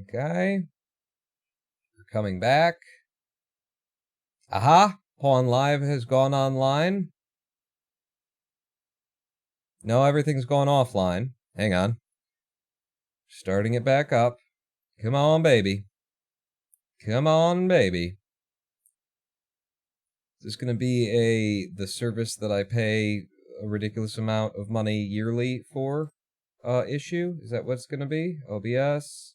Okay. We're coming back. Aha! Pawn Live has gone online. No, everything's gone offline. Hang on. Starting it back up. Come on, baby. Come on, baby. Is this going to be the service that I pay a ridiculous amount of money yearly for issue? Is that what it's going to be? OBS.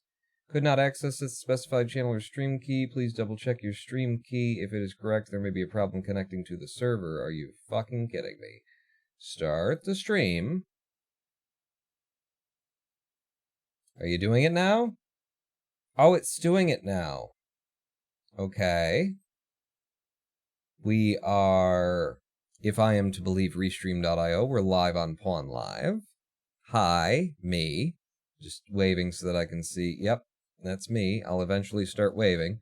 Could not access the specified channel or stream key. Please double check your stream key. If it is correct, there may be a problem connecting to the server. Are you fucking kidding me? Start the stream. Are you doing it now? Oh, it's doing it now. Okay. We are, if I am to believe Restream.io, we're live on Pawn Live. Hi, me. Just waving so that I can see. Yep, that's me. I'll eventually start waving.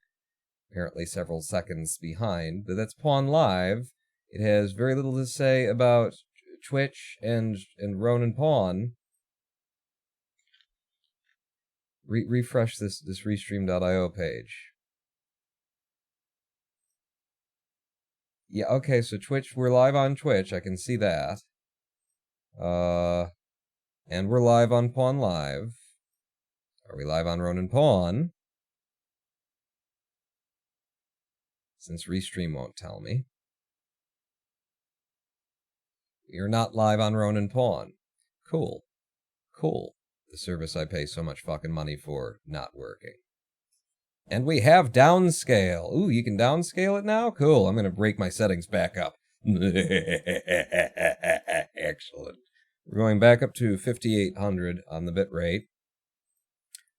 Apparently several seconds behind. But that's Pawn Live. It has very little to say about Twitch and Ronin Pawn. Refresh this Restream.io page. Yeah, okay, so Twitch, we're live on Twitch, I can see that. And we're live on Pawn Live. Are we live on Ronin Pawn? Since Restream won't tell me. You're not live on Ronin Pawn. Cool. Cool. The service I pay so much fucking money for not working. And we have downscale. Ooh, you can downscale it now? Cool. I'm going to break my settings back up. Excellent. We're going back up to 5800 on the bit rate.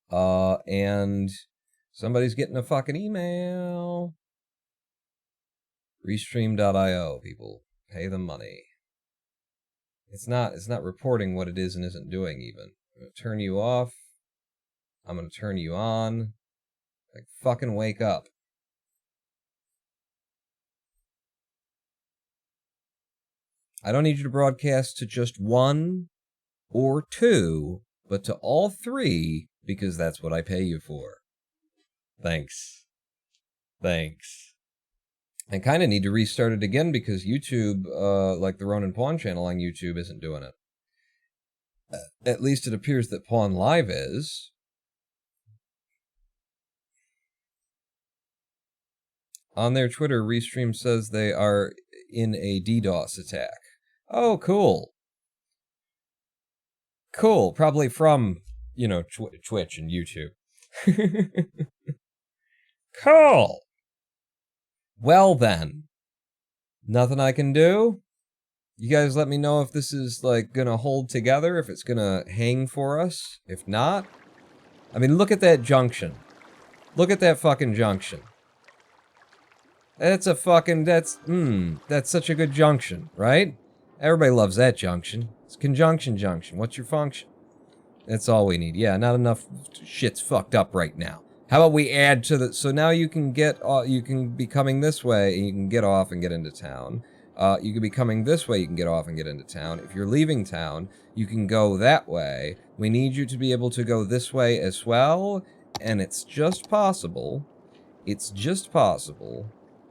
And somebody's getting a fucking email. Restream.io, people. Pay them money. It's not reporting what it is and isn't doing even. I'm going to turn you off. I'm going to turn you on. Like, fucking wake up. I don't need you to broadcast to just one or two, but to all three, because that's what I pay you for. Thanks. Thanks. I kind of need to restart it again because YouTube, like the Ronin Pawn channel on YouTube, isn't doing it. At least it appears that Pawn Live is. On their Twitter, Restream says they are in a DDoS attack. Oh, cool. Cool. Probably from, you know, Twitch and YouTube. Cool. Well then. Nothing I can do? You guys let me know if this is, like, gonna hold together, if it's gonna hang for us. If not, I mean, look at that junction. Look at that fucking junction. That's a fucking, that's such a good junction, right? Everybody loves that junction. It's conjunction junction. What's your function? That's all we need. Yeah, not enough shit's fucked up right now. How about we add to the, so now you can get, you can be coming this way, and you can get off and get into town. You can be coming this way, you can get off and get into town. If you're leaving town, you can go that way. We need you to be able to go this way as well, and it's just possible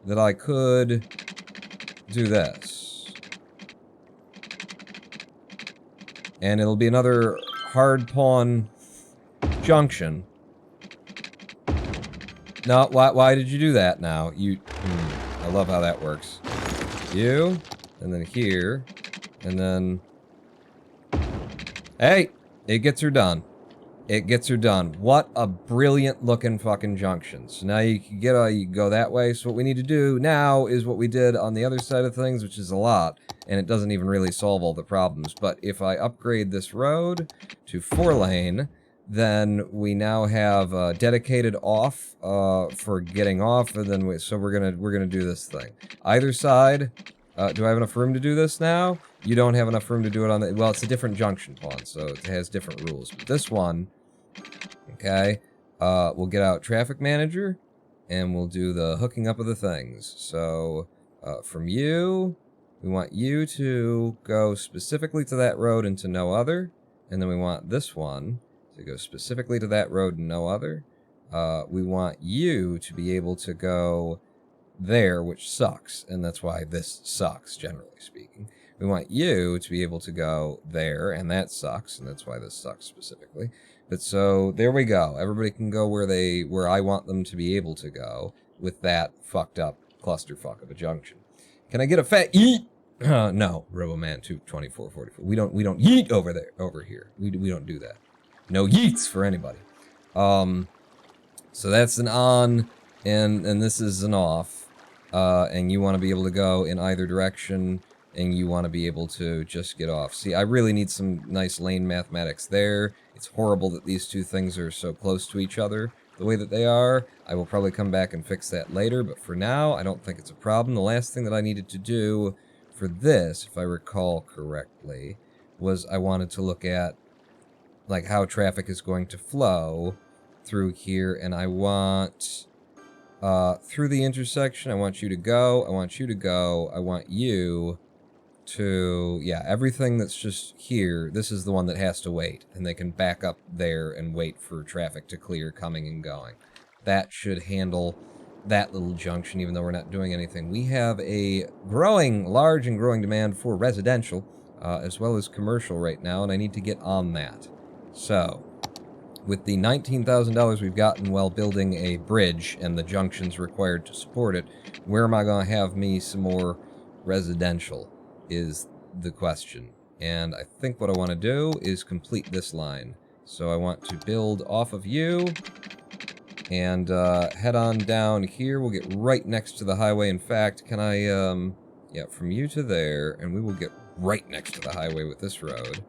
that I could do this. And it'll be another hard pawn junction. No, why did you do that now? I love how that works. You, and then here, and then... Hey! It gets her done. It gets her done. What a brilliant looking fucking junction. So now you can you can go that way. So what we need to do now is what we did on the other side of things, which is a lot, and it doesn't even really solve all the problems. But if I upgrade this road to 4-lane, then we now have dedicated off for getting off, and then so we're gonna do this thing. Either side. Do I have enough room to do this now? You don't have enough room to do it on the... Well, it's a different junction pawn, so it has different rules. But this one, okay, we'll get out Traffic Manager, and we'll do the hooking up of the things. So, from you, we want you to go specifically to that road and to no other. And then we want this one to go specifically to that road and no other. we want you to be able to go there, which sucks, and that's why this sucks, generally speaking. We want you to be able to go there, and that sucks, and that's why this sucks specifically. But so, there we go. Everybody can go where I want them to be able to go with that fucked up clusterfuck of a junction. Can I get a fat yeet? No, Roboman 22444. We don't yeet over here. We don't do that. No yeets for anybody. So that's an on, and this is an off. And you want to be able to go in either direction, and you want to be able to just get off. See, I really need some nice lane mathematics there. It's horrible that these two things are so close to each other the way that they are. I will probably come back and fix that later, but for now, I don't think it's a problem. The last thing that I needed to do for this, if I recall correctly, was I wanted to look at like how traffic is going to flow through here, and I want through the intersection, I want you to go, I want you to go, I want you to, yeah, everything that's just here, this is the one that has to wait, and they can back up there and wait for traffic to clear coming and going. That should handle that little junction, even though we're not doing anything. We have a large and growing demand for residential, as well as commercial right now, and I need to get on that. So, with the $19,000 we've gotten while building a bridge and the junctions required to support it, where am I going to have me some more residential is the question. And I think what I want to do is complete this line. So I want to build off of you and head on down here. We'll get right next to the highway. In fact, can I, yeah, from you to there, and we will get right next to the highway with this road.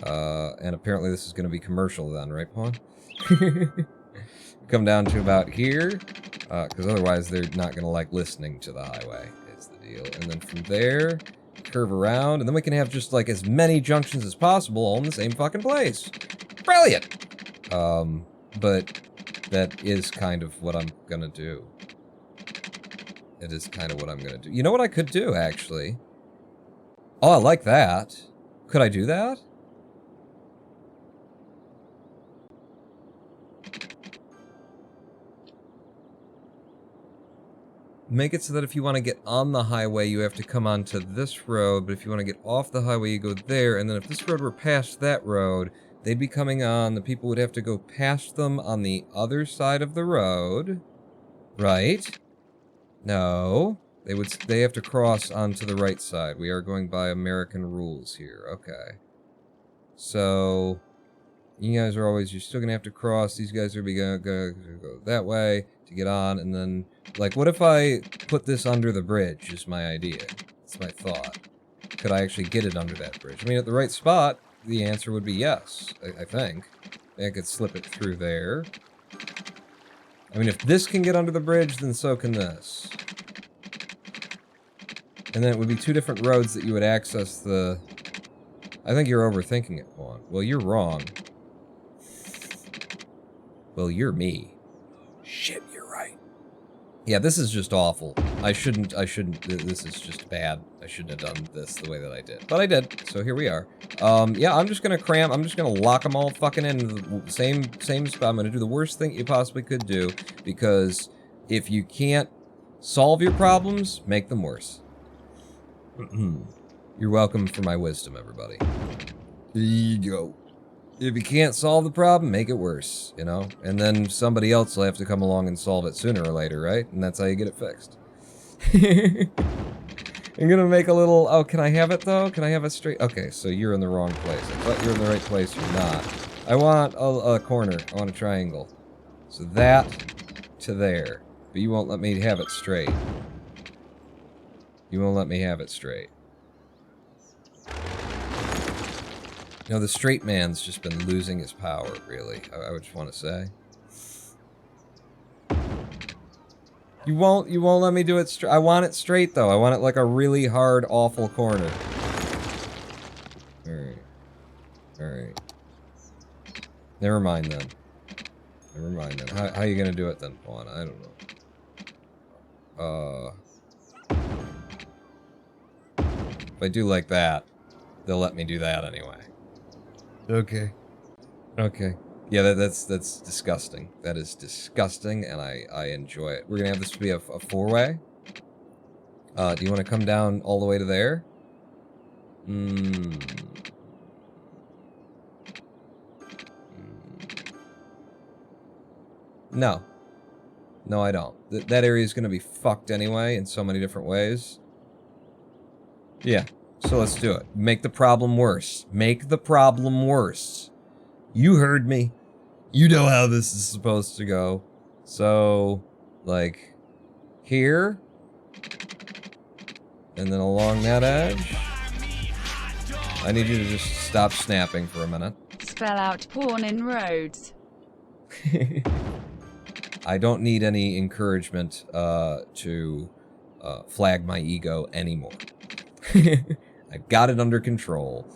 And apparently this is going to be commercial then, right, Pawn? Come down to about here, because otherwise they're not going to like listening to the highway, is the deal. And then from there, curve around, and then we can have just like as many junctions as possible all in the same fucking place. Brilliant! But that is kind of what I'm going to do. It is kind of what I'm going to do. You know what I could do, actually? Oh, I like that. Could I do that? Make it so that if you want to get on the highway, you have to come onto this road, but if you want to get off the highway, you go there, and then if this road were past that road, they'd be coming on, the people would have to go past them on the other side of the road, right? No, they have to cross onto the right side. We are going by American rules here, okay. So, you guys are always, you're still gonna have to cross, these guys are gonna go that way to get on, and then, like, what if I put this under the bridge, is my idea. It's my thought. Could I actually get it under that bridge? I mean, at the right spot, the answer would be yes, I think. I could slip it through there. I mean, if this can get under the bridge, then so can this. And then it would be two different roads that you would access the... I think you're overthinking it, Juan. Well, you're wrong. Well, you're me. Shit, you're right. Yeah, this is just awful. I shouldn't, this is just bad. I shouldn't have done this the way that I did. But I did, so here we are. Yeah, I'm just gonna cram, I'm just gonna lock them all fucking in the same spot. I'm gonna do the worst thing you possibly could do, because if you can't solve your problems, make them worse. You're welcome for my wisdom, everybody. There you go. If you can't solve the problem, make it worse, you know? And then somebody else will have to come along and solve it sooner or later, right? And that's how you get it fixed. I'm gonna make a little... Oh, can I have it, though? Can I have it straight? Okay, so you're in the wrong place. I thought you were in the right place. You're not. I want a corner. I want a triangle. So that to there. But you won't let me have it straight. You won't let me have it straight. You know, the straight man's just been losing his power, really, I would just want to say. You won't let me do it straight. I want it straight, though. I want it like a really hard, awful corner. Alright. Alright. Never mind, then. Never mind, then. How are you gonna do it, then, Juan? I don't know. If I do like that, they'll let me do that anyway. Okay. Okay. Yeah, that's disgusting. That is disgusting, and I enjoy it. We're gonna have this be a four-way. Do you want to come down all the way to there? No. No, I don't. That area is gonna be fucked anyway in so many different ways. Yeah. So let's do it. Make the problem worse. Make the problem worse. You heard me. You know how this is supposed to go. So, like, here. And then along that edge. I need you to just stop snapping for a minute. Spell out porn in roads. I don't need any encouragement to flag my ego anymore. I've got it under control.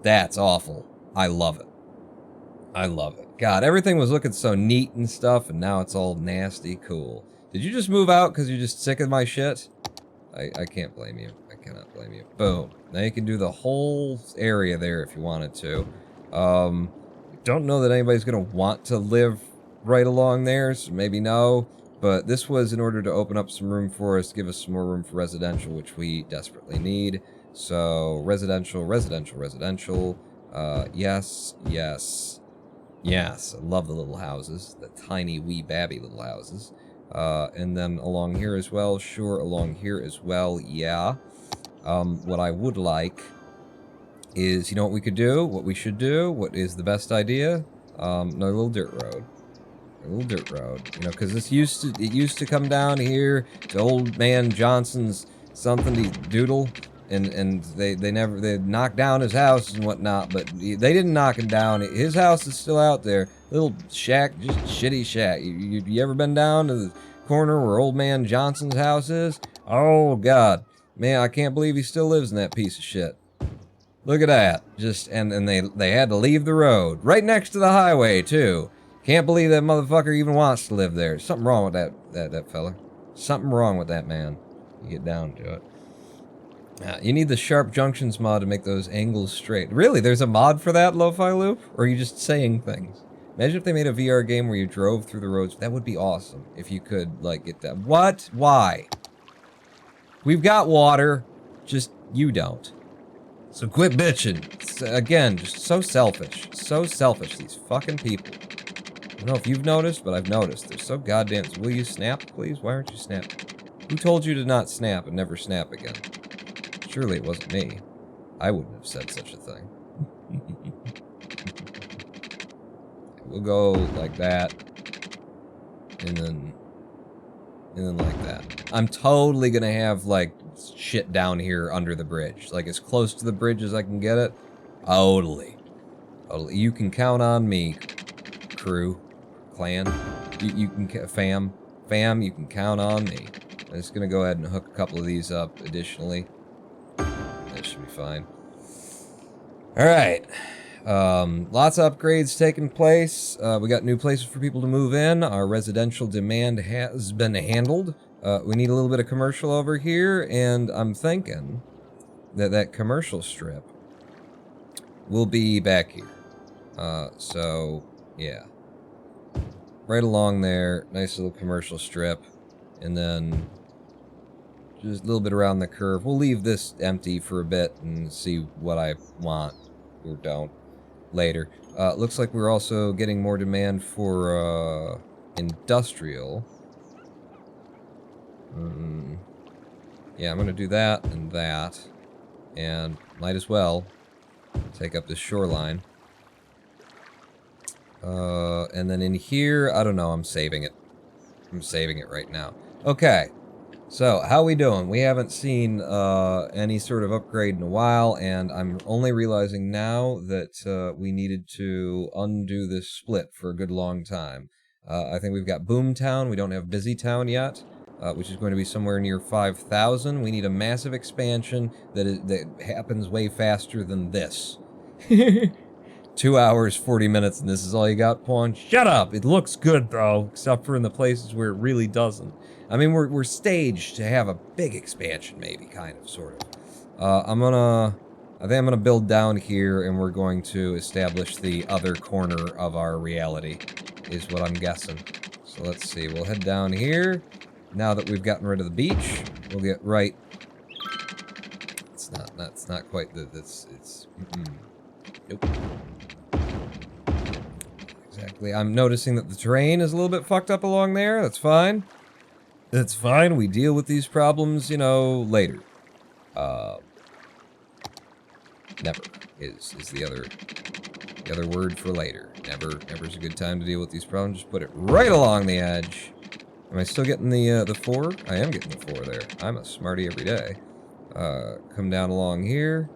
That's awful. I love it. I love it. God, everything was looking so neat and stuff, and now it's all nasty. Cool. Did you just move out because you're just sick of my shit? I can't blame you. I cannot blame you. Boom. Now you can do the whole area there if you wanted to. Don't know that anybody's going to want to live right along there, so maybe no. But this was in order to open up some room for us, give us some more room for residential, which we desperately need. So, residential, residential, residential. Yes, yes, yes. I love the little houses. The tiny, wee, babby little houses. And then along here as well. Sure, along here as well. Yeah. What I would like is, you know what we could do? What we should do? What is the best idea? Another little dirt road. A little dirt road. You know, because it used to come down here to old man Johnson's something doodle. And they knocked down his house and whatnot, but they didn't knock him down. His house is still out there. Little shack, just shitty shack. You ever been down to the corner where old man Johnson's house is? Oh, God. Man, I can't believe he still lives in that piece of shit. Look at that. Just, and they had to leave the road. Right next to the highway, too. Can't believe that motherfucker even wants to live there. Something wrong with that fella. Something wrong with that man. You get down to it. You need the Sharp Junctions mod to make those angles straight. Really? There's a mod for that, Lo-Fi Loop? Or are you just saying things? Imagine if they made a VR game where you drove through the roads. That would be awesome. If you could, like, get that. What? Why? We've got water. Just, you don't. So quit bitching. Again, just so selfish. So selfish, these fucking people. I don't know if you've noticed, but I've noticed. They're so goddamn... Will you snap, please? Why aren't you snapping? Who told you to not snap and never snap again? Surely it wasn't me. I wouldn't have said such a thing. We'll go like that. And then like that. I'm totally gonna have, like, shit down here under the bridge. Like, as close to the bridge as I can get it. Totally. Totally. You can count on me, crew, clan. You can, fam, you can count on me. I'm just gonna go ahead and hook a couple of these up additionally. That should be fine. Alright. Lots of upgrades taking place. We got new places for people to move in. Our residential demand has been handled. We need a little bit of commercial over here, and I'm thinking that commercial strip will be back here. So, yeah. Right along there, nice little commercial strip, and then just a little bit around the curve. We'll leave this empty for a bit and see what I want or don't later. Looks like we're also getting more demand for industrial. Yeah, I'm gonna do that, and might as well take up this shoreline. And then in here, I don't know, I'm saving it. I'm saving it right now. Okay. So, how we doing? We haven't seen any sort of upgrade in a while, and I'm only realizing now that we needed to undo this split for a good long time. I think we've got Boomtown. We don't have Busytown yet, which is going to be somewhere near 5,000. We need a massive expansion that happens way faster than this. 2 hours, 40 minutes, and this is all you got, Pawn? Shut up! It looks good, though, except for in the places where it really doesn't. I mean, we're staged to have a big expansion, maybe, kind of, sort of. I'm gonna I think I'm going to build down here, and we're going to establish the other corner of our reality, is what I'm guessing. So let's see. We'll head down here. Now that we've gotten rid of the beach, we'll get right... It's not quite the... Nope. Exactly. I'm noticing that the terrain is a little bit fucked up along there. That's fine. That's fine. We deal with these problems, you know, later. Never is the other word for later. Never's a good time to deal with these problems. Just put it right along the edge. Am I still getting the 4? I am getting the 4 there. I'm a smarty every day. Come down along here.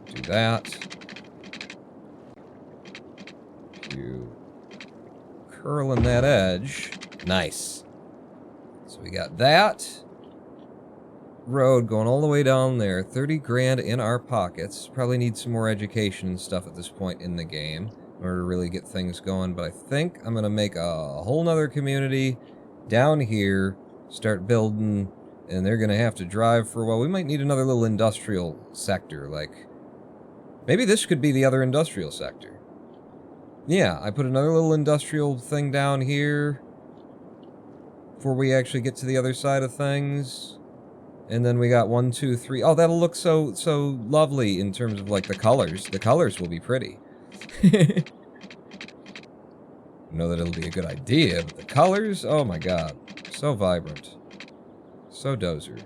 Do that. You curl in that edge. Nice. So we got that road going all the way down there. 30 grand in our pockets. Probably need some more education and stuff at this point in the game in order to really get things going. But I think I'm going to make a whole nother community down here. Start building. And they're going to have to drive for a while. We might need another little industrial sector. Like, maybe this could be the other industrial sector. Yeah, I put another little industrial thing down here before we actually get to the other side of things. And then we got 1, 2, 3. Oh, that'll look so lovely in terms of, like, the colors. The colors will be pretty. I know that it'll be a good idea, but the colors, oh my god. So vibrant. So dozer.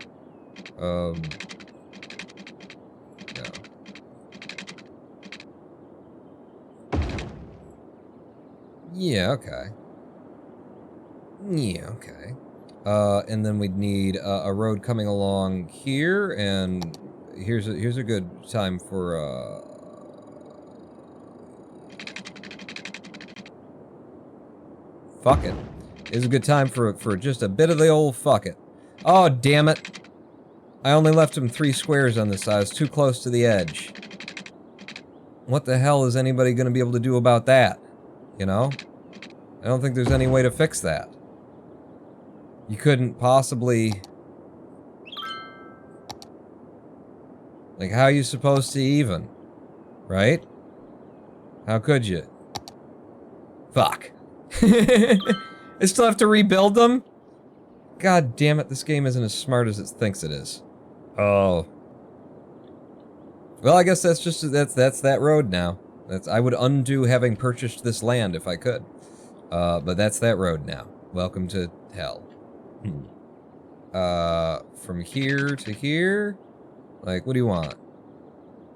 No. Yeah, okay. Yeah, okay. And then we'd need a road coming along here, and here's a good time for fuck it. It's a good time for just a bit of the old fuck it. Oh, damn it. I only left him 3 squares on this side. I was too close to the edge. What the hell is anybody going to be able to do about that? You know? I don't think there's any way to fix that. You couldn't possibly... Like, how are you supposed to even? Right? How could you? Fuck. I still have to rebuild them? God damn it, this game isn't as smart as it thinks it is. Oh. Well, I guess that's just... That's that road now. I would undo having purchased this land if I could. But that's that road now. Welcome to hell. From here to here? Like, what do you want?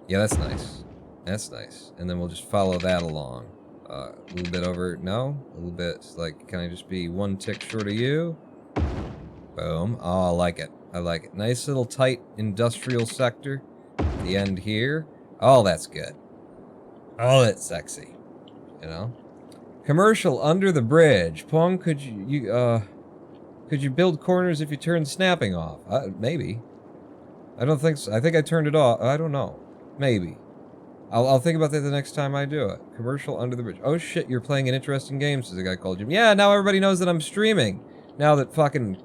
Yeah, that's nice. That's nice. And then we'll just follow that along. A little bit over... No? A little bit, like, can I just be 1 tick short of you? Boom. Oh, I like it. I like it. Nice little tight industrial sector. At the end here. Oh, that's good. Oh, that's sexy. You know? Commercial under the bridge. Pong, could you build corners if you turn snapping off? Maybe. I don't think so. I think I turned it off. I don't know. Maybe. I'll think about that the next time I do it. Commercial under the bridge. Oh shit, you're playing an interesting game, says a guy called Jim. Yeah, now everybody knows that I'm streaming. Now that fucking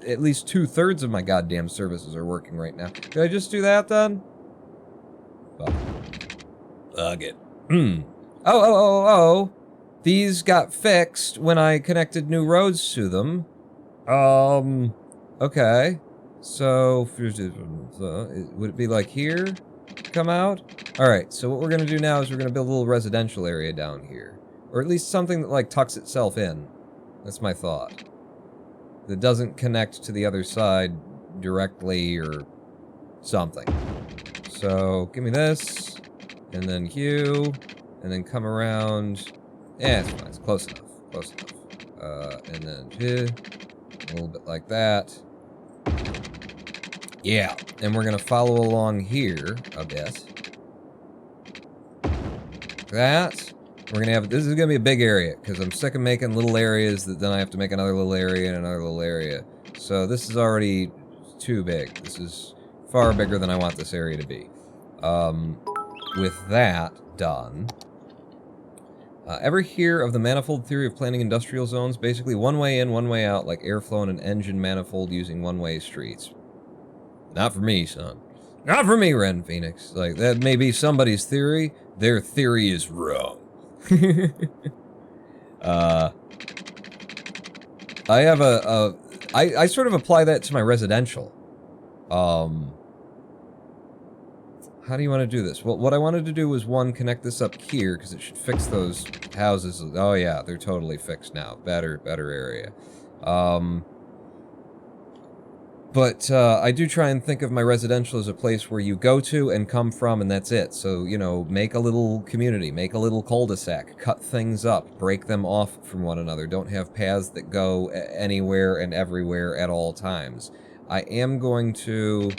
at least 2/3 of my goddamn services are working right now. Did I just do that then? Fuck it. Oh. These got fixed when I connected new roads to them. Okay. So, would it be like here? Come out? Alright, so what we're gonna do now is we're gonna build a little residential area down here. Or at least something that, like, tucks itself in. That's my thought. That doesn't connect to the other side directly or something. So, give me this, and then you, and then come around. Yeah, it's fine. It's close enough. Close enough. And then here, a little bit like that. Yeah, and we're gonna follow along here a bit. That. We're gonna have, this is gonna be a big area, because I'm sick of making little areas that then I have to make another little area and another little area. So this is already too big. This is far bigger than I want this area to be. With that done, ever hear of the manifold theory of planning industrial zones? Basically one way in, one way out, like airflow in an engine manifold using one-way streets. Not for me, son. Not for me, Ren Phoenix. Like, that may be somebody's theory. Their theory is wrong. I have I sort of apply that to my residential. How do you want to do this? Well, what I wanted to do was, one, connect this up here, because it should fix those houses. Oh yeah, they're totally fixed now. Better area. But I do try and think of my residential as a place where you go to and come from, and that's it. So, you know, make a little community, make a little cul-de-sac, cut things up, break them off from one another. Don't have paths that go anywhere and everywhere at all times. I am going to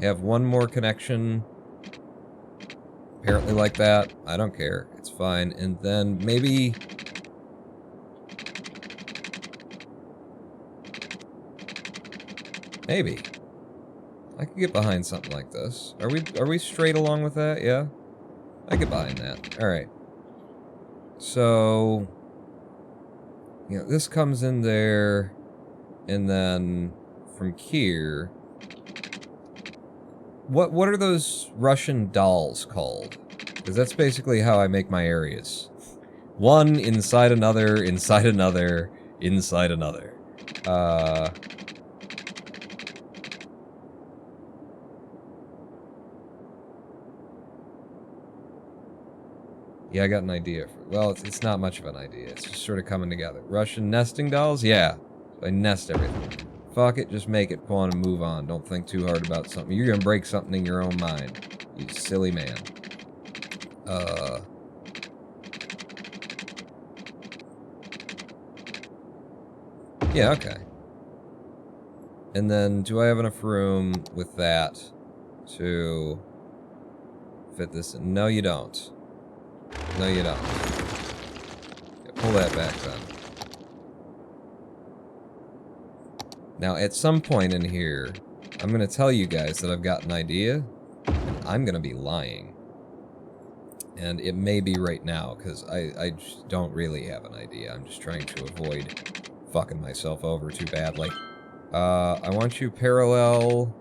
have one more connection, apparently like that. I don't care. It's fine. And then maybe... Maybe. I could get behind something like this. Are we straight along with that? Yeah? I get behind that. Alright. So... You know, this comes in there, and then from here... What are those Russian dolls called? Because that's basically how I make my areas. One inside another, inside another, inside another. Yeah, I got an idea. Well, it's not much of an idea. It's just sort of coming together. Russian nesting dolls? Yeah. I nest everything. Fuck it, just make it, go on and move on. Don't think too hard about something. You're gonna break something in your own mind. You silly man. Yeah, okay. And then, do I have enough room with that to fit this in? No, you don't. No, you don't. Yeah, pull that back, then. Now, at some point in here, I'm going to tell you guys that I've got an idea, and I'm going to be lying. And it may be right now, because I just don't really have an idea. I'm just trying to avoid fucking myself over too badly. I want you parallel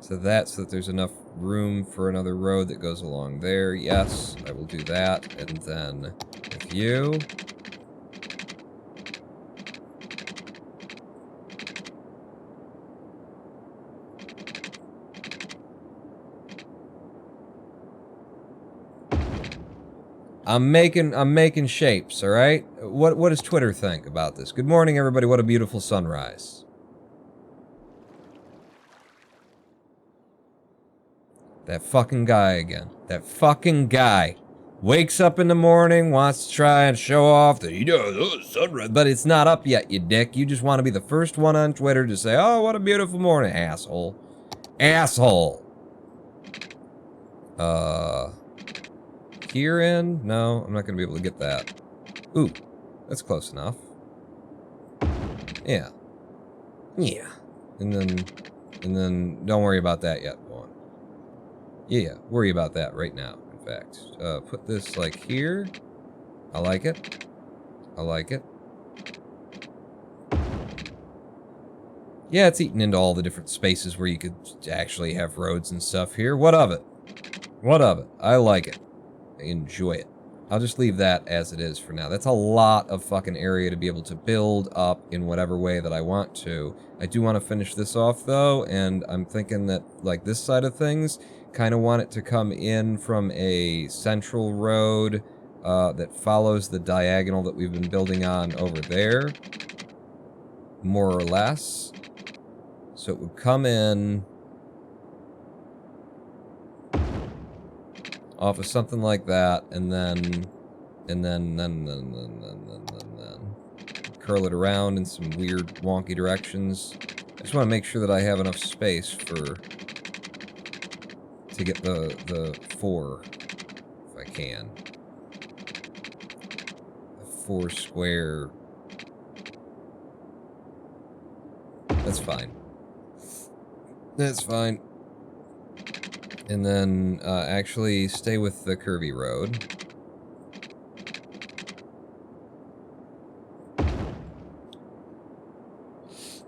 to that so that there's enough room for another road that goes along there. Yes, I will do that. And then with you... I'm making shapes, all right? What does Twitter think about this? Good morning, everybody. What a beautiful sunrise. That fucking guy again. That fucking guy wakes up in the morning, wants to try and show off that he does sunrise, but it's not up yet, you dick. You just want to be the first one on Twitter to say, "Oh, what a beautiful morning, asshole." Asshole. Here in? No, I'm not gonna be able to get that. Ooh, that's close enough. Yeah. Yeah. And then, don't worry about that yet, Vaughn. Yeah, worry about that right now, in fact. Put this, like, here. I like it. I like it. Yeah, it's eaten into all the different spaces where you could actually have roads and stuff here. What of it? What of it? I like it. I enjoy it. I'll just leave that as it is for now. That's a lot of fucking area to be able to build up in whatever way that I want to. I do want to finish this off, though, and I'm thinking that, like, this side of things, kind of want it to come in from a central road that follows the diagonal that we've been building on over there, more or less. So it would come in off of something like that, and then curl it around in some weird wonky directions. I just want to make sure that I have enough space to get the 4, if I can. The 4 square. That's fine. That's fine. And then, actually stay with the curvy road.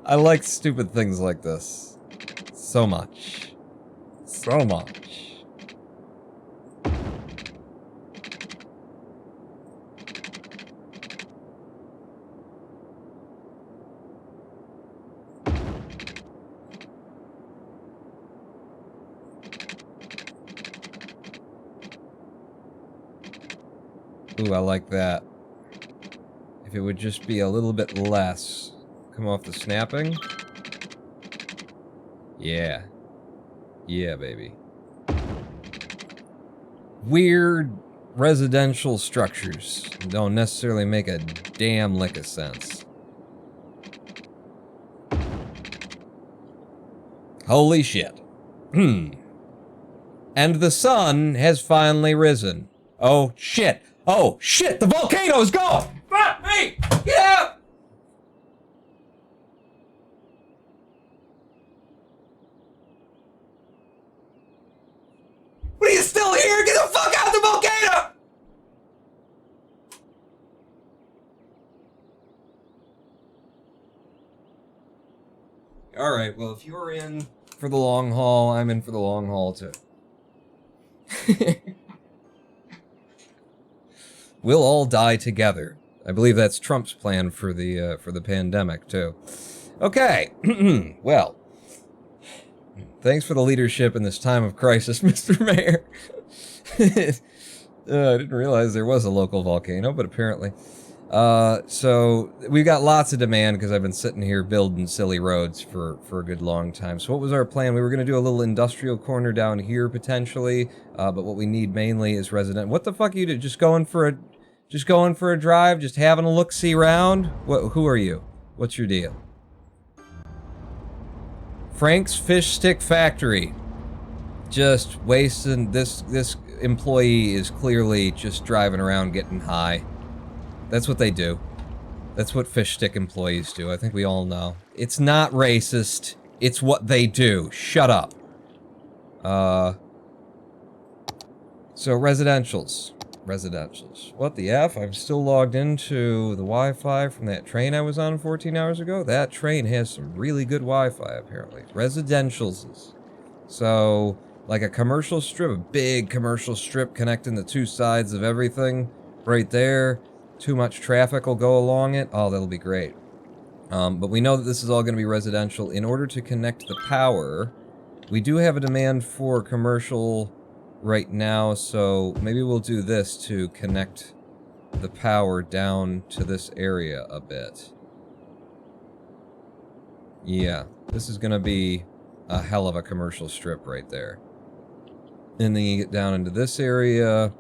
I like stupid things like this. So much. So much. Ooh, I like that. If it would just be a little bit less. Come off the snapping. Yeah. Yeah, baby. Weird residential structures don't necessarily make a damn lick of sense. Holy shit. And the sun has finally risen. Oh shit. Oh shit, the volcano is gone! Fuck me! Get out! What, are you still here? Get the fuck out of the volcano! Alright, well, if you're in for the long haul, I'm in for the long haul too. We'll all die together. I believe that's Trump's plan for the pandemic too. Okay, well, thanks for the leadership in this time of crisis, Mr. Mayor. I didn't realize there was a local volcano, but apparently. So we've got lots of demand because I've been sitting here building silly roads for a good long time. So what was our plan? We were going to do a little industrial corner down here potentially, but what we need mainly is resident. What the fuck are you doing? Just going for a drive? Just having a look-see round? Who are you? What's your deal? Frank's Fish Stick Factory. Just wasting this employee is clearly just driving around getting high. That's what they do. That's what fish stick employees do. I think we all know. It's not racist. It's what they do. Shut up. So residentials. Residentials. What the F? I'm still logged into the Wi-Fi from that train I was on 14 hours ago. That train has some really good Wi-Fi, apparently. Residentials. So, like a commercial strip, a big commercial strip connecting the two sides of everything. Right there. Too much traffic will go along it. Oh, that'll be great. But we know that this is all going to be residential. In order to connect the power, we do have a demand for commercial right now, so maybe we'll do this to connect the power down to this area a bit. Yeah, this is going to be a hell of a commercial strip right there. And then you get down into this area.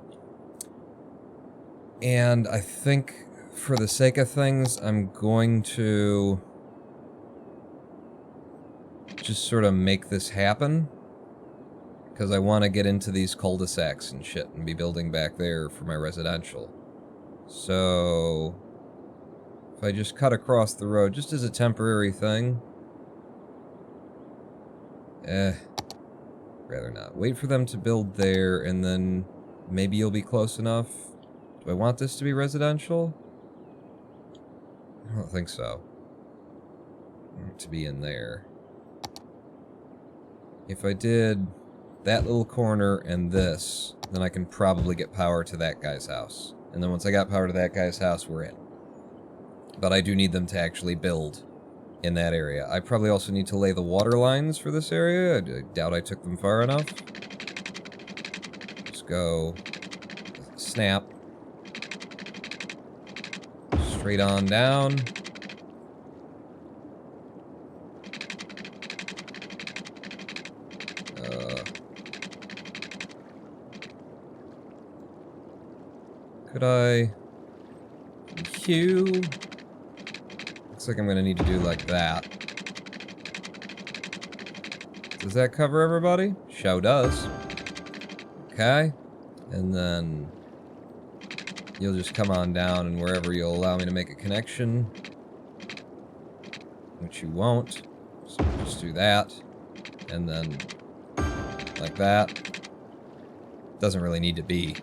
And I think, for the sake of things, I'm going to just sort of make this happen. Because I want to get into these cul-de-sacs and shit and be building back there for my residential. So, if I just cut across the road, just as a temporary thing. Rather not. Wait for them to build there, and then maybe you'll be close enough. Do I want this to be residential? I don't think so. I want it to be in there. If I did that little corner and this, then I can probably get power to that guy's house. And then once I got power to that guy's house, we're in. But I do need them to actually build in that area. I probably also need to lay the water lines for this area. I doubt I took them far enough. Just go snap. Straight on down. Could I... Q? Looks like I'm gonna need to do like that. Does that cover everybody? Show does. Okay. And then... you'll just come on down, and wherever you'll allow me to make a connection, which you won't, so we'll just do that, and then like that. Doesn't really need to be.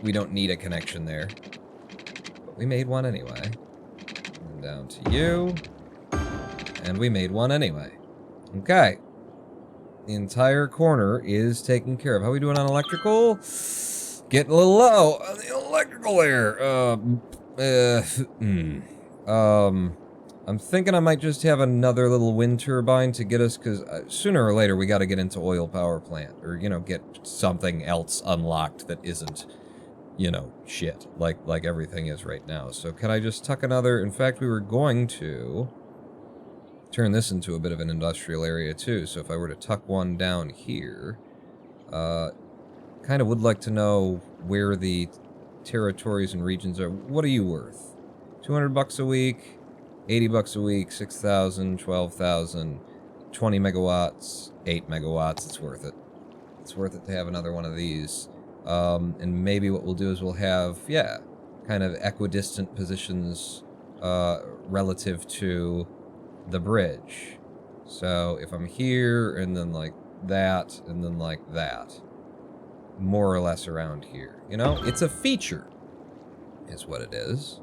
We don't need a connection there, but we made one anyway. And down to you, and we made one anyway. Okay. The entire corner is taken care of. How are we doing on electrical? Getting a little low on the electrical there. I'm thinking I might just have another little wind turbine to get us, because sooner or later we got to get into oil power plant, or, you know, get something else unlocked that isn't, you know, shit, like everything is right now. So can I just tuck another? In fact, we were going to turn this into a bit of an industrial area too, so if I were to tuck one down here, kind of would like to know where the territories and regions are. What are you worth? 200 bucks a week, 80 bucks a week, 6,000, 12,000, 20 megawatts, 8 megawatts. It's worth it. It's worth it to have another one of these. And maybe what we'll do is we'll have, yeah, kind of equidistant positions relative to the bridge. So if I'm here, and then like that, and then like that, more or less around here. You know, it's a feature, is what it is.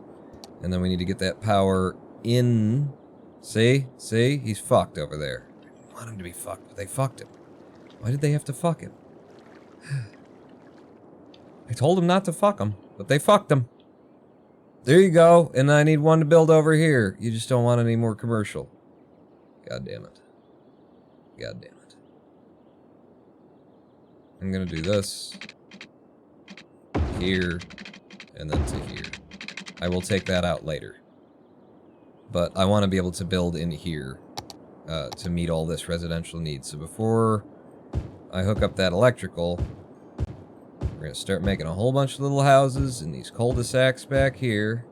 And then we need to get that power in. See? See? He's fucked over there. I didn't want him to be fucked, but they fucked him. Why did they have to fuck him? I told him not to fuck him, but they fucked him. There you go. And I need one to build over here. You just don't want any more commercial. God damn it. God damn it. I'm gonna do this here, and then to here. I will take that out later. But I want to be able to build in here to meet all this residential needs. So before I hook up that electrical, we're gonna start making a whole bunch of little houses in these cul-de-sacs back here.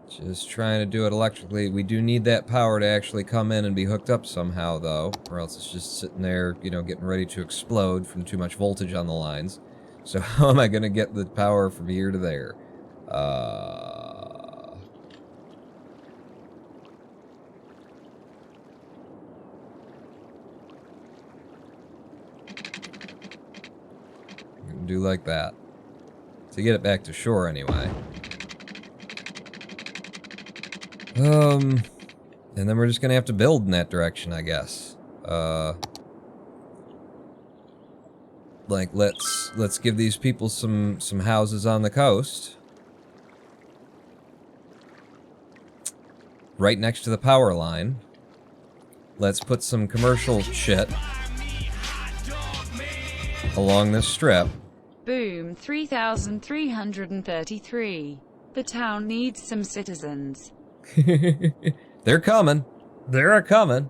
Just trying to do it electrically. We do need that power to actually come in and be hooked up somehow, though, or else it's just sitting there, you know, getting ready to explode from too much voltage on the lines. So how am I going to get the power from here to there? I'm going to do like that. To get it back to shore, anyway. And then we're just gonna have to build in that direction, I guess. Like, let's give these people some houses on the coast. Right next to the power line. Let's put some commercial shit along this strip. Boom 3,333. The town needs some citizens. They're coming. They're coming.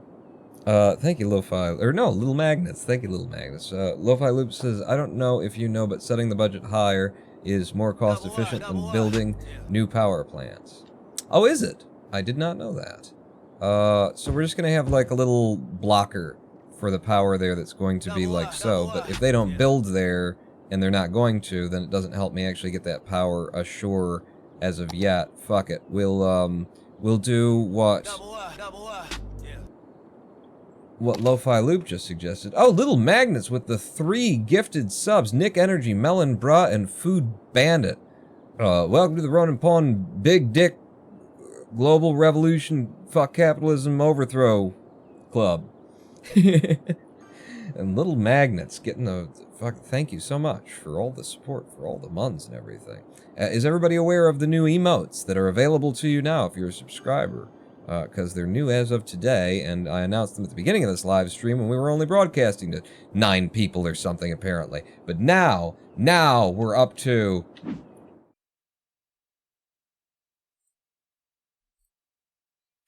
Thank you, Lo-Fi. Or no, Little Magnets. Thank you, Little Magnets. Lo-Fi Loop says, I don't know if you know, but setting the budget higher is more cost efficient than building new power plants. Oh, is it? I did not know that. So we're just gonna have like a little blocker for the power there that's going to be like so, but if they don't build there, and they're not going to, then it doesn't help me actually get that power ashore as of yet. Fuck it. We'll do what Lo-Fi Loop just suggested. Oh, Little Magnets with the 3 gifted subs. Nick Energy, Melon Bra, and Food Bandit. Welcome to the Ronin Pawn Big Dick Global Revolution Fuck Capitalism Overthrow Club. And Little Magnets getting the fuck. Thank you so much for all the support, for all the muns and everything. Is everybody aware of the new emotes that are available to you now if you're a subscriber? Because they're new as of today, and I announced them at the beginning of this live stream when we were only broadcasting to 9 people or something, apparently. But now we're up to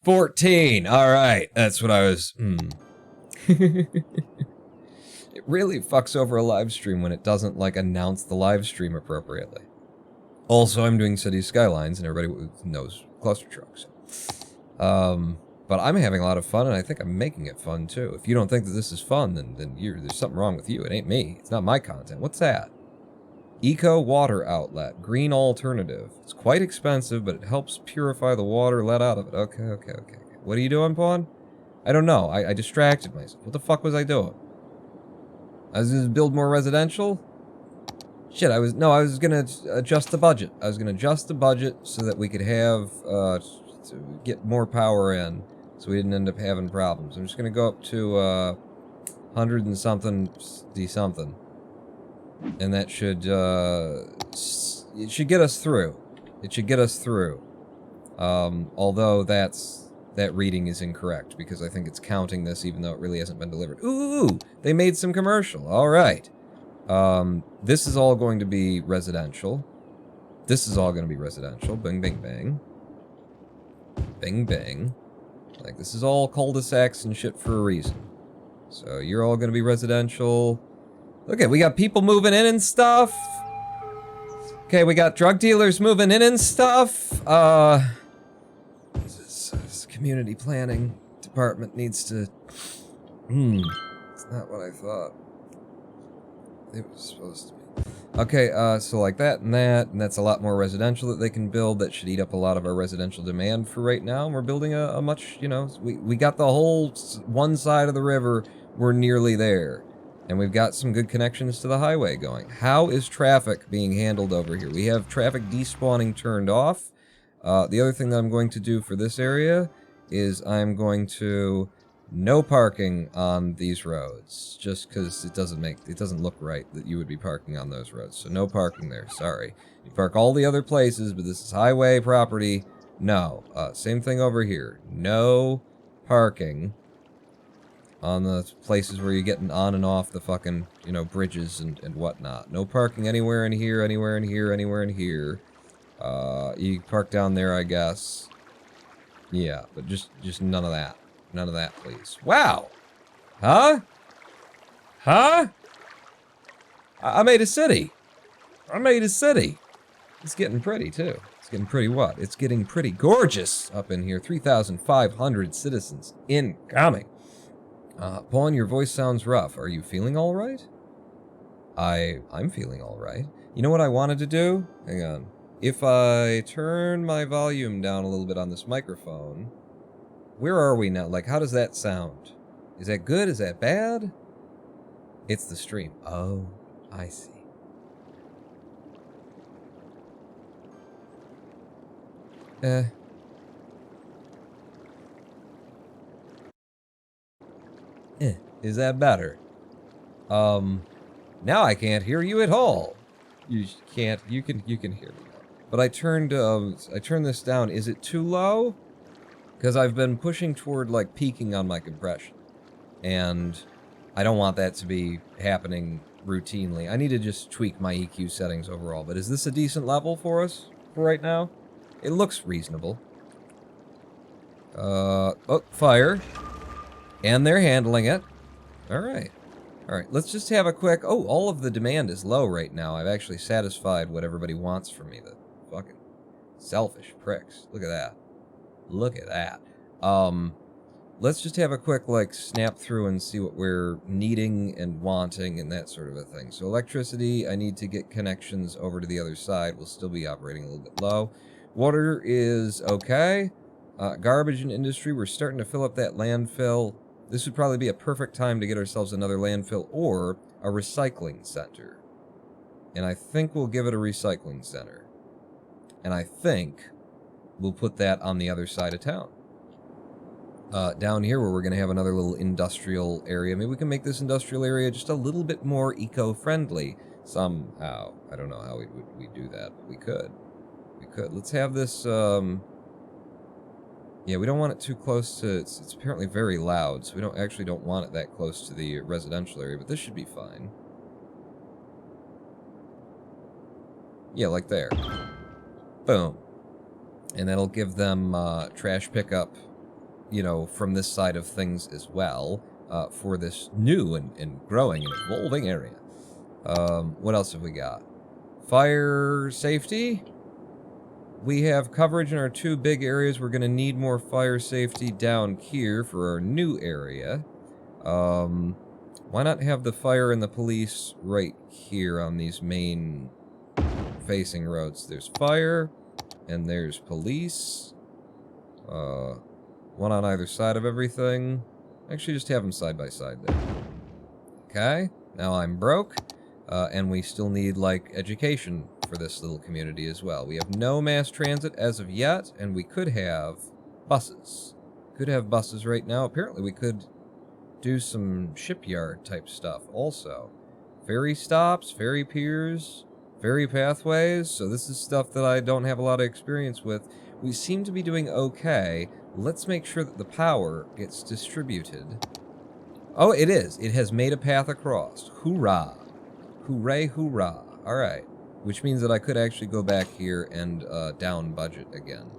14. All right, that's what I was. It really fucks over a live stream when it doesn't like announce the live stream appropriately. Also, I'm doing City Skylines, and everybody knows cluster trucks. But I'm having a lot of fun, and I think I'm making it fun too. If you don't think that this is fun, then there's something wrong with you. It ain't me. It's not my content. What's that? Eco water outlet, green alternative. It's quite expensive, but it helps purify the water let out of it. Okay. What are you doing, Pawn? I don't know. I distracted myself. What the fuck was I doing? I was gonna build more residential? Shit, I was gonna adjust the budget. I was gonna adjust the budget so that we could have, to get more power in, so we didn't end up having problems. I'm just gonna go up to, 100 and something, something. And that should, it should get us through. It should get us through. Although that reading is incorrect, because I think it's counting this even though it really hasn't been delivered. Ooh, they made some commercial. Alright. This is all going to be residential. This is all going to be residential. Bing, bing, bang. Bing, bang. Like, this is all cul-de-sacs and shit for a reason. So, you're all going to be residential. Okay, we got people moving in and stuff. Okay, we got drug dealers moving in and stuff. This community planning department needs to... it's not what I thought. It was supposed to be. Okay, so like that, and that's a lot more residential that they can build. That should eat up a lot of our residential demand for right now. And we're building a much, you know, we got the whole one side of the river. We're nearly there. And we've got some good connections to the highway going. How is traffic being handled over here? We have traffic despawning turned off. The other thing that I'm going to do for this area is I'm going to no parking on these roads, just because it doesn't look right that you would be parking on those roads. So no parking there, sorry. You park all the other places, but this is highway property. No. Same thing over here. No parking on the places where you're getting on and off the fucking, you know, bridges and whatnot. No parking anywhere in here, anywhere in here, anywhere in here. You park down there, I guess. Yeah, but just none of that. None of that, please. Wow! Huh? Huh? I made a city. I made a city. It's getting pretty, too. It's getting pretty what? It's getting pretty gorgeous up in here. 3,500 citizens incoming. Pawn, your voice sounds rough. Are you feeling all right? I'm feeling all right. You know what I wanted to do? Hang on. If I turn my volume down a little bit on this microphone, where are we now? Like, how does that sound? Is that good? Is that bad? It's the stream. Oh, I see. Is that better? Now I can't hear you at all. You can't, you can hear me now. But I turned this down. Is it too low? Because I've been pushing toward, like, peaking on my compression. And I don't want that to be happening routinely. I need to just tweak my EQ settings overall. But is this a decent level for us for right now? It looks reasonable. Oh, fire. And they're handling it. Alright. Alright, let's just have a quick... Oh, all of the demand is low right now. I've actually satisfied what everybody wants from me. The fucking selfish pricks. Look at that. Look at that. Let's just have a quick, like, snap through and see what we're needing and wanting and that sort of a thing. So electricity, I need to get connections over to the other side. We'll still be operating a little bit low. Water is okay. Garbage and industry, we're starting to fill up that landfill. This would probably be a perfect time to get ourselves another landfill or a recycling center. And I think we'll give it a recycling center. And I think we'll put that on the other side of town. Down here where we're going to have another little industrial area. Maybe we can make this industrial area just a little bit more eco-friendly somehow. I don't know how we'd do that, but we could. We could. Let's have this, yeah, we don't want it too close to... It's apparently very loud, so we actually don't want it that close to the residential area, but this should be fine. Yeah, like there. Boom. And that'll give them trash pickup, you know, from this side of things as well, for this new and growing and evolving area. What else have we got? Fire safety? We have coverage in our two big areas. We're going to need more fire safety down here for our new area. Why not have the fire and the police right here on these main facing roads? There's fire, and there's police. One on either side of everything. Actually, just have them side by side there. Okay, now I'm broke. And we still need, like, education for this little community as well. We have no mass transit as of yet, and we could have buses. Could have buses right now. Apparently we could do some shipyard type stuff also. Ferry stops, ferry piers, ferry pathways. So this is stuff that I don't have a lot of experience with. We seem to be doing okay. Let's make sure that the power gets distributed. Oh, it is. It has made a path across. Hoorah. Hooray, hoorah. Alright. Which means that I could actually go back here and down budget again.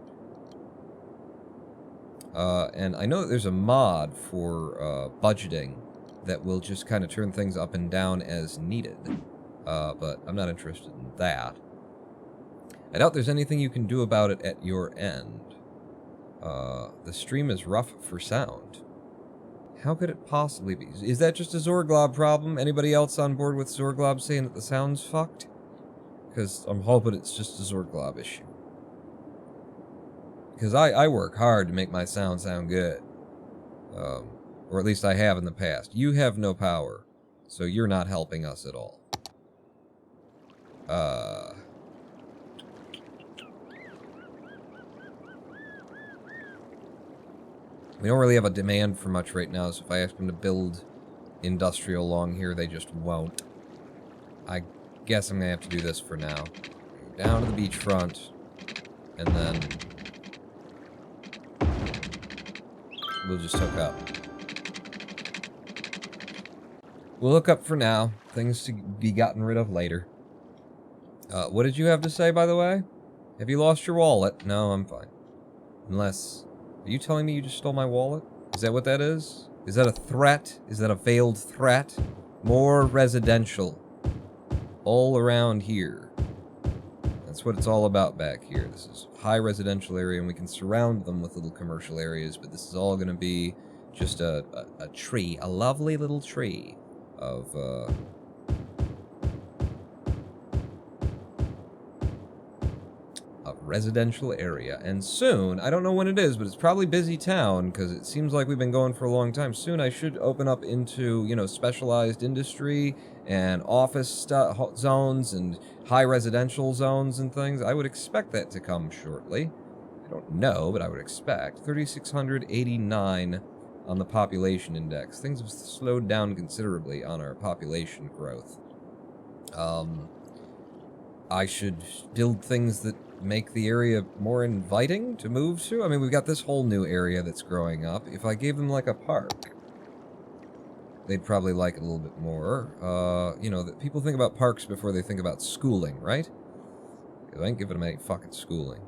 And I know that there's a mod for budgeting that will just kind of turn things up and down as needed. But I'm not interested in that. I doubt there's anything you can do about it at your end. The stream is rough for sound. How could it possibly be? Is that just a Zorglob problem? Anybody else on board with Zorglob saying that the sound's fucked? Because I'm hoping it's just a Zorglob issue. Because I work hard to make my sound good. Or at least I have in the past. You have no power, so you're not helping us at all. We don't really have a demand for much right now, so if I ask them to build industrial along here, they just won't. I guess I'm going to have to do this for now. Down to the beachfront, and then we'll just hook up. We'll hook up for now. Things to be gotten rid of later. What did you have to say, by the way? Have you lost your wallet? No, I'm fine. Unless... Are you telling me you just stole my wallet? Is that what that is? Is that a threat? Is that a veiled threat? More residential. All around here. That's what it's all about back here. This is a high residential area, and we can surround them with little commercial areas, but this is all going to be just a tree. A lovely little tree of, residential area. And soon, I don't know when it is, but it's probably busy town, because it seems like we've been going for a long time. Soon I should open up into, you know, specialized industry and office zones and high residential zones and things. I would expect that to come shortly. I don't know, but I would expect. 3,689 on the population index. Things have slowed down considerably on our population growth. I should build things that make the area more inviting to move to. I mean, we've got this whole new area that's growing up. If I gave them, like, a park, they'd probably like it a little bit more. You know, that people think about parks before they think about schooling, right? I ain't giving them any fucking schooling.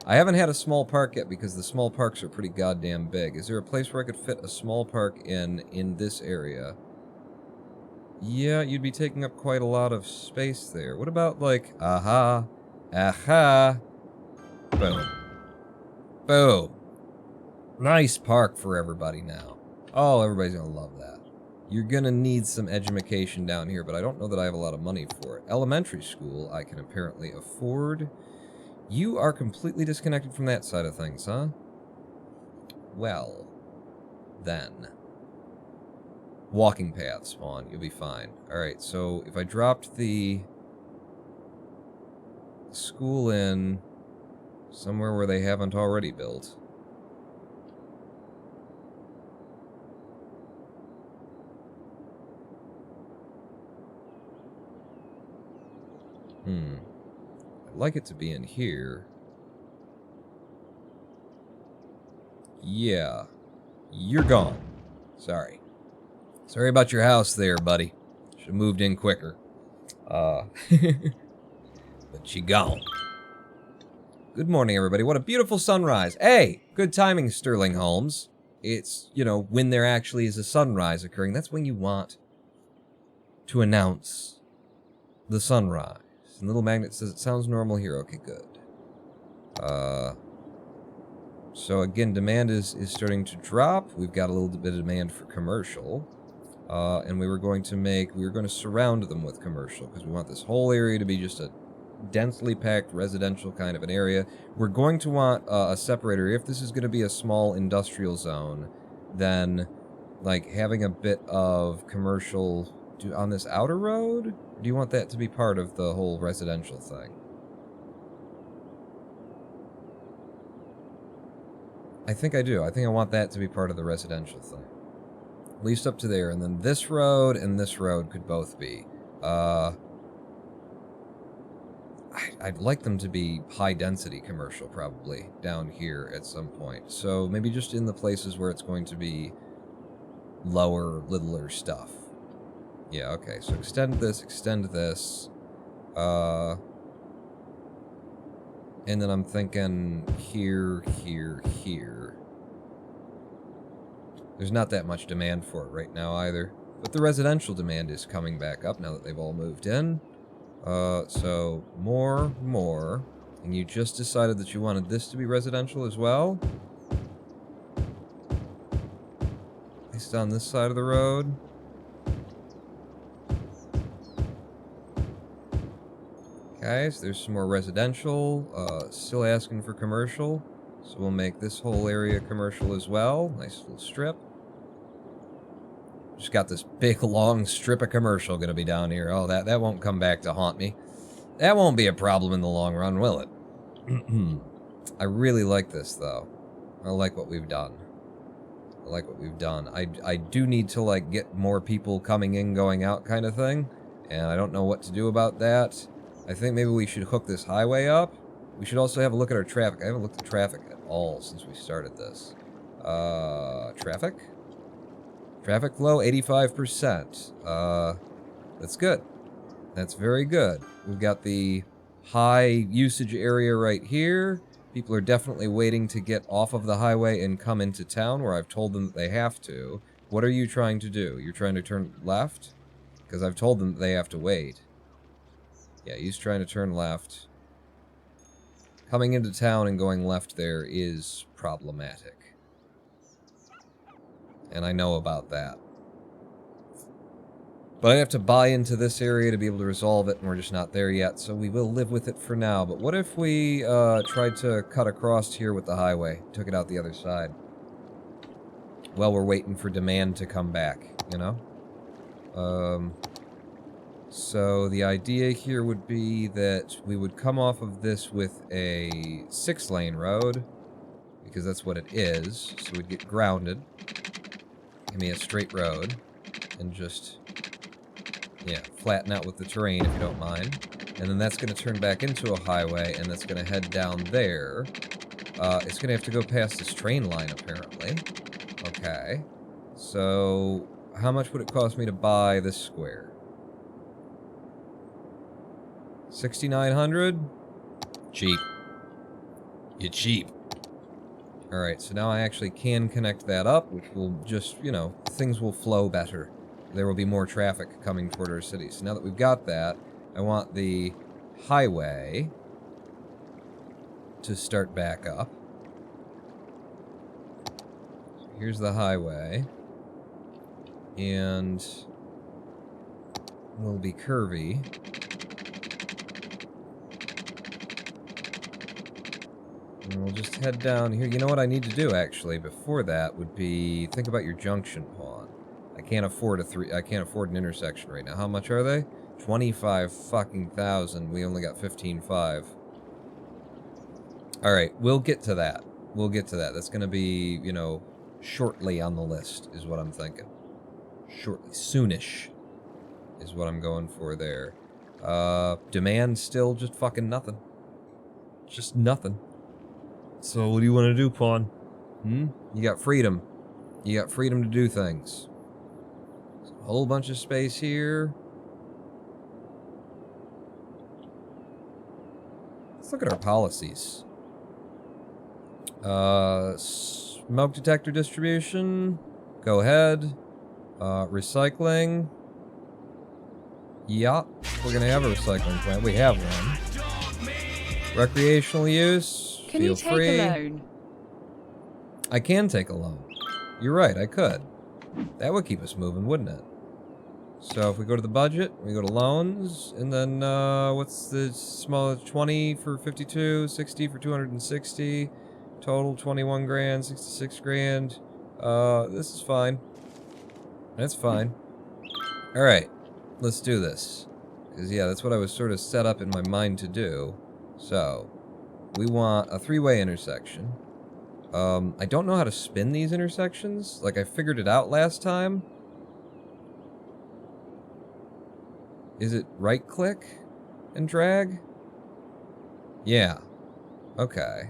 I haven't had a small park yet because the small parks are pretty goddamn big. Is there a place where I could fit a small park in this area? Yeah, you'd be taking up quite a lot of space there. What about, like, aha, boom, boom. Nice park for everybody now. Oh, everybody's gonna love that. You're gonna need some education down here, but I don't know that I have a lot of money for it. Elementary school, I can apparently afford. You are completely disconnected from that side of things, huh? Well, then. Walking path spawn, you'll be fine. Alright, so if I dropped the school in somewhere where they haven't already built. I'd like it to be in here. Yeah. You're gone. Sorry. Sorry about your house there, buddy. Should have moved in quicker. But you gone. Good morning, everybody. What a beautiful sunrise. Hey, good timing, Sterling Holmes. It's, you know, when there actually is a sunrise occurring. That's when you want to announce the sunrise. And Little Magnet says it sounds normal here. Okay, good. So again, demand is starting to drop. We've got a little bit of demand for commercial. And we were going to surround them with commercial because we want this whole area to be just a densely packed residential kind of an area. We're going to want a separator. If this is going to be a small industrial zone, then like having a bit of commercial on this outer road? Or do you want that to be part of the whole residential thing? I think I do. I think I want that to be part of the residential thing. At least up to there. And then this road and this road could both be. I'd like them to be high-density commercial, probably, down here at some point. So maybe just in the places where it's going to be lower, littler stuff. Yeah, okay. So extend this, and then I'm thinking here, here, here. There's not that much demand for it right now either. But the residential demand is coming back up now that they've all moved in. So more. And you just decided that you wanted this to be residential as well? At least on this side of the road. Okay, so there's some more residential. Still asking for commercial. So we'll make this whole area commercial as well. Nice little strip. Just got this big, long strip of commercial gonna be down here. Oh, that won't come back to haunt me. That won't be a problem in the long run, will it? I really like this, though. I like what we've done. I do need to, like, get more people coming in, going out kind of thing. And I don't know what to do about that. I think maybe we should hook this highway up. We should also have a look at our traffic. I haven't looked at traffic at all since we started this. Traffic? Traffic flow, 85%. That's good. That's very good. We've got the high usage area right here. People are definitely waiting to get off of the highway and come into town where I've told them that they have to. What are you trying to do? You're trying to turn left? Because I've told them that they have to wait. Yeah, he's trying to turn left. Coming into town and going left there is problematic. And I know about that. But I have to buy into this area to be able to resolve it, and we're just not there yet, so we will live with it for now. But what if we tried to cut across here with the highway, took it out the other side? Well, we're waiting for demand to come back, you know? So the idea here would be that we would come off of this with a 6-lane road, because that's what it is. So we'd get grounded. Give me a straight road, and just, yeah, flatten out with the terrain if you don't mind. And then that's going to turn back into a highway, and that's going to head down there. It's going to have to go past this train line, apparently. Okay. So, how much would it cost me to buy this square? 6,900? Cheap. You're cheap. Alright, so now I actually can connect that up, which will just, you know, things will flow better. There will be more traffic coming toward our city. So now that we've got that, I want the highway to start back up. So here's the highway. And will be curvy. And we'll just head down here. You know what I need to do, actually, before that would be think about your junction pawn. I can't afford an intersection right now. How much are they? 25 fucking thousand. We only got 15.5. Alright, we'll get to that. We'll get to that. That's gonna be, you know, shortly on the list, is what I'm thinking. Shortly. Soonish is what I'm going for there. Demand still just fucking nothing. Just nothing. So what do you want to do, pawn? You got freedom. You got freedom to do things. A whole bunch of space here. Let's look at our policies. Smoke detector distribution. Go ahead. Recycling. Yeah, we're gonna have a recycling plant. We have one. Recreational use. Can you take a loan? I can take a loan. You're right, I could. That would keep us moving, wouldn't it? So if we go to the budget, we go to loans, and then what's the smallest? 20 for 52, 60 for 260, total 21 grand, 66 grand. This is fine. That's fine. All right. let's do this. Because, yeah, that's what I was sort of set up in my mind to do. So, we want a three-way intersection. I don't know how to spin these intersections. Like, I figured it out last time. Is it right-click and drag? Yeah. Okay.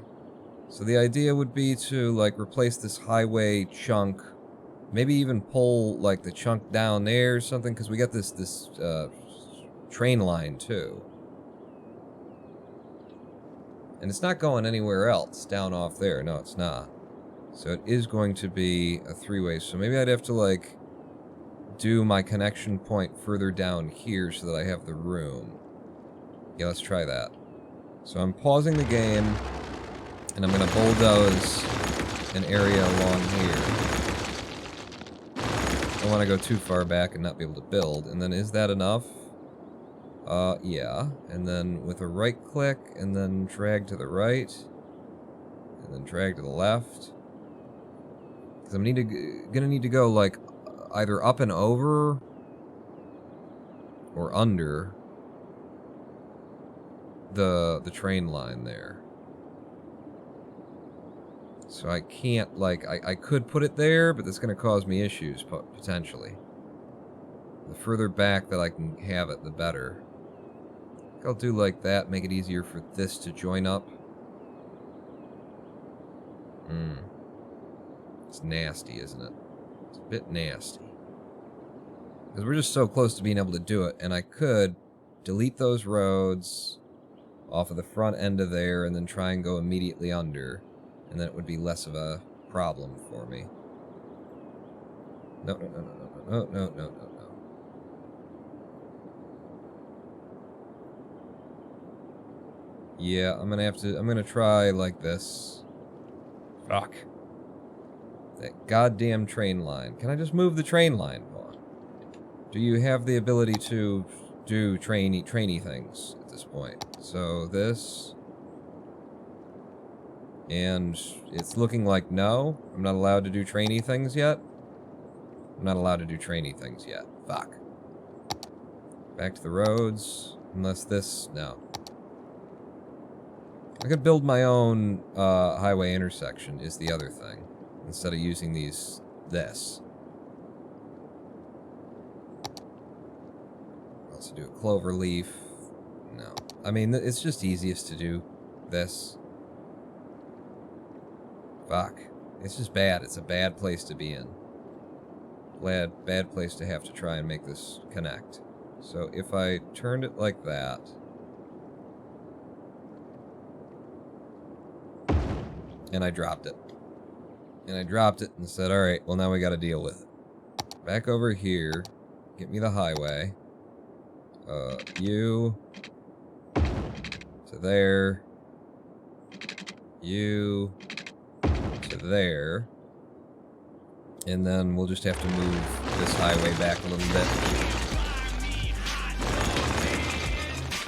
So the idea would be to, like, replace this highway chunk. Maybe even pull, like, the chunk down there or something, because we got this train line, too. And it's not going anywhere else down off there. No, it's not. So it is going to be a three-way. So maybe I'd have to, like, do my connection point further down here so that I have the room. Yeah, let's try that. So I'm pausing the game, and I'm going to bulldoze an area along here. I don't want to go too far back and not be able to build. And then is that enough? Yeah. And then with a right click, and then drag to the right, and then drag to the left. Because I'm gonna need to go, like, either up and over, or under the train line there. So I can't, like, I could put it there, but that's gonna cause me issues, potentially. The further back that I can have it, the better. I'll do like that, make it easier for this to join up. It's nasty, isn't it? It's a bit nasty. Because we're just so close to being able to do it, and I could delete those roads off of the front end of there and then try and go immediately under, and then it would be less of a problem for me. No, no, no, no, no, no, no, no, no, no. Yeah, I'm gonna try like this. Fuck. That goddamn train line. Can I just move the train line, Vaughn? Do you have the ability to do trainy things at this point? So this... And it's looking like no. I'm not allowed to do trainy things yet. I'm not allowed to do trainy things yet. Fuck. Back to the roads. Unless this... No. I could build my own highway intersection, is the other thing. Instead of using this. Also do a clover leaf. No. I mean, it's just easiest to do this. Fuck. It's just bad. It's a bad place to be in. Bad place to have to try and make this connect. So if I turned it like that... And I dropped it. And I dropped it and said, alright, well now we gotta deal with it. Back over here. Get me the highway. You... to there. You... to there. And then we'll just have to move this highway back a little bit.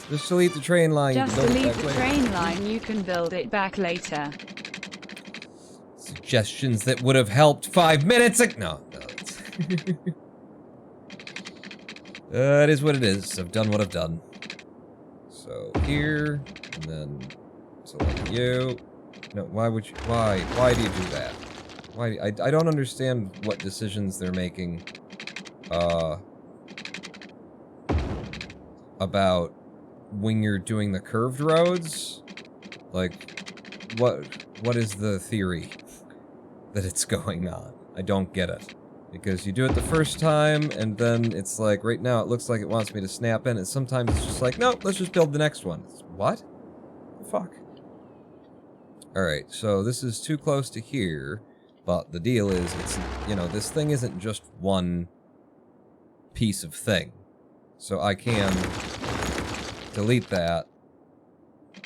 Just delete the train line. Just delete the train line, you can build it back later. Suggestions that would have helped 5 minutes ago. No. It is what it is. I've done what I've done. So here, and then select you. No, why would you? Why do you do that? Why? I don't understand what decisions they're making. About when you're doing the curved roads. Like, what is the theory that it's going on? I don't get it. Because you do it the first time, and then it's like, right now it looks like it wants me to snap in, and sometimes it's just like, nope, let's just build the next one. It's, what? The fuck? Alright, so this is too close to here, but the deal is, it's, you know, this thing isn't just one piece of thing. So I can delete that,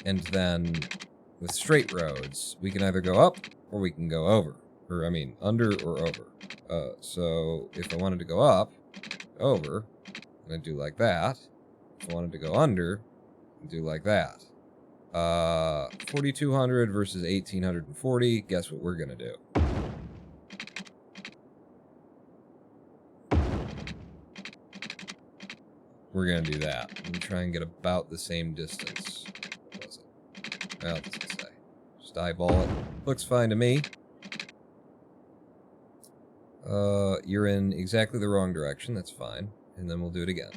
and then with straight roads, we can either go up, or we can go over. Or, I mean, under or over. So, if I wanted to go up, over, and I'd do like that. If I wanted to go under, I'd do like that. 4,200 versus 1,840. Guess what we're gonna do? we're gonna do that. I'm gonna try and get about the same distance. What was it? Well, it doesn't say. Just eyeball it. Looks fine to me. You're in exactly the wrong direction. That's fine. And then we'll do it again.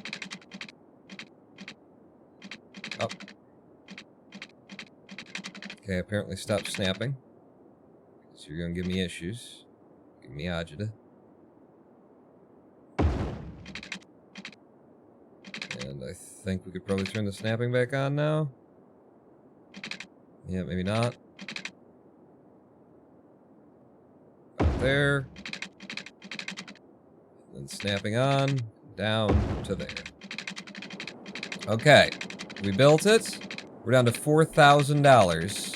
Up. Okay, apparently stop snapping. So you're gonna give me issues. Give me agita. And I think we could probably turn the snapping back on now. Yeah, maybe not. Out there. Then snapping on, down to there. Okay, we built it. We're down to $4,000.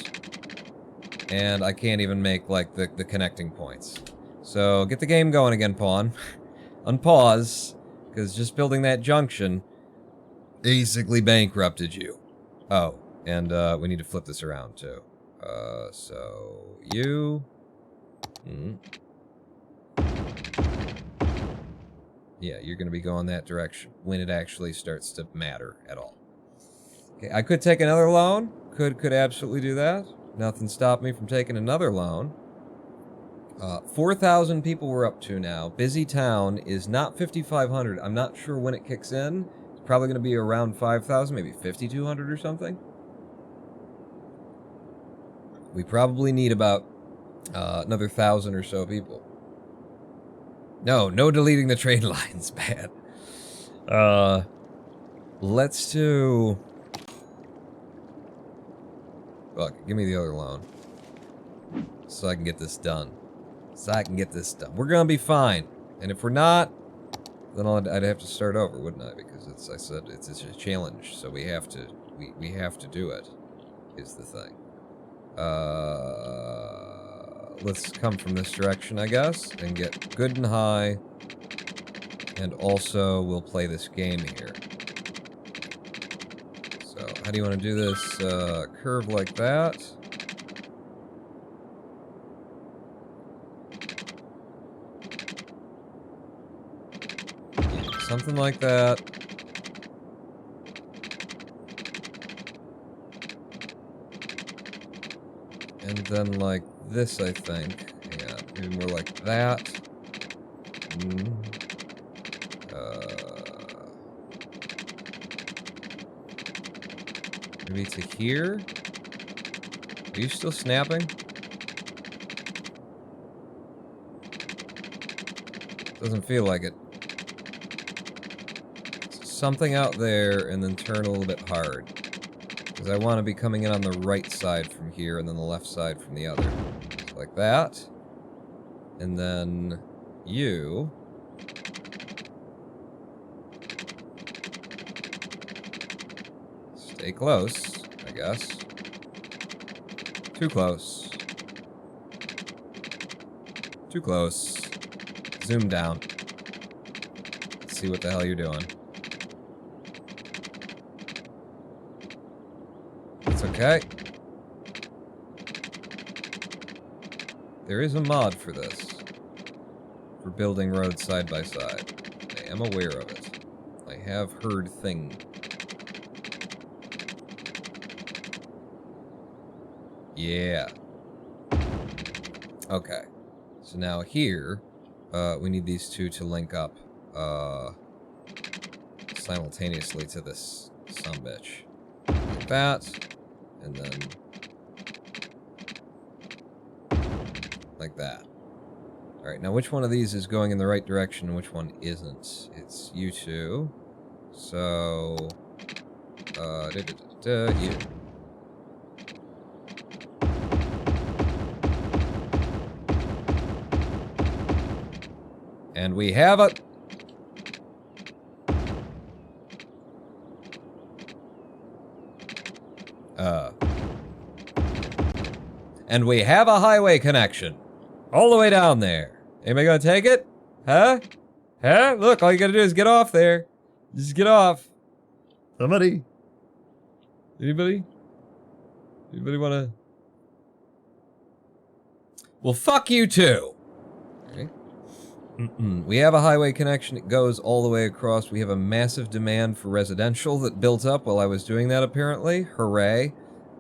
And I can't even make, like, the connecting points. So, get the game going again, Pawn. Unpause, because just building that junction basically bankrupted you. Oh, and we need to flip this around, too. So, you... Yeah, you're going to be going that direction when it actually starts to matter at all. Okay, I could take another loan. Could absolutely do that. Nothing stopped me from taking another loan. 4,000 people we're up to now. Busy town is not 5,500. I'm not sure when it kicks in. It's probably going to be around 5,000, maybe 5,200 or something. We probably need about another 1,000 or so people. No deleting the train lines, bad. Let's do... Look, give me the other loan. So I can get this done. We're gonna be fine. And if we're not, then I'd have to start over, wouldn't I? Because I said it's a challenge, so we have to do it, is the thing. Let's come from this direction, I guess, and get good and high. And also, we'll play this game here. So, how do you want to do this? Curve like that. Yeah, something like that. And then like this, I think. Hang on, maybe more like that. Maybe to here? Are you still snapping? Doesn't feel like it. Something out there and then turn a little bit hard. Because I want to be coming in on the right side from here and then the left side from the other. Like that. And then you... Stay close, I guess. Too close. Too close. Zoom down. Let's see what the hell you're doing. It's okay. There is a mod for this. For building roads side by side. I am aware of it. I have heard things. Yeah. Okay. So now here, we need these two to link up simultaneously to this sumbitch. Like that. And then like that. Alright, now which one of these is going in the right direction and which one isn't? It's you two. So, you. And we have it. And we have a highway connection. All the way down there. Anybody gonna take it? Huh? Huh? Look, all you gotta do is get off there. Just get off. Somebody. Anybody? Anybody wanna... Well, fuck you too. Okay. We have a highway connection. It goes all the way across. We have a massive demand for residential that built up while I was doing that, apparently. Hooray.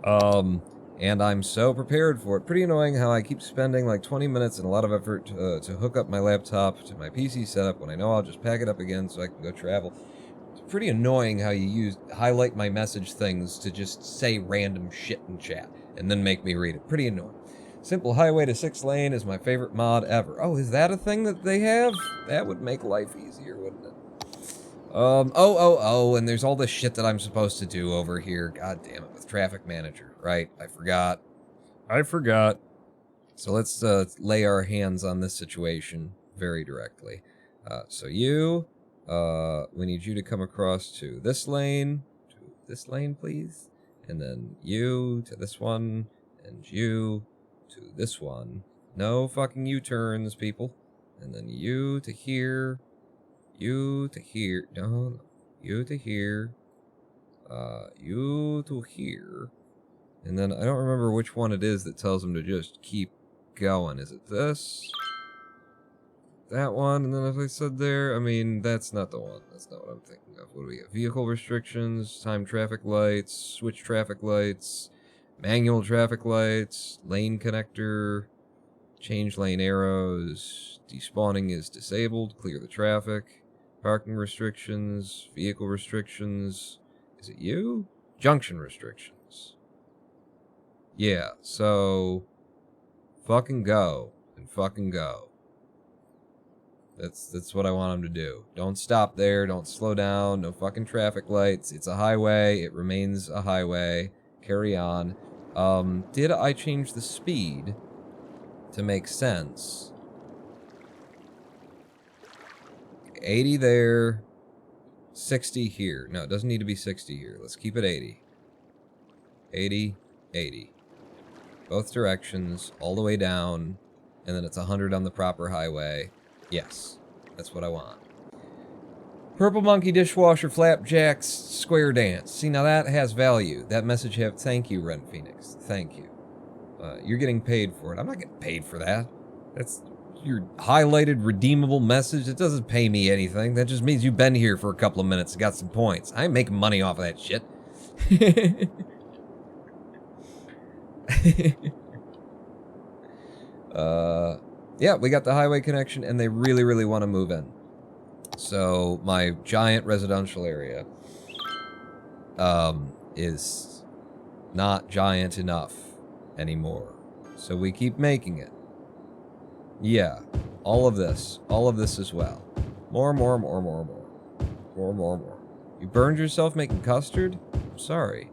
And I'm so prepared for it. Pretty annoying how I keep spending like 20 minutes and a lot of effort to hook up my laptop to my PC setup when I know I'll just pack it up again so I can go travel. It's pretty annoying how you highlight my message things to just say random shit in chat and then make me read it. Pretty annoying. Simple highway to 6 lane is my favorite mod ever. Oh, is that a thing that they have? That would make life easier, wouldn't it? And there's all this shit that I'm supposed to do over here. God damn it, with Traffic Manager, right? I forgot. So let's lay our hands on this situation very directly. We need you to come across to this lane, please. And then you to this one, and you to this one. No fucking U-turns, people. And then you to here, you to here, no, you to here, you to here. And then I don't remember which one it is that tells them to just keep going. Is it this? That one? And then as I said there, I mean, that's not the one. That's not what I'm thinking of. What do we have? Vehicle restrictions, time traffic lights, switch traffic lights, manual traffic lights, lane connector, change lane arrows, despawning is disabled, clear the traffic, parking restrictions, vehicle restrictions. Is it you? Junction restrictions. Yeah, so fucking go and fucking go. That's what I want them to do. Don't stop there, don't slow down, no fucking traffic lights. It's a highway, it remains a highway. Carry on. Did I change the speed to make sense? 80 there, 60 here. No, it doesn't need to be 60 here. Let's keep it 80. 80, 80. Both directions, all the way down, and then it's 100 on the proper highway. Yes, that's what I want. Purple Monkey Dishwasher Flapjacks Square Dance. See, now that has value. That message have... Thank you, Ren Phoenix. Thank you. You're getting paid for it. I'm not getting paid for that. That's your highlighted redeemable message. It doesn't pay me anything. That just means you've been here for a couple of minutes and got some points. I ain't making money off of that shit. Yeah, we got the highway connection, and they really, really want to move in. So my giant residential area is not giant enough anymore. So we keep making it. Yeah, all of this as well. More. You burned yourself making custard? I'm sorry.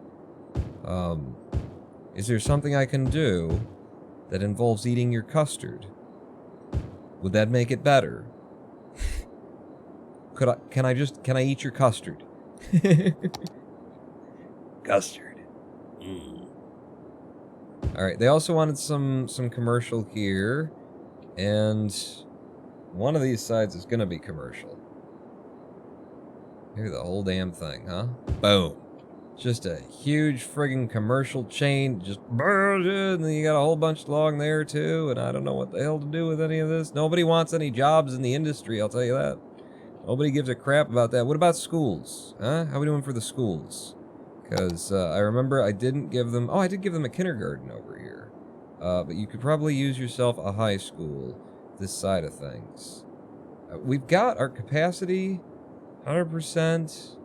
Is there something I can do that involves eating your custard? Would that make it better? Can I eat your custard? Custard. Alright, they also wanted some commercial here, and one of these sides is gonna be commercial. Maybe the whole damn thing, huh? Boom. Just a huge friggin' commercial chain, just and then you got a whole bunch along there too, and I don't know what the hell to do with any of this. Nobody wants any jobs in the industry, I'll tell you that. Nobody gives a crap about that. What about schools? Huh? How are we doing for the schools? Because I remember I didn't give them... Oh, I did give them a kindergarten over here. But you could probably use yourself a high school this side of things. We've got our capacity 100%.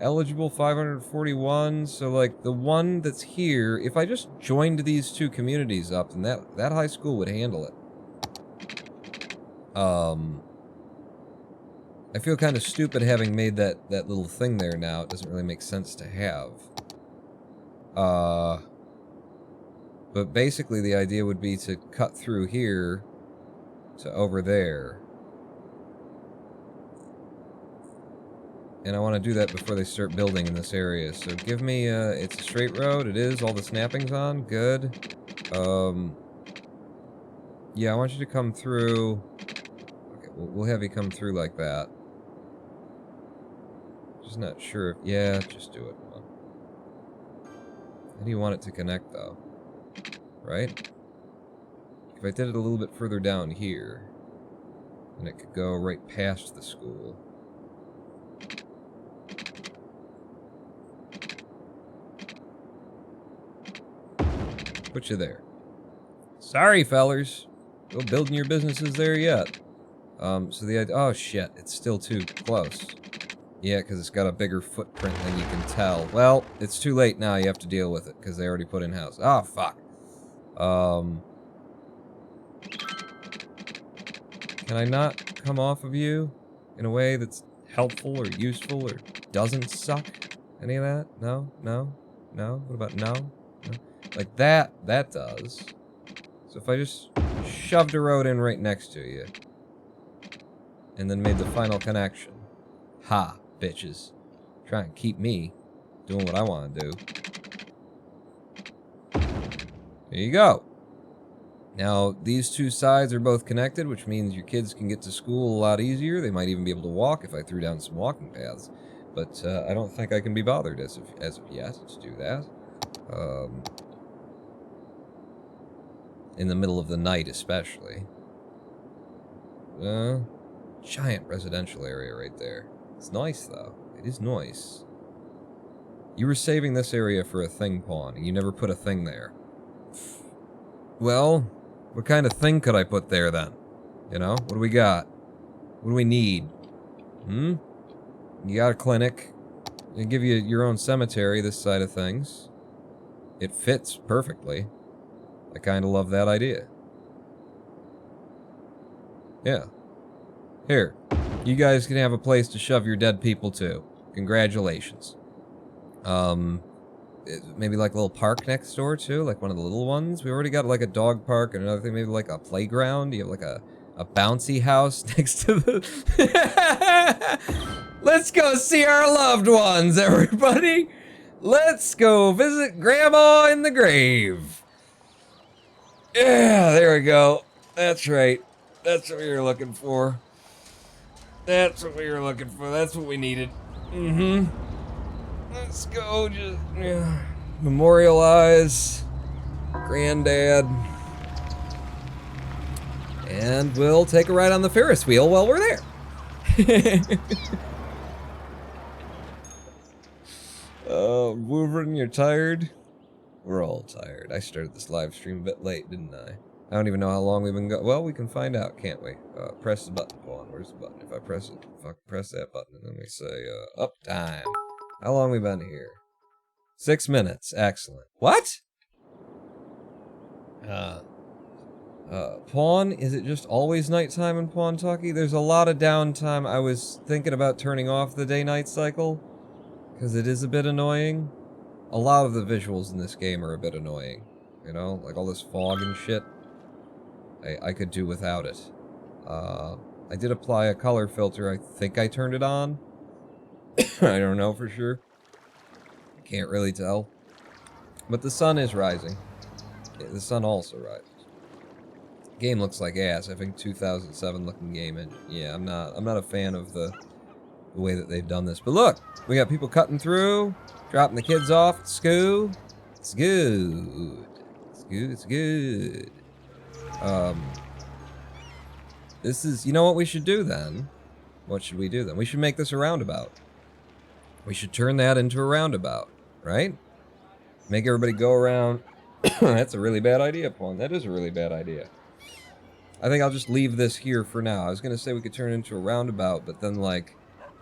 Eligible 541, so like the one that's here, if I just joined these two communities up, then that high school would handle it. I feel kind of stupid having made that little thing there now. It doesn't really make sense to have. But basically the idea would be to cut through here to over there. And I want to do that before they start building in this area. So give me, it's a straight road. It is. All the snapping's on. Good. Yeah, I want you to come through. Okay, we'll have you come through like that. Just not sure if... Yeah, just do it. How do you want it to connect, though? Right? If I did it a little bit further down here... And it could go right past the school. Put you there. Sorry, fellers. Go building your businesses there yet. So the idea... Oh, shit. It's still too close. Yeah, because it's got a bigger footprint than you can tell. Well, it's too late now. You have to deal with it, because they already put in house. Oh, fuck. Can I not come off of you in a way that's helpful or useful or doesn't suck? Any of that? No? No? No? What about no? No? Like that does. So if I just shoved a road in right next to you, and then made the final connection. Ha, bitches. Try and keep me doing what I want to do. There you go. Now, these two sides are both connected, which means your kids can get to school a lot easier. They might even be able to walk if I threw down some walking paths. But I don't think I can be bothered as of yet to do that. In the middle of the night, especially. Giant residential area right there. It's nice, though. It is nice. You were saving this area for a thing pawn, and you never put a thing there. Well, what kind of thing could I put there, then? You know? What do we got? What do we need? You got a clinic. They give you your own cemetery, this side of things. It fits perfectly. I kind of love that idea. Yeah. Here. You guys can have a place to shove your dead people to. Congratulations. Maybe like a little park next door, too? Like one of the little ones? We already got like a dog park and another thing, maybe like a playground. You have like a bouncy house next to the... Let's go see our loved ones, everybody! Let's go visit Grandma in the grave. Yeah, there we go. That's right. That's what we were looking for. That's what we were looking for. That's what we needed. Let's go just memorialize Granddad. And we'll take a ride on the Ferris wheel while we're there. Wolverine, you're tired? We're all tired. I started this live stream a bit late, didn't I? I don't even know how long we've been going. Well, we can find out, can't we? Press the button, Paul. Where's the button? If I press it, press that button, and then we say, up time. How long we been here? 6 minutes. Excellent. What? Pawn, is it just always nighttime in Pawntucky? There's a lot of downtime. I was thinking about turning off the day-night cycle, because it is a bit annoying. A lot of the visuals in this game are a bit annoying. You know, like all this fog and shit. I could do without it. I did apply a color filter. I think I turned it on. I don't know for sure. Can't really tell. But the sun is rising. Yeah, the sun also rises. Game looks like ass. I think 2007 looking game, and yeah, I'm not a fan of the way that they've done this. But look, we got people cutting through, dropping the kids off at school. It's good. It's good. It's good. This is, you know what we should do then? What should we do then? We should make this a roundabout. We should turn that into a roundabout, right? Make everybody go around. That's a really bad idea, Pawn. That is a really bad idea. I think I'll just leave this here for now. I was going to say we could turn it into a roundabout, but then, like,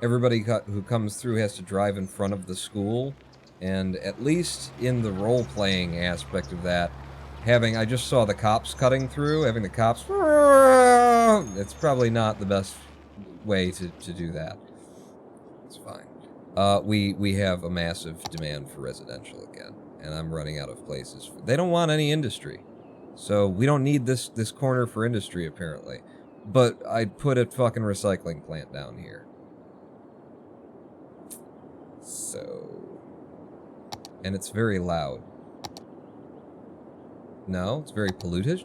everybody who comes through has to drive in front of the school. And at least in the role-playing aspect of that, I just saw the cops cutting through, having the cops... It's probably not the best way to do that. It's fine. We have a massive demand for residential again, and I'm running out of places. They don't want any industry. So we don't need this corner for industry, apparently. But I'd put a fucking recycling plant down here. So... And it's very loud. No, it's very polluted.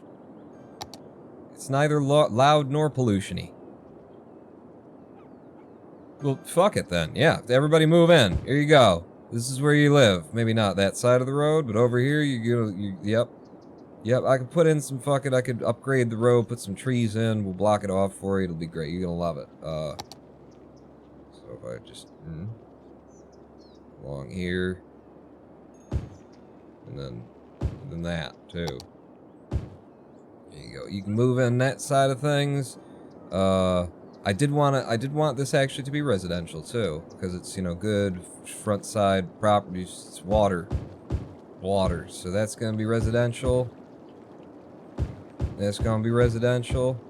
It's neither loud nor pollution-y. Well, fuck it then. Yeah, everybody move in. Here you go. This is where you live. Maybe not that side of the road, but over here, yep. Yep, I could put in some fucking, I could upgrade the road, put some trees in, we'll block it off for you, it'll be great, you're gonna love it. So if I just, along here, and then that, too. There you go, you can move in that side of things. I did want this actually to be residential, too, because it's, you know, good front side properties, it's water, so that's gonna be residential. That's gonna be residential.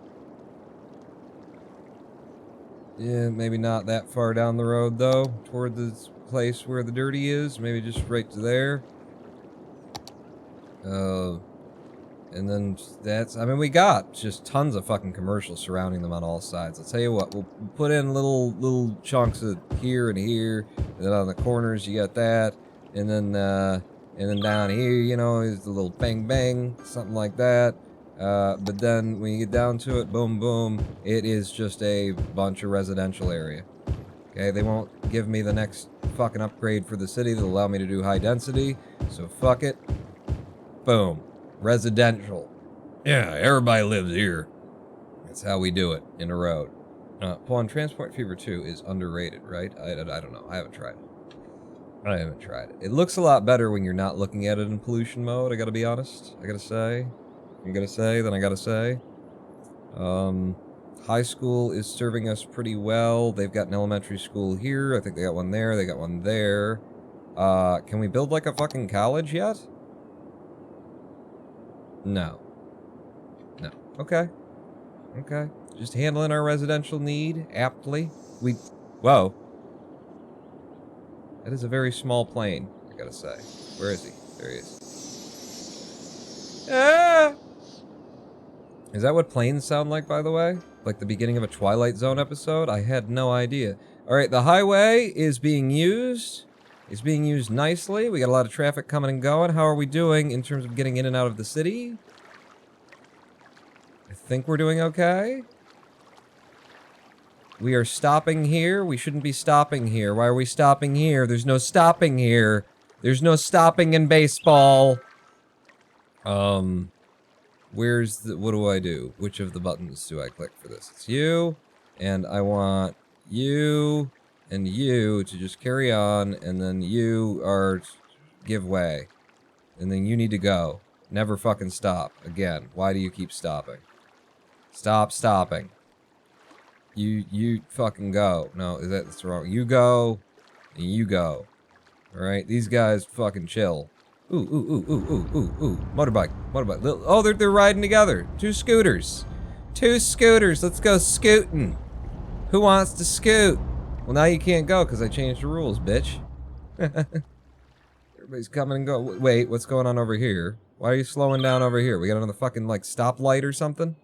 Yeah, maybe not that far down the road, though, toward the place where the dirty is. Maybe just right to there. And then that's... I mean, we got just tons of fucking commercials surrounding them on all sides. I'll tell you what, we'll put in little chunks of here and here. And then on the corners, you got that. And then down here, you know, is the little bang bang, something like that. But then when you get down to it, boom, boom, it is just a bunch of residential area. Okay, they won't give me the next fucking upgrade for the city that'll allow me to do high density, so fuck it. Boom. Residential. Yeah, everybody lives here. That's how we do it in a road. Pawn Transport Fever 2 is underrated, right? I don't know. I haven't tried it. It looks a lot better when you're not looking at it in pollution mode, I gotta be honest. I gotta say. High school is serving us pretty well. They've got an elementary school here. I think they got one there. They got one there. Can we build like a fucking college yet? No. No. Okay. Okay. Just handling our residential need aptly. Whoa. That is a very small plane, I gotta say. Where is he? There he is. Ah! Is that what planes sound like, by the way? Like the beginning of a Twilight Zone episode? I had no idea. Alright, the highway is being used. It's being used nicely. We got a lot of traffic coming and going. How are we doing in terms of getting in and out of the city? I think we're doing okay. We are stopping here. We shouldn't be stopping here. Why are we stopping here? There's no stopping here. There's no stopping in baseball. Where's the... What do I do? Which of the buttons do I click for this? It's you, and I want you and you to just carry on, and then you are... give way. And then you need to go. Never fucking stop. Again, why do you keep stopping? Stop stopping. You fucking go. No, that's wrong. You go, and you go. Alright, these guys fucking chill. Ooh. Motorbike. Oh, they're riding together. Two scooters. Let's go scooting. Who wants to scoot? Well, now you can't go because I changed the rules, bitch. Everybody's coming and go. Wait, what's going on over here? Why are you slowing down over here? We got another fucking, like, stoplight or something?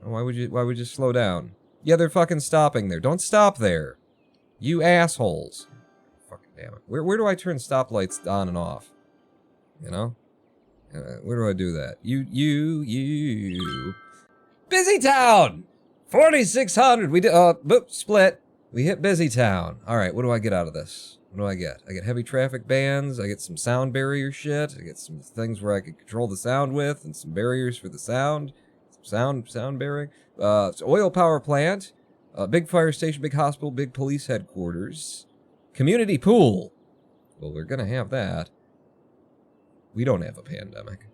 Why would you slow down? Yeah, they're fucking stopping there. Don't stop there. You assholes. Fucking damn it. Where do I turn stoplights on and off? You know? Where do I do that? You. Busy Town! 4600! We did, boop, split. We hit Busy Town. Alright, what do I get out of this? What do I get? I get heavy traffic bans, I get some sound barrier shit, I get some things where I can control the sound with, and some barriers for the sound. Sound bearing. It's oil power plant, big fire station, big hospital, big police headquarters, community pool. Well, we're gonna have that. We don't have a pandemic.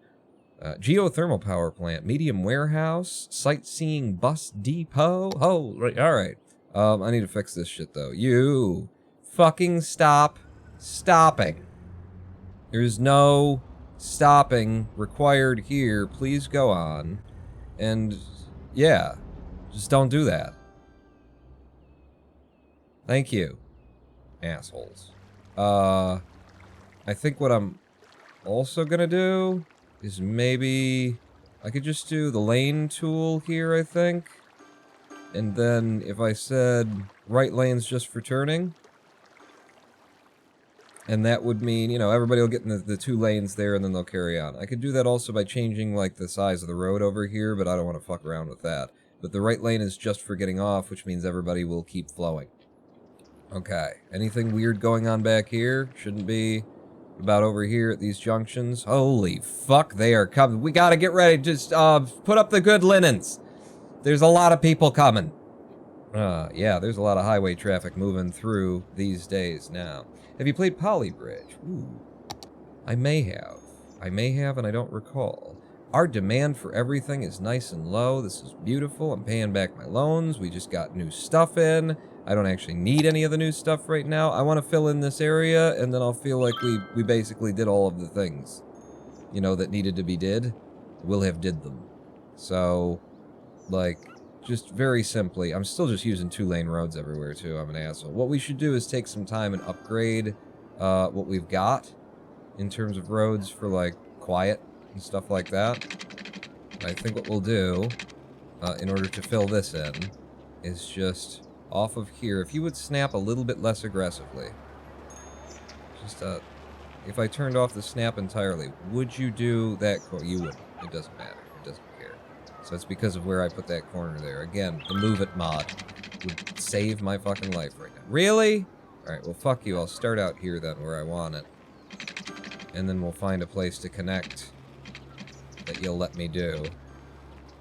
Geothermal power plant, medium warehouse, sightseeing bus depot. Oh, right, all right. I need to fix this shit though. You fucking stop stopping. There's no stopping required here. Please go on. And, yeah, just don't do that. Thank you, assholes. I think what I'm also gonna do is maybe... I could just do the lane tool here, I think. And then if I said right lane's just for turning... And that would mean, you know, everybody will get in the 2 lanes there and then they'll carry on. I could do that also by changing, like, the size of the road over here, but I don't want to fuck around with that. But the right lane is just for getting off, which means everybody will keep flowing. Okay. Anything weird going on back here? Shouldn't be. about over here at these junctions. Holy fuck, they are coming. We gotta get ready. Just, put up the good linens. There's a lot of people coming. Yeah, there's a lot of highway traffic moving through these days now. Have you played Polybridge? Ooh. I may have. I may have, and I don't recall. Our demand for everything is nice and low. This is beautiful. I'm paying back my loans. We just got new stuff in. I don't actually need any of the new stuff right now. I want to fill in this area, and then I'll feel like we basically did all of the things, you know, that needed to be did. We'll have did them. So, like, just very simply, I'm still just using 2-lane roads everywhere, too. I'm an asshole. What we should do is take some time and upgrade what we've got in terms of roads for, like, quiet and stuff like that. I think what we'll do, in order to fill this in, is just off of here. If you would snap a little bit less aggressively. Just, if I turned off the snap entirely, would you do that? You wouldn't. It doesn't matter. It doesn't care. So it's because of where I put that corner there. Again, the move it mod would save my fucking life right now. Really? Alright, well, fuck you. I'll start out here then, where I want it. And then we'll find a place to connect that you'll let me do.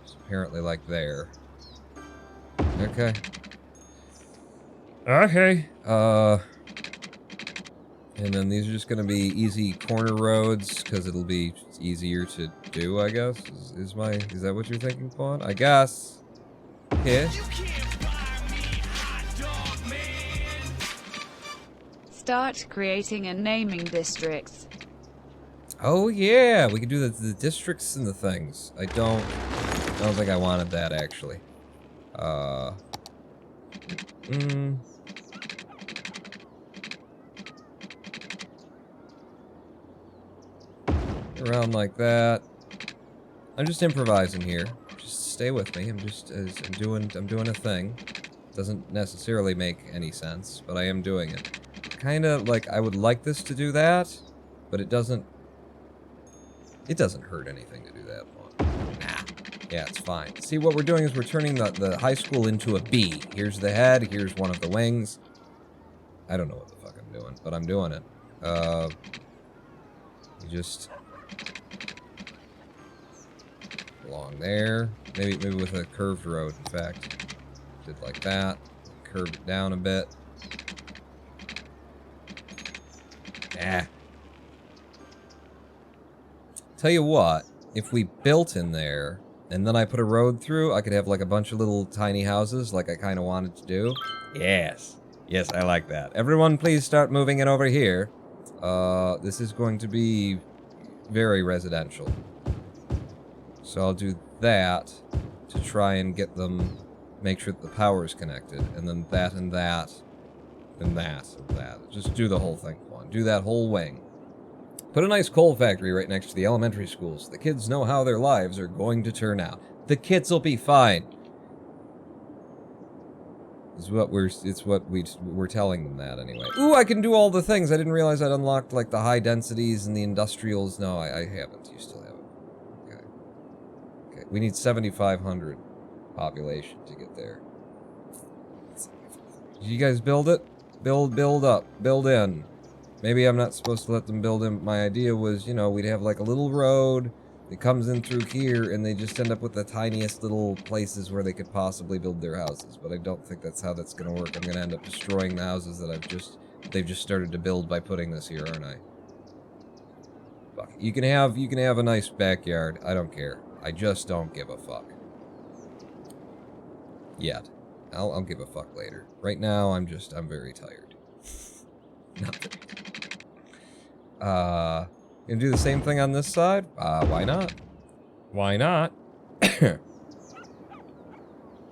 It's apparently like there. Okay. Okay. And then these are just gonna be easy corner roads, because it'll be easier to do, I guess. Is that what you're thinking, Quan? I guess. Yeah. Start creating and naming districts. Oh yeah, we can do the districts and the things. I don't think I wanted that actually. Around like that. I'm just improvising here. Just stay with me. I'm doing a thing. Doesn't necessarily make any sense, but I am doing it. Kinda like I would like this to do that, but it doesn't hurt anything to do that one. Nah. Yeah, it's fine. See, what we're doing is we're turning the high school into a B. Here's the head, here's one of the wings. I don't know what the fuck I'm doing, but I'm doing it. You just along there. Maybe with a curved road, in fact. Did like that. Curved it down a bit. Ah. Tell you what, if we built in there, and then I put a road through, I could have like a bunch of little tiny houses like I kind of wanted to do. Yes. Yes, I like that. Everyone please start moving it over here. This is going to be very residential. So I'll do that to try and get them, make sure that the power is connected, and then that and that, and that and that. Just do the whole thing, Juan. Do that whole wing. Put a nice coal factory right next to the elementary schools. The kids know how their lives are going to turn out. The kids will be fine. It's what we're telling them that anyway. Ooh, I can do all the things. I didn't realize I'd unlocked like the high densities and the industrials. No, I haven't. You still haven't. Okay. Okay. We need 7,500 population to get there. Did you guys build it? Build up. Build in. Maybe I'm not supposed to let them build in. My idea was, you know, we'd have like a little road that comes in through here, and they just end up with the tiniest little places where they could possibly build their houses. But I don't think that's how that's going to work. I'm going to end up destroying the houses that they've just started to build by putting this here, aren't I? Fuck. You can have a nice backyard. I don't care. I just don't give a fuck. Yet. I'll give a fuck later. Right now, I'm very tired. Not very tired. Gonna do the same thing on this side? Why not? Why not?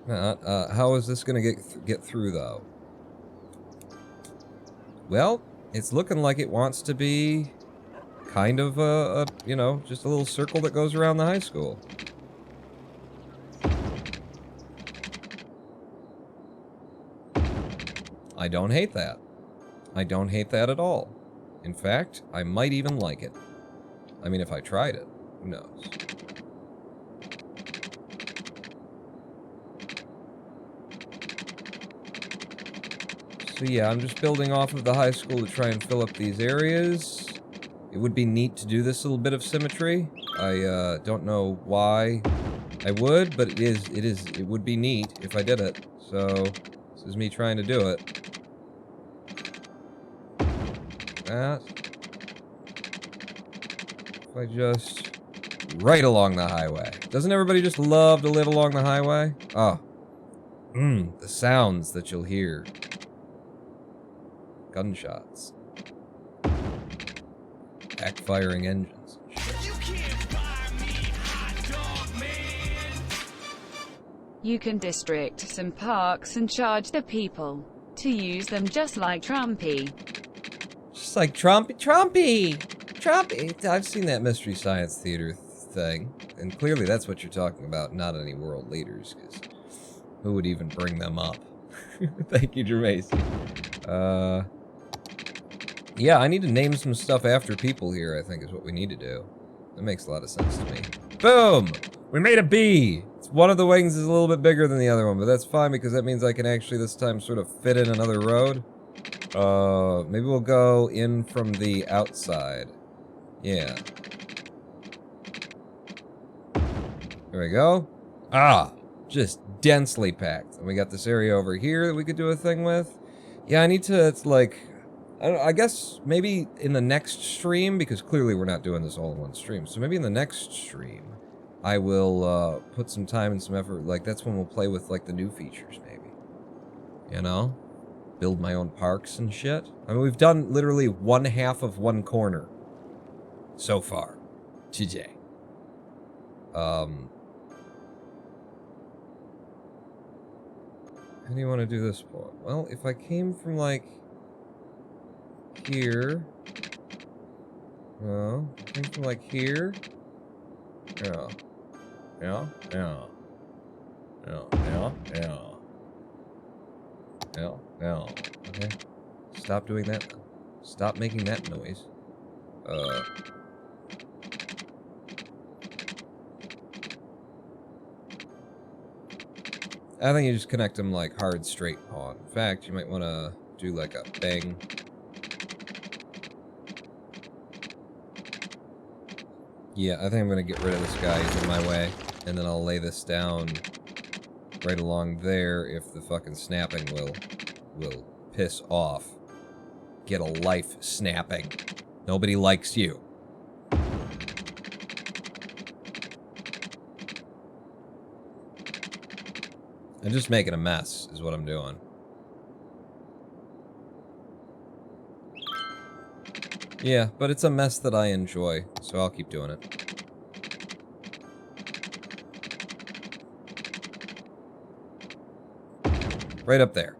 How is this gonna get through, though? Well, it's looking like it wants to be kind of you know, just a little circle that goes around the high school. I don't hate that. I don't hate that at all. In fact, I might even like it. I mean, if I tried it, who knows? So yeah, I'm just building off of the high school to try and fill up these areas. It would be neat to do this little bit of symmetry. I don't know why I would, but it would be neat if I did it. So, this is me trying to do it. That. If I just... right along the highway. Doesn't everybody just love to live along the highway? Oh. The sounds that you'll hear. Gunshots. Backfiring engines. You can district some parks and charge the people to use them just like Trumpy. Just like Trumpy! I've seen that Mystery Science Theater thing, and clearly that's what you're talking about, not any world leaders, because who would even bring them up? Thank you, Gervais. Yeah, I need to name some stuff after people here, I think is what we need to do. That makes a lot of sense to me. Boom! We made a bee! One of the wings is a little bit bigger than the other one, but that's fine because that means I can actually this time sort of fit in another road. Maybe we'll go in from the outside. Yeah. There we go. Ah! Just densely packed. And we got this area over here that we could do a thing with. Yeah, I need to, it's like... I guess maybe in the next stream, because clearly we're not doing this all in one stream, so maybe in the next stream, I will put some time and some effort, like that's when we'll play with like the new features maybe. You know? Build my own parks and shit. I mean, we've done literally 1/2 of one corner so far today. How do you want to do this one? Well, if I came from like... here. Oh, came from like here. Yeah. Yeah. Yeah. Yeah. Yeah. Yeah. Yeah. Yeah. Okay. Stop doing that. Stop making that noise. I think you just connect them like hard straight pawn. In fact, you might want to do like a bang. Yeah, I think I'm gonna get rid of this guy. He's in my way. And then I'll lay this down right along there if the fucking snapping will piss off. Get a life snapping. Nobody likes you. I'm just making a mess, is what I'm doing. Yeah, but it's a mess that I enjoy, so I'll keep doing it. Right up there.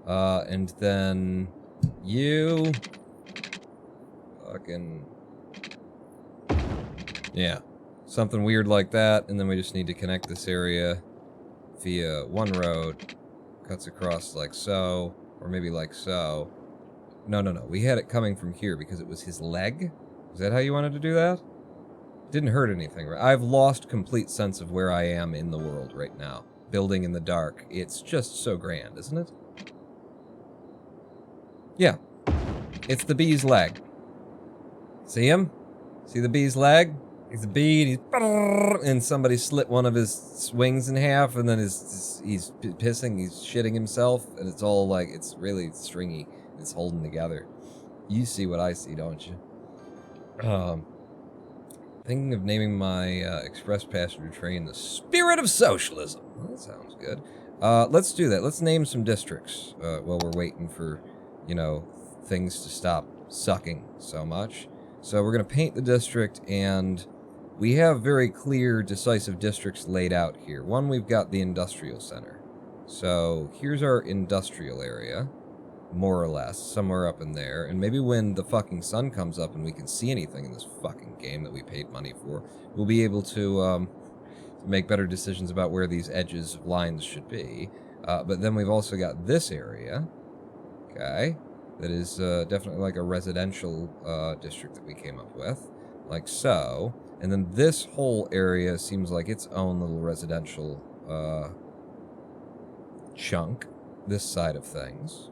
And then... you... fucking... yeah. Something weird like that, and then we just need to connect this area via one road. Cuts across like so, or maybe like so. No, no, no. We had it coming from here because it was his leg? Is that how you wanted to do that? Didn't hurt anything, right? I've lost complete sense of where I am in the world right now. Building in the dark. It's just so grand, isn't it? Yeah. It's the bee's leg. See him? See the bee's leg? He's a bee, and he's... and somebody slit one of his wings in half, and then he's pissing, he's shitting himself, and it's all like, it's really stringy. It's holding together. You see what I see, don't you? Thinking of naming my express passenger train the Spirit of Socialism. Well, that sounds good. Let's do that. Let's name some districts while we're waiting for, you know, things to stop sucking so much. So we're going to paint the district, and we have very clear, decisive districts laid out here. One, we've got the industrial center. So here's our industrial area. More or less, somewhere up in there. And maybe when the fucking sun comes up and we can see anything in this fucking game that we paid money for, we'll be able to make better decisions about where these edges of lines should be. But then we've also got this area, okay, that is definitely like a residential district that we came up with, like so. And then this whole area seems like its own little residential chunk, this side of things.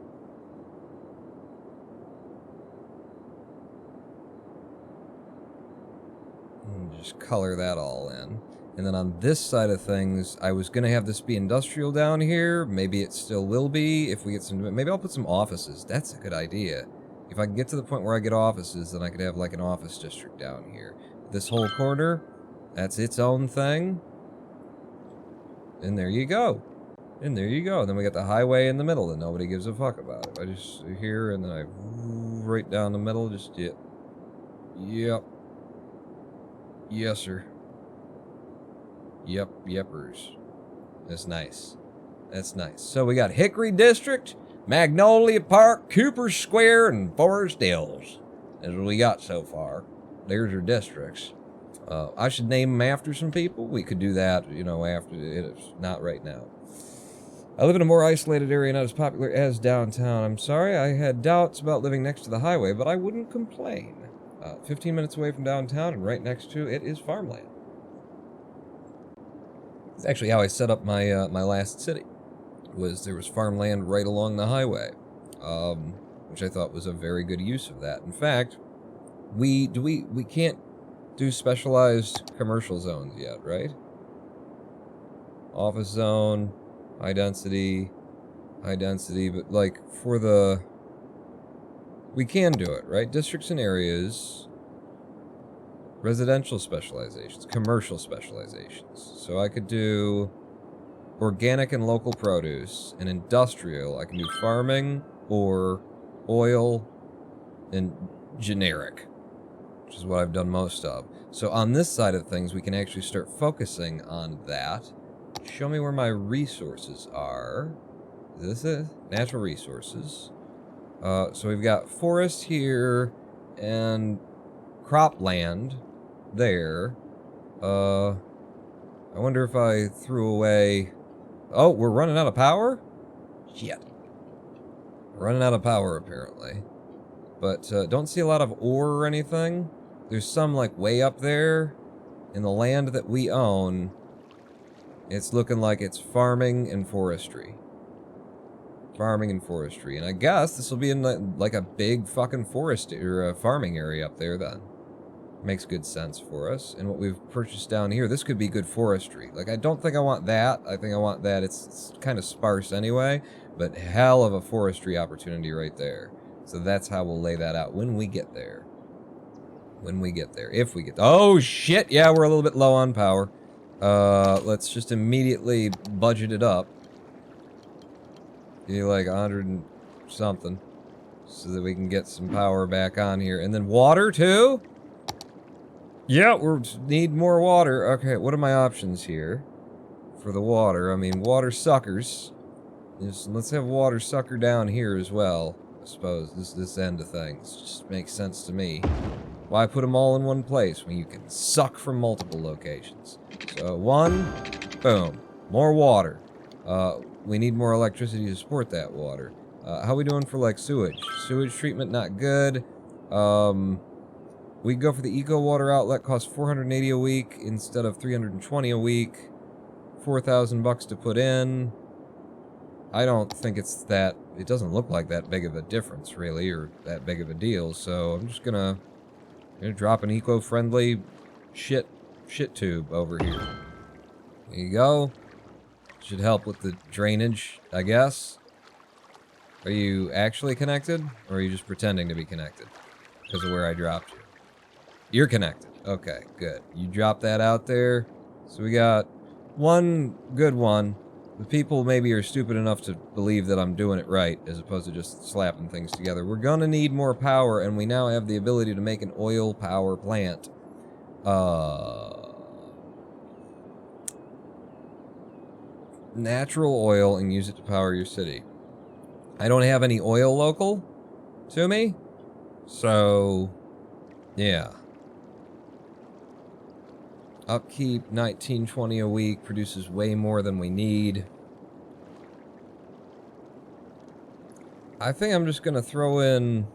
And just color that all in. And then on this side of things, I was going to have this be industrial down here. Maybe it still will be if we get some... Maybe I'll put some offices. That's a good idea. If I can get to the point where I get offices, then I could have like an office district down here. This whole corner, that's its own thing. And there you go. And there you go. And then we got the highway in the middle that nobody gives a fuck about. If I just here and then I right down the middle, just yep. Yes, sir. Yep, yepers. That's nice. That's nice. So we got Hickory District, Magnolia Park, Cooper Square, and Forest Hills. That's what we got so far. There's our districts. I should name them after some people. We could do that, you know, after. It's not right now. I live in a more isolated area, not as popular as downtown. I'm sorry, I had doubts about living next to the highway, but I wouldn't complain. 15 minutes away from downtown, and right next to it is farmland. It's actually how I set up my my last city. There was farmland right along the highway, which I thought was a very good use of that. In fact, we can't do specialized commercial zones yet, right? Office zone, high density, but like for the... We can do it, right? Districts and areas, residential specializations, commercial specializations. So I could do organic and local produce, and industrial. I can do farming or oil and generic, which is what I've done most of. So on this side of things, we can actually start focusing on that. Show me where my resources are. This is natural resources. So we've got forest here and cropland there. I wonder if I threw away... Oh, we're running out of power? Shit. Running out of power, apparently. But don't see a lot of ore or anything. There's some, like, way up there in the land that we own. It's looking like it's farming and forestry. Farming and forestry. And I guess this will be in, like, a big fucking forest or farming area up there, then. Makes good sense for us. And what we've purchased down here, this could be good forestry. Like, I don't think I want that. I think I want that. It's kind of sparse anyway, but hell of a forestry opportunity right there. So that's how we'll lay that out when we get there. When we get there. If we get... Oh, shit! Yeah, we're a little bit low on power. Let's just immediately budget it up. Be like 100 and something. So that we can get some power back on here. And then water, too? Yeah, we need more water. Okay, what are my options here for the water? I mean, water suckers. Let's have water sucker down here as well, I suppose. This end of things just makes sense to me. Why put them all in one place when you can suck from multiple locations? So, one, boom, more water. We need more electricity to support that water. How are we doing for, like, sewage? Sewage treatment, not good. We go for the eco water outlet, costs $480 a week instead of $320 a week. $4,000 to put in. I don't think it's that... It doesn't look like that big of a difference, really, or that big of a deal. So I'm just gonna drop an eco-friendly shit tube over here. There you go. Should help with the drainage, I guess. Are you actually connected, or are you just pretending to be connected because of where I dropped you? You're connected. Okay, good. You dropped that out there. So we got one good one. The people maybe are stupid enough to believe that I'm doing it right, as opposed to just slapping things together. We're gonna need more power, and we now have the ability to make an oil power plant. Natural oil and use it to power your city. I don't have any oil local to me, so yeah. Upkeep, 1920 a week, produces way more than we need. I think I'm just gonna throw in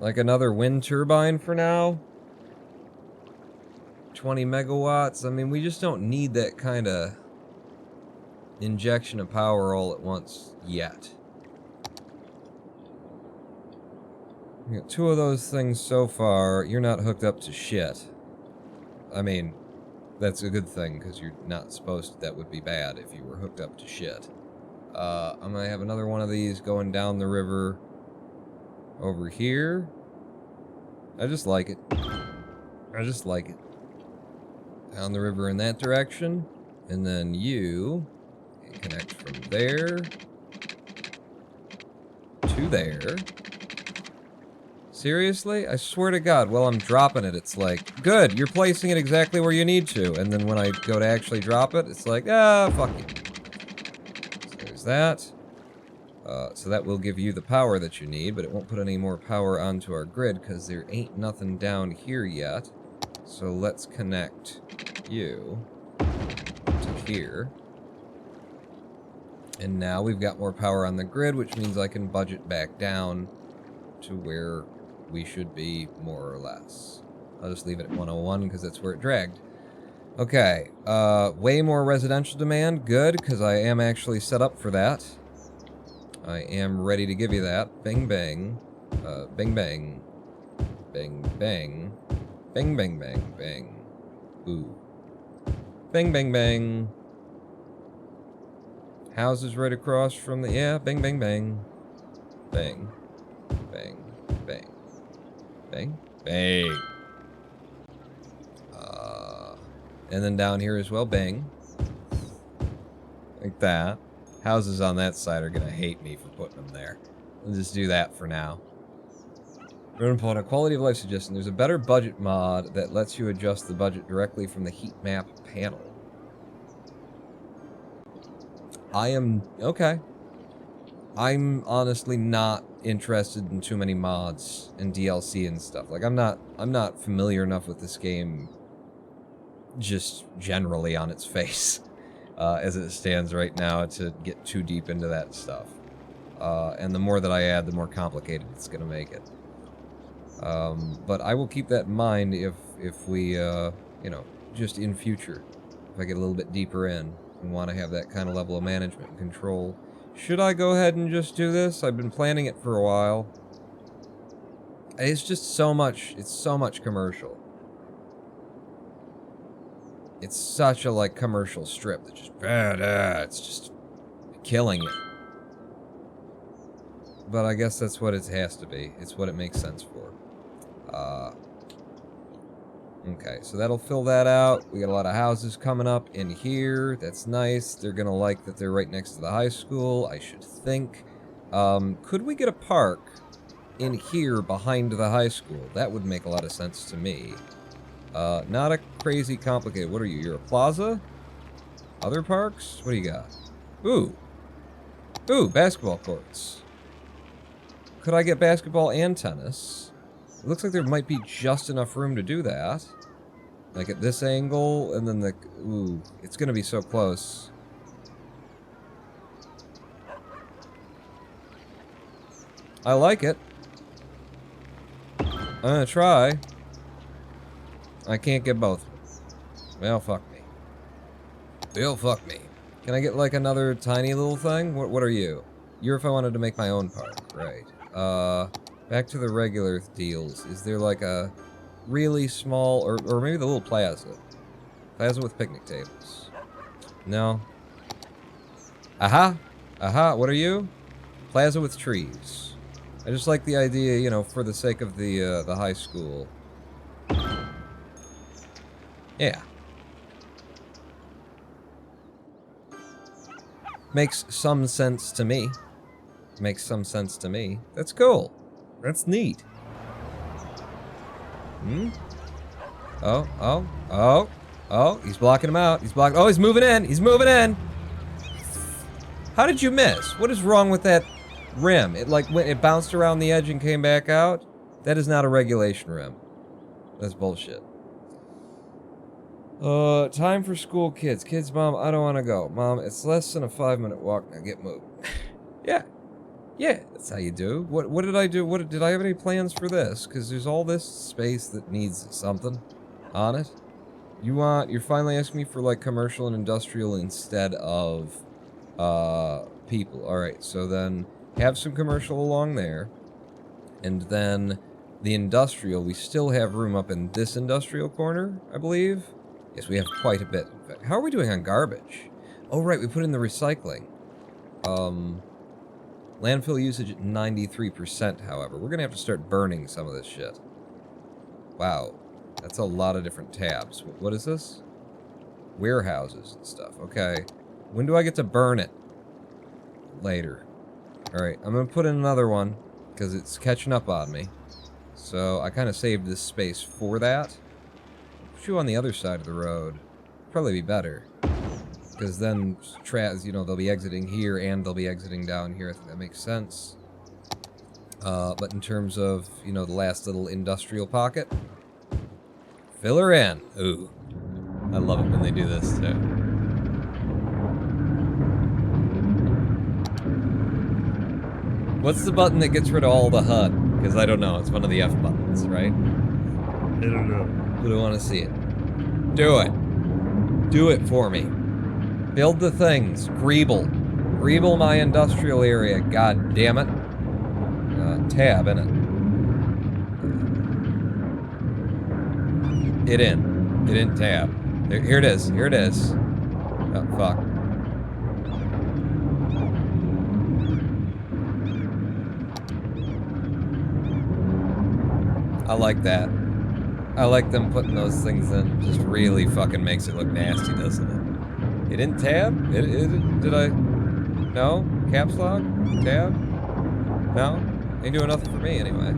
like another wind turbine for now. 20 megawatts. I mean, we just don't need that kind of injection of power all at once yet. We got two of those things so far. You're not hooked up to shit. I mean, that's a good thing, because you're not supposed to. That would be bad if you were hooked up to shit. I'm gonna have another one of these going down the river over here. I just like it. I just like it. Down the river in that direction. And then you connect from there to there. Seriously? I swear to God, while I'm dropping it, it's like, good, you're placing it exactly where you need to. And then when I go to actually drop it, it's like, ah, fuck you. So there's that. So that will give you the power that you need, but it won't put any more power onto our grid because there ain't nothing down here yet. So let's connect you to here. And now we've got more power on the grid, which means I can budget back down to where we should be, more or less. I'll just leave it at 101 because that's where it dragged. Okay, way more residential demand. Good, because I am actually set up for that. I am ready to give you that. Bang, bang. Bang, bang. Bang, bang. Bang, bang, bang, bang. Ooh. Bang, bang, bang. Houses right across from the... Yeah, bang, bang, bang. Bang. Bang. Bang. Bang. Bang. And then down here as well, bang. Like that. Houses on that side are gonna hate me for putting them there. We'll just do that for now. Upon a quality of life suggestion, there's a better budget mod that lets you adjust the budget directly from the heat map panel. Okay. I'm honestly not interested in too many mods and DLC and stuff. Like, I'm not familiar enough with this game just generally on its face as it stands right now to get too deep into that stuff. And the more that I add, the more complicated it's going to make it. But I will keep that in mind if we, you know, just in future, if I get a little bit deeper in and want to have that kind of level of management and control. Should I go ahead and just do this? I've been planning it for a while. It's just so much, it's so much commercial. It's such a, like, commercial strip that just, it's just killing it. But I guess that's what it has to be. It's what it makes sense for. Okay, so that'll fill that out. We got a lot of houses coming up in here. That's nice. They're gonna like that they're right next to the high school, I should think. Could we get a park in here behind the high school? That would make a lot of sense to me. Not a crazy complicated... What are you? You're a plaza? Other parks? What do you got? Ooh. Ooh, basketball courts. Could I get basketball and tennis? It looks like there might be just enough room to do that. Like at this angle, and then the... Ooh, it's gonna be so close. I like it. I'm gonna try. I can't get both. Well, fuck me. Well, fuck me. Can I get, like, another tiny little thing? What are you? You're if I wanted to make my own park. Right. Back to the regular deals. Is there, like, a really small... Or maybe the little plaza. Plaza with picnic tables. No. Aha! Aha, what are you? Plaza with trees. I just like the idea, you know, for the sake of the high school. Yeah. Makes some sense to me. Makes some sense to me. That's cool. That's neat. Hmm? Oh, oh, oh, oh, he's blocking him out. He's blocking... Oh, he's moving in. He's moving in. How did you miss? What is wrong with that rim? It, like, it bounced around the edge and came back out? That is not a regulation rim. That's bullshit. Time for school, kids. Kids, Mom, I don't want to go. Mom, it's less than a 5-minute walk. Now get moved. Yeah. Yeah, that's how you do. What did I do? Did I have any plans for this? Because there's all this space that needs something on it. You're finally asking me for, like, commercial and industrial instead of, people. Alright, so then have some commercial along there. And then, the industrial, we still have room up in this industrial corner, I believe. Yes, we have quite a bit. In fact, how are we doing on garbage? Oh, right, we put in the recycling. Landfill usage at 93%, however. We're gonna have to start burning some of this shit. Wow. That's a lot of different tabs. What is this? Warehouses and stuff. Okay. When do I get to burn it? Later. Alright, I'm gonna put in another one, because it's catching up on me. So, I kind of saved this space for that. Put you on the other side of the road. Probably be better. Because then, you know, they'll be exiting here and they'll be exiting down here. I think that makes sense. But in terms of, you know, the last little industrial pocket, fill her in. Ooh. I love it when they do this, too. What's the button that gets rid of all the HUD? Because I don't know. It's one of the F buttons, right? I don't know. But I want to see it. Do it. Do it for me. Build the things. Greeble. Greeble my industrial area. God damn it. Tab, innit? It in tab. Here it is. Here it is. Oh, fuck. I like that. I like them putting those things in. Just really fucking makes it look nasty, doesn't it? It in tab? Did I? No? Caps lock? Tab? No? Ain't doing nothing for me anyway.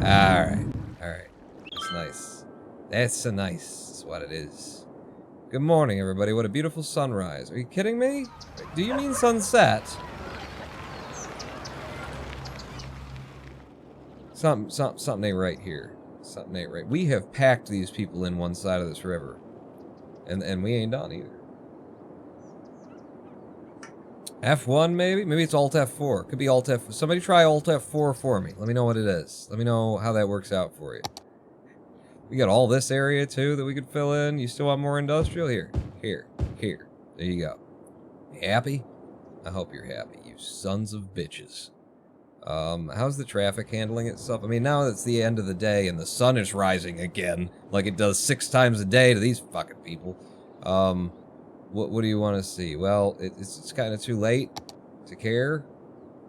Alright. Alright. That's nice. That's a nice. That's what it is. Good morning, everybody. What a beautiful sunrise. Are you kidding me? Do you mean sunset? Something ain't right here. Something ain't right. We have packed these people in one side of this river. And we ain't done either. F1 maybe? Maybe it's Alt F4. Could be Alt F. Somebody try Alt F4 for me. Let me know what it is. Let me know how that works out for you. We got all this area too that we could fill in. You still want more industrial? Here. Here. Here. There you go. Happy? I hope you're happy, you sons of bitches. How's the traffic handling itself? I mean, now it's the end of the day and the sun is rising again, like it does 6 times a day to these fucking people. What do you want to see? Well, it's kind of too late to care,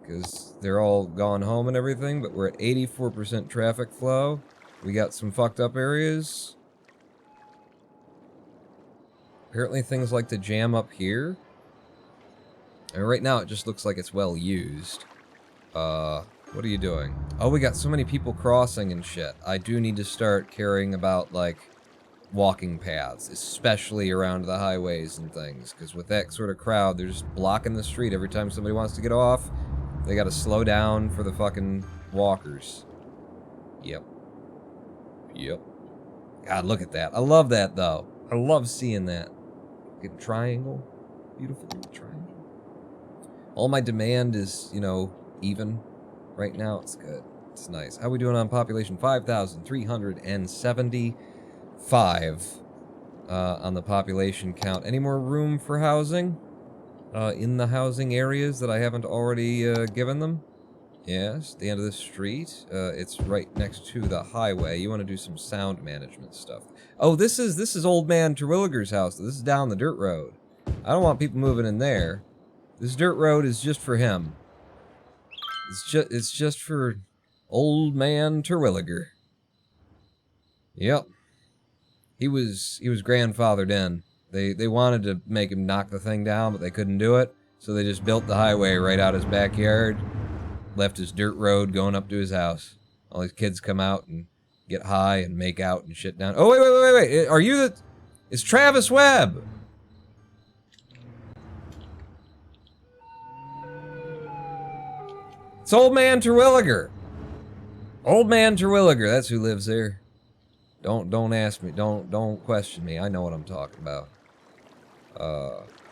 because they're all gone home and everything, but we're at 84% traffic flow. We got some fucked up areas. Apparently things like to jam up here. And right now it just looks like it's well used. What are you doing? Oh, we got so many people crossing and shit. I do need to start caring about, like, walking paths, especially around the highways and things, because with that sort of crowd, they're just blocking the street every time somebody wants to get off. They gotta slow down for the fucking walkers. Yep. Yep. God, look at that. I love that, though. I love seeing that. Get a triangle. Beautiful little triangle. All my demand is, you know, even right now. It's good. It's nice. How are we doing on population? 5,375 on the population count. Any more room for housing in the housing areas that I haven't already given them? Yes, the end of the street. It's right next to the highway. You want to do some sound management stuff. Oh, this is Old Man Terwilliger's house. This is down the dirt road. I don't want people moving in there. This dirt road is just for him. It's just for Old Man Terwilliger. Yep. He was grandfathered in. They wanted to make him knock the thing down, but they couldn't do it. So they just built the highway right out his backyard. Left his dirt road going up to his house. All these kids come out and get high and make out and shit down. Oh, wait. Are you the... It's Travis Webb! It's Old Man Terwilliger. Old Man Terwilliger, that's who lives there. Don't ask me. Don't question me. I know what I'm talking about.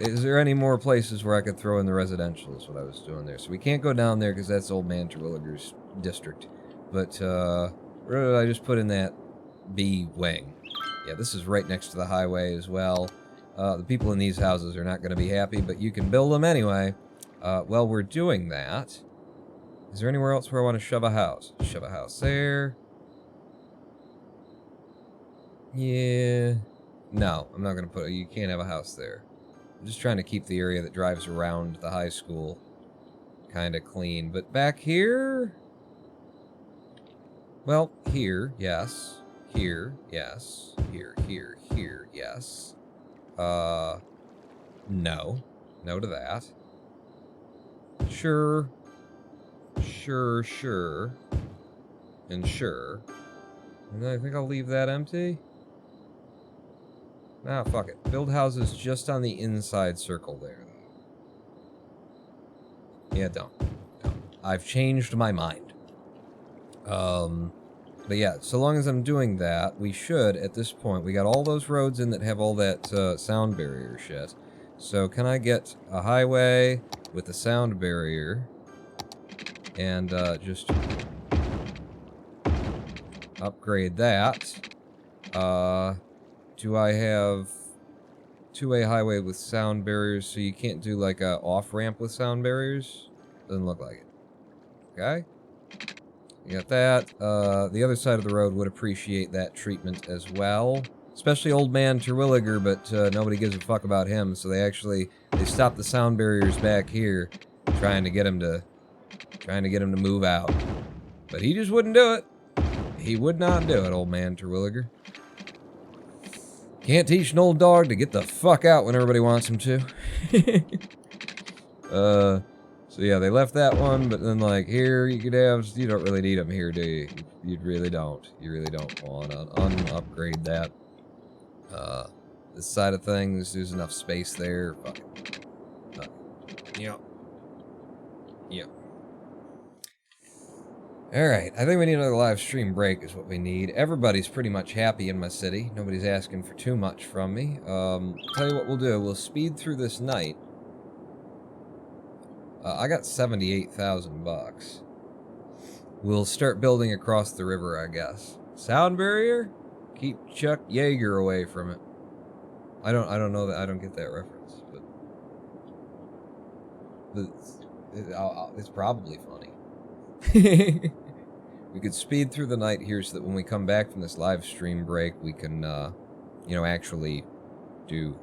Is there any more places where I could throw in the residential is what I was doing there. So we can't go down there because that's Old Man Terwilliger's district. But, where did I just put in that B wing? Yeah, this is right next to the highway as well. The people in these houses are not going to be happy, but you can build them anyway. Well, we're doing that. Is there anywhere else where I want to shove a house? Shove a house there. Yeah. No, I'm not gonna put... You can't have a house there. I'm just trying to keep the area that drives around the high school kind of clean. But back here... Well, here, yes. Here, yes. Here, yes. No. No to that. Sure. Sure. And sure. And I think I'll leave that empty. Ah, fuck it. Build houses just on the inside circle there, though. Yeah, don't. I've changed my mind. But yeah, so long as I'm doing that, we should, at this point, we got all those roads in that have all that sound barrier shit. So can I get a highway with a sound barrier and just upgrade that? Do I have two-way highway with sound barriers so you can't do like a off-ramp with sound barriers? Doesn't look like it. Okay. You got that. The other side of the road would appreciate that treatment as well. Especially old man Terwilliger, but nobody gives a fuck about him, so they stopped the sound barriers back here, trying to get him to move out. But he just wouldn't do it. He would not do it, old man Terwilliger. Can't teach an old dog to get the fuck out when everybody wants him to. So yeah, they left that one, but then like here you could have, you don't really need them here, do you? You really don't. You really don't want to upgrade that. This side of things, there's enough space there. Fuck it. Yep. Alright, I think we need another live stream break is what we need. Everybody's pretty much happy in my city. Nobody's asking for too much from me. Tell you what we'll do. We'll speed through this night. I got 78,000 bucks. We'll start building across the river, I guess. Sound barrier? Keep Chuck Yeager away from it. I don't know that. I don't get that reference, but it's probably funny. We could speed through the night here so that when we come back from this live stream break, we can, you know, actually do...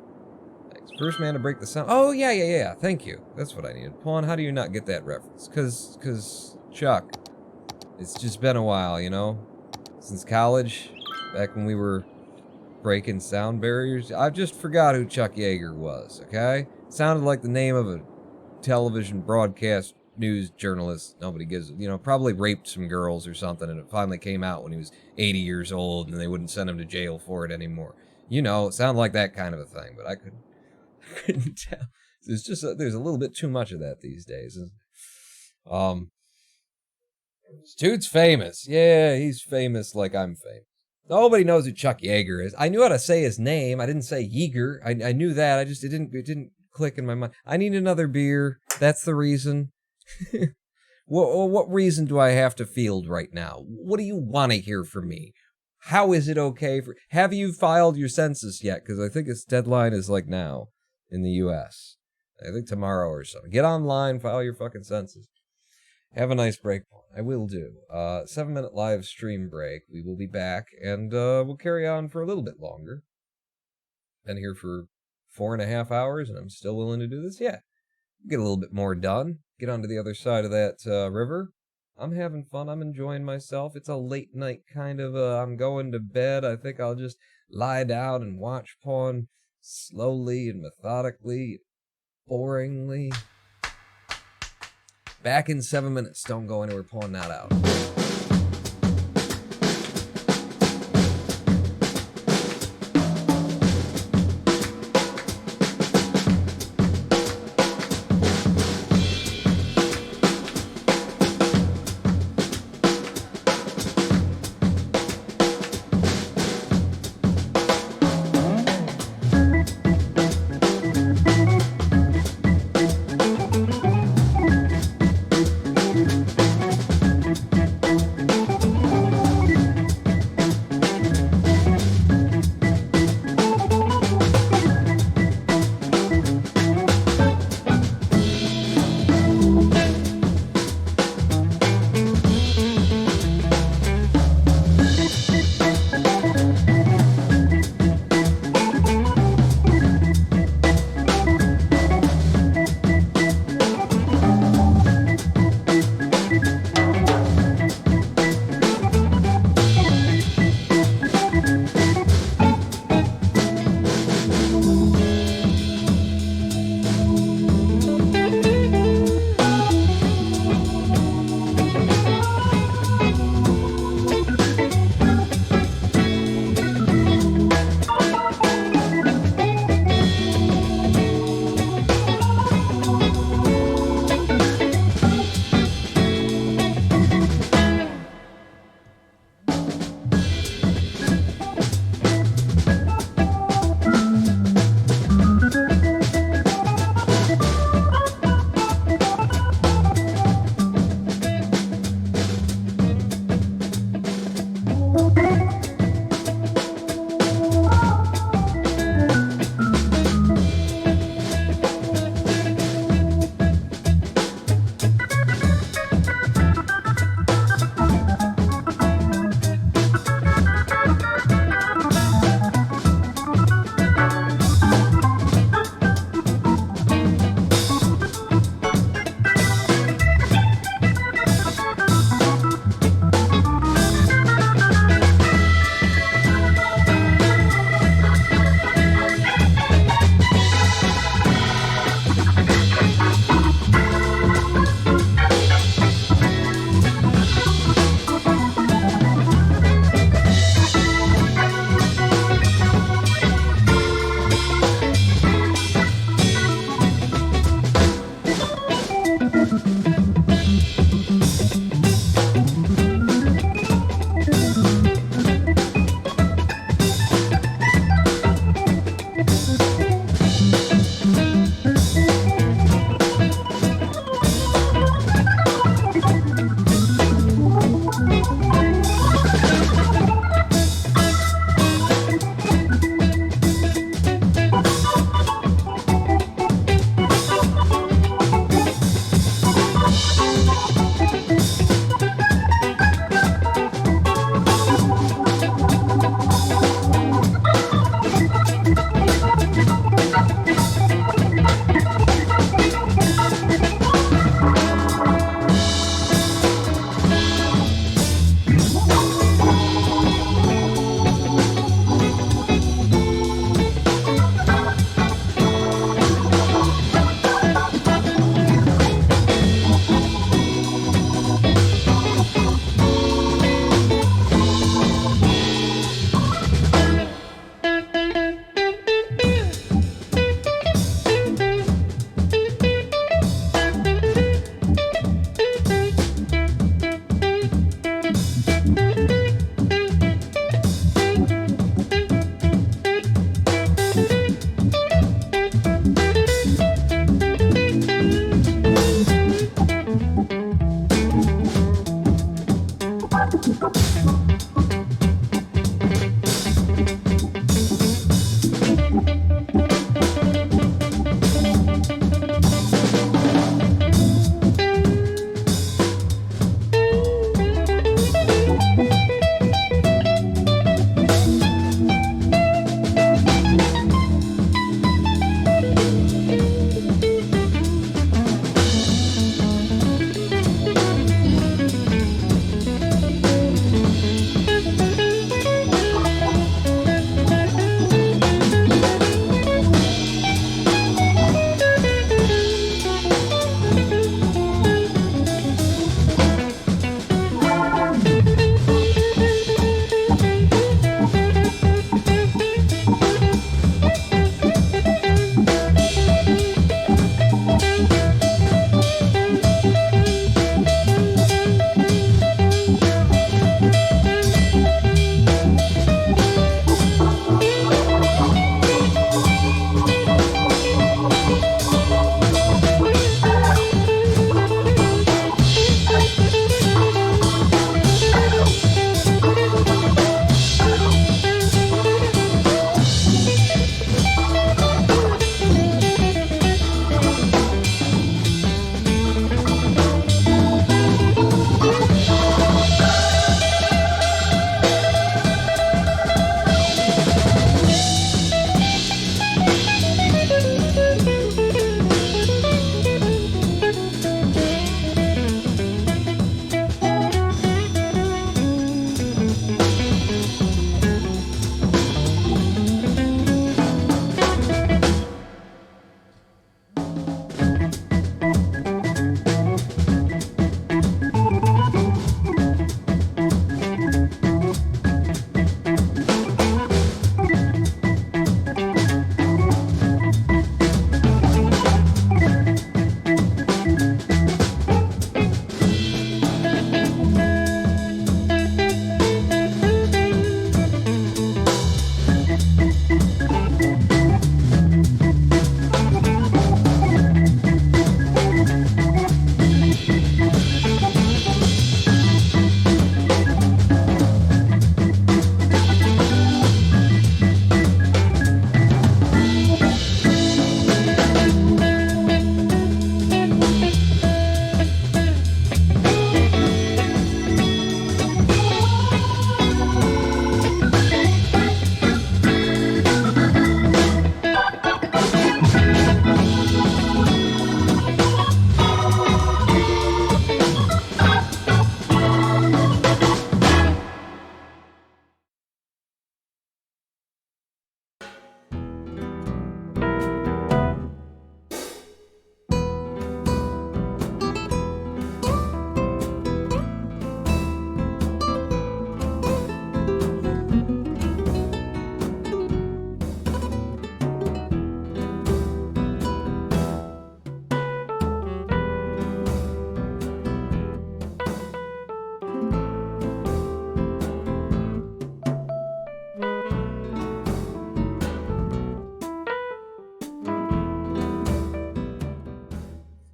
First man to break the sound... Oh, yeah. Thank you. That's what I needed. Pawn, how do you not get that reference? Cause Chuck, it's just been a while, you know? Since college, back when we were breaking sound barriers. I just forgot who Chuck Yeager was, okay? It sounded like the name of a television broadcast news journalist. Nobody gives, you know, probably raped some girls or something, and it finally came out when he was 80 years old, and they wouldn't send him to jail for it anymore. You know, it sounded like that kind of a thing, but I couldn't tell. There's just there's a little bit too much of that these days. Dude's famous. Yeah, he's famous like I'm famous. Nobody knows who Chuck Yeager is. I knew how to say his name. I didn't say Yeager. I knew that. It didn't click in my mind. I need another beer. That's the reason. What reason do I have to field right now? What do you want to hear from me? How is it okay for... Have you filed your census yet? Because I think its deadline is like now in the U.S. I think tomorrow or something. Get online, file your fucking census. Have a nice break. I will do. 7-minute live stream break. We will be back, and we'll carry on for a little bit longer. Been here for 4.5 hours, and I'm still willing to do this. Yeah. Get a little bit more done. Get onto the other side of that river. I'm having fun. I'm enjoying myself. It's a late night kind of, I'm going to bed. I think I'll just lie down and watch porn slowly and methodically, boringly. Back in 7 minutes. Don't go anywhere. Pawn that out.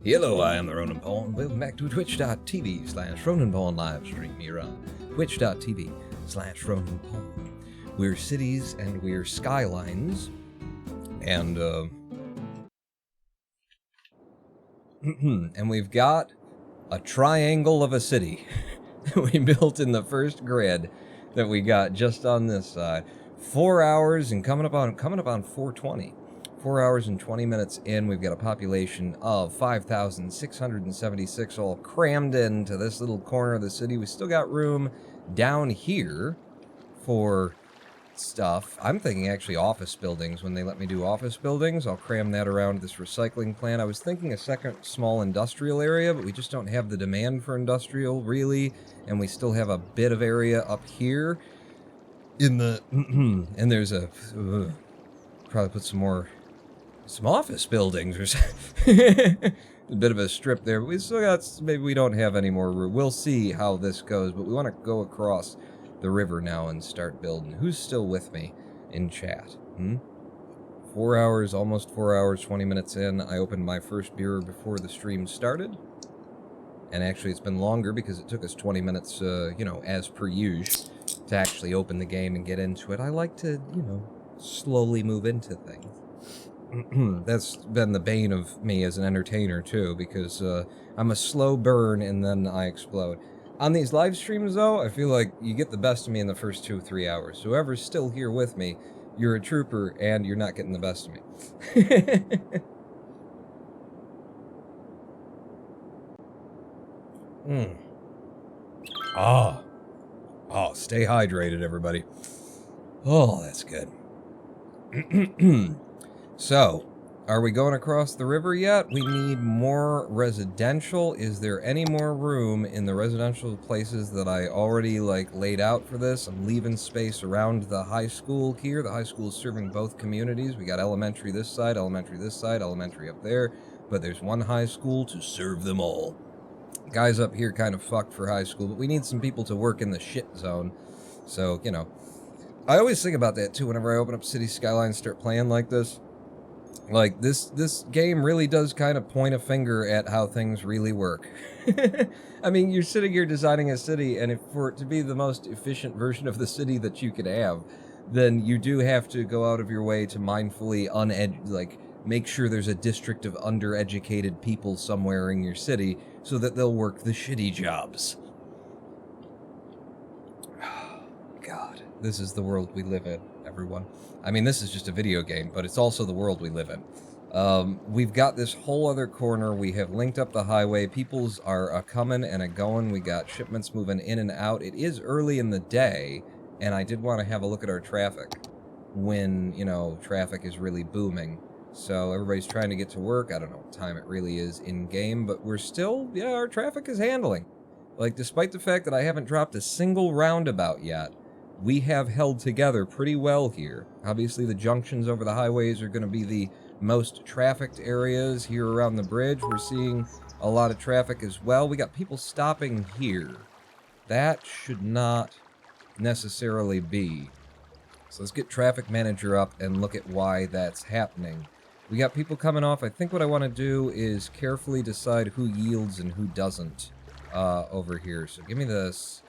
Hello, I am the Ronan Paul, and welcome back to twitch.tv/Ronan Paul live stream here on twitch.tv/Ronan Paul. We're cities and we're skylines, and and we've got a triangle of a city that we built in the first grid that we got just on this side. 4 hours and coming up on 420. 4 hours and 20 minutes in, we've got a population of 5,676 all crammed into this little corner of the city. We still got room down here for stuff. I'm thinking actually office buildings. When they let me do office buildings, I'll cram that around this recycling plant. I was thinking a second small industrial area, but we just don't have the demand for industrial, really. And we still have a bit of area up here in the... and there's a... probably put some office buildings or something. A bit of a strip there, but we still got... maybe we don't have any more room. We'll see how this goes, but we want to go across the river now and start building. Who's still with me in chat? 4 hours, almost 4 hours, 20 minutes in. I opened my first beer before the stream started. And actually it's been longer because it took us 20 minutes, you know, as per usual, to actually open the game and get into it. I like to, you know, slowly move into things. That's been the bane of me as an entertainer, too, because I'm a slow burn and then I explode. On these live streams, though, I feel like you get the best of me in the first 2-3 hours. So whoever's still here with me, you're a trooper, and you're not getting the best of me. Oh, stay hydrated, everybody. Oh, that's good. So, are we going across the river yet? We need more residential. Is there any more room in the residential places that I already, like, laid out for this? I'm leaving space around the high school here. The high school is serving both communities. We got elementary this side, elementary this side, elementary up there. But there's one high school to serve them all. Guys up here kind of fucked for high school, but we need some people to work in the shit zone. So, you know. I always think about that, too, whenever I open up City Skylines and start playing like this. Like, this game really does kind of point a finger at how things really work. I mean, you're sitting here designing a city, and for it to be the most efficient version of the city that you could have, then you do have to go out of your way to mindfully make sure there's a district of undereducated people somewhere in your city so that they'll work the shitty jobs. God, this is the world we live in, everyone. I mean, this is just a video game, but it's also the world we live in. We've got this whole other corner. We have linked up the highway. Peoples are a-coming and a-going. We got shipments moving in and out. It is early in the day, and I did want to have a look at our traffic when, you know, traffic is really booming. So everybody's trying to get to work. I don't know what time it really is in-game, but we're still, yeah, our traffic is handling. Like, despite the fact that I haven't dropped a single roundabout yet, we have held together pretty well here. Obviously, the junctions over the highways are going to be the most trafficked areas. Here around the bridge, we're seeing a lot of traffic as well. We got people stopping here. That should not necessarily be. So let's get Traffic Manager up and look at why that's happening. We got people coming off. I think what I want to do is carefully decide who yields and who doesn't over here. So give me this.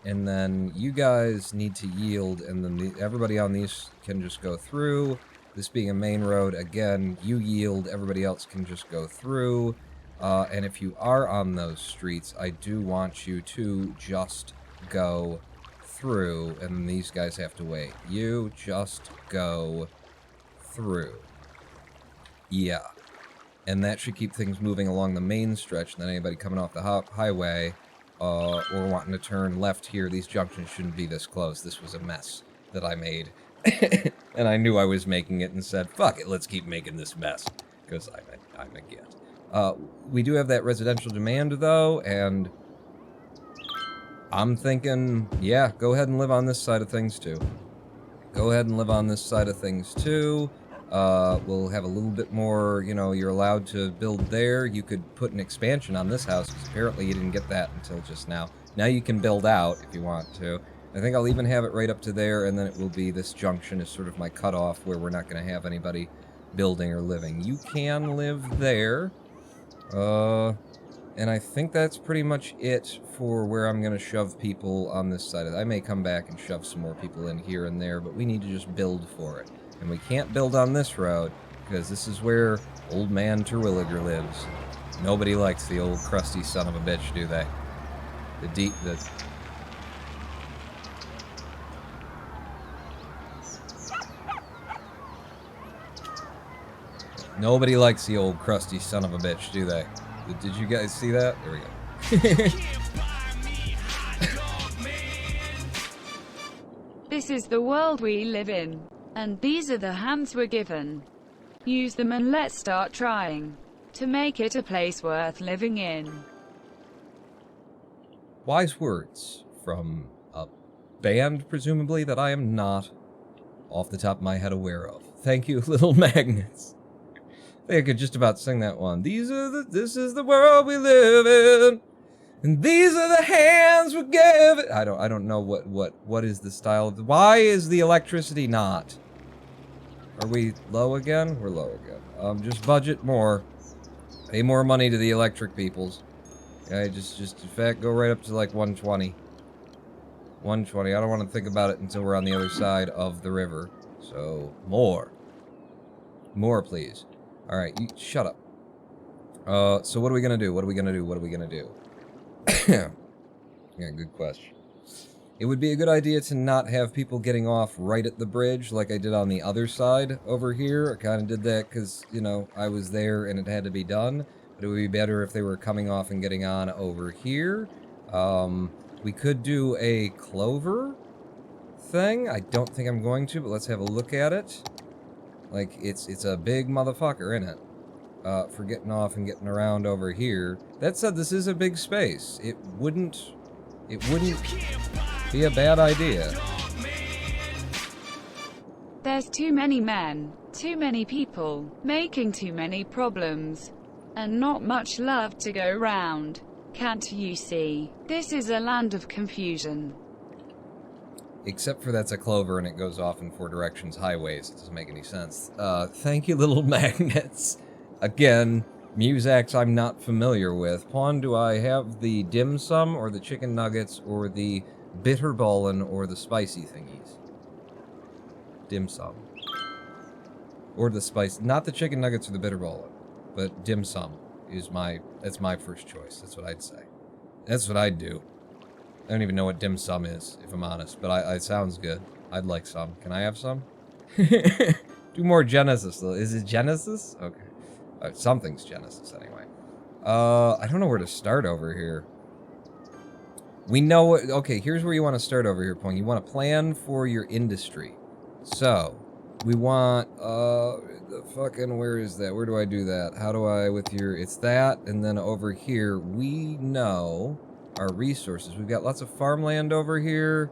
And then you guys need to yield, and then everybody on these can just go through. This being a main road, again, you yield, everybody else can just go through. And if you are on those streets, I do want you to just go through, and these guys have to wait. You just go through. Yeah. And that should keep things moving along the main stretch, and then anybody coming off the highway... or wanting to turn left here, these junctions shouldn't be this close. This was a mess that I made. And I knew I was making it and said, fuck it, let's keep making this mess. Because I'm a git. We do have that residential demand, though, and I'm thinking, yeah, go ahead and live on this side of things, too. Go ahead and live on this side of things, too. We'll have a little bit more, you know, you're allowed to build there. You could put an expansion on this house, because apparently you didn't get that until just now. Now you can build out if you want to. I think I'll even have it right up to there, and then it will be this junction is sort of my cutoff where we're not going to have anybody building or living. You can live there. And I think that's pretty much it for where I'm going to shove people on this side. I may come back and shove some more people in here and there, but we need to just build for it. And we can't build on this road, because this is where Old Man Terwilliger lives. Nobody likes the old crusty son of a bitch, do they? Nobody likes the old crusty son of a bitch, do they? Did you guys see that? There we go. This is the world we live in. And these are the hands we're given. Use them and let's start trying to make it a place worth living in. Wise words from a band, presumably, that I am not, off the top of my head, aware of. Thank you, Little Magnets. I think I could just about sing that one. This is the world we live in, and these are the hands we give it. I don't know what is the style of why is the electricity not? Are we low again? We're low again. Just budget more. Pay more money to the electric peoples. Okay, just in fact, go right up to like 120. 120. I don't want to think about it until we're on the other side of the river. So, more. More, please. Alright, you shut up. So what are we gonna do? What are we gonna do? What are we gonna do? Yeah, good question. It would be a good idea to not have people getting off right at the bridge like I did on the other side over here. I kind of did that because, you know, I was there and it had to be done. But it would be better if they were coming off and getting on over here. We could do a clover thing. I don't think I'm going to, but let's have a look at it. Like, it's a big motherfucker, isn't it? For getting off and getting around over here. That said, this is a big space. It wouldn't be a bad idea. There's too many men, too many people, making too many problems, and not much love to go round. Can't you see? This is a land of confusion. Except for that's a clover and it goes off in 4 directions highways. It doesn't make any sense. Thank you, Little Magnets. Again, Muzaks I'm not familiar with. Pawn, do I have the dim sum or the chicken nuggets or the bitterballin or the spicy thingies? Dim sum. Or the spice. Not the chicken nuggets or the bitterballin, but dim sum is that's my first choice. That's what I'd say. That's what I'd do. I don't even know what dim sum is, if I'm honest, but it sounds good. I'd like some. Can I have some? Do more Genesis, though. Is it Genesis? Okay. Something's Genesis, anyway. I don't know where to start over here. We know... Okay, here's where you want to start over here, Pong. You want to plan for your industry. So, we want... where is that? Where do I do that? How do I... With your... It's that, and then over here, we know... our resources. We've got lots of farmland over here.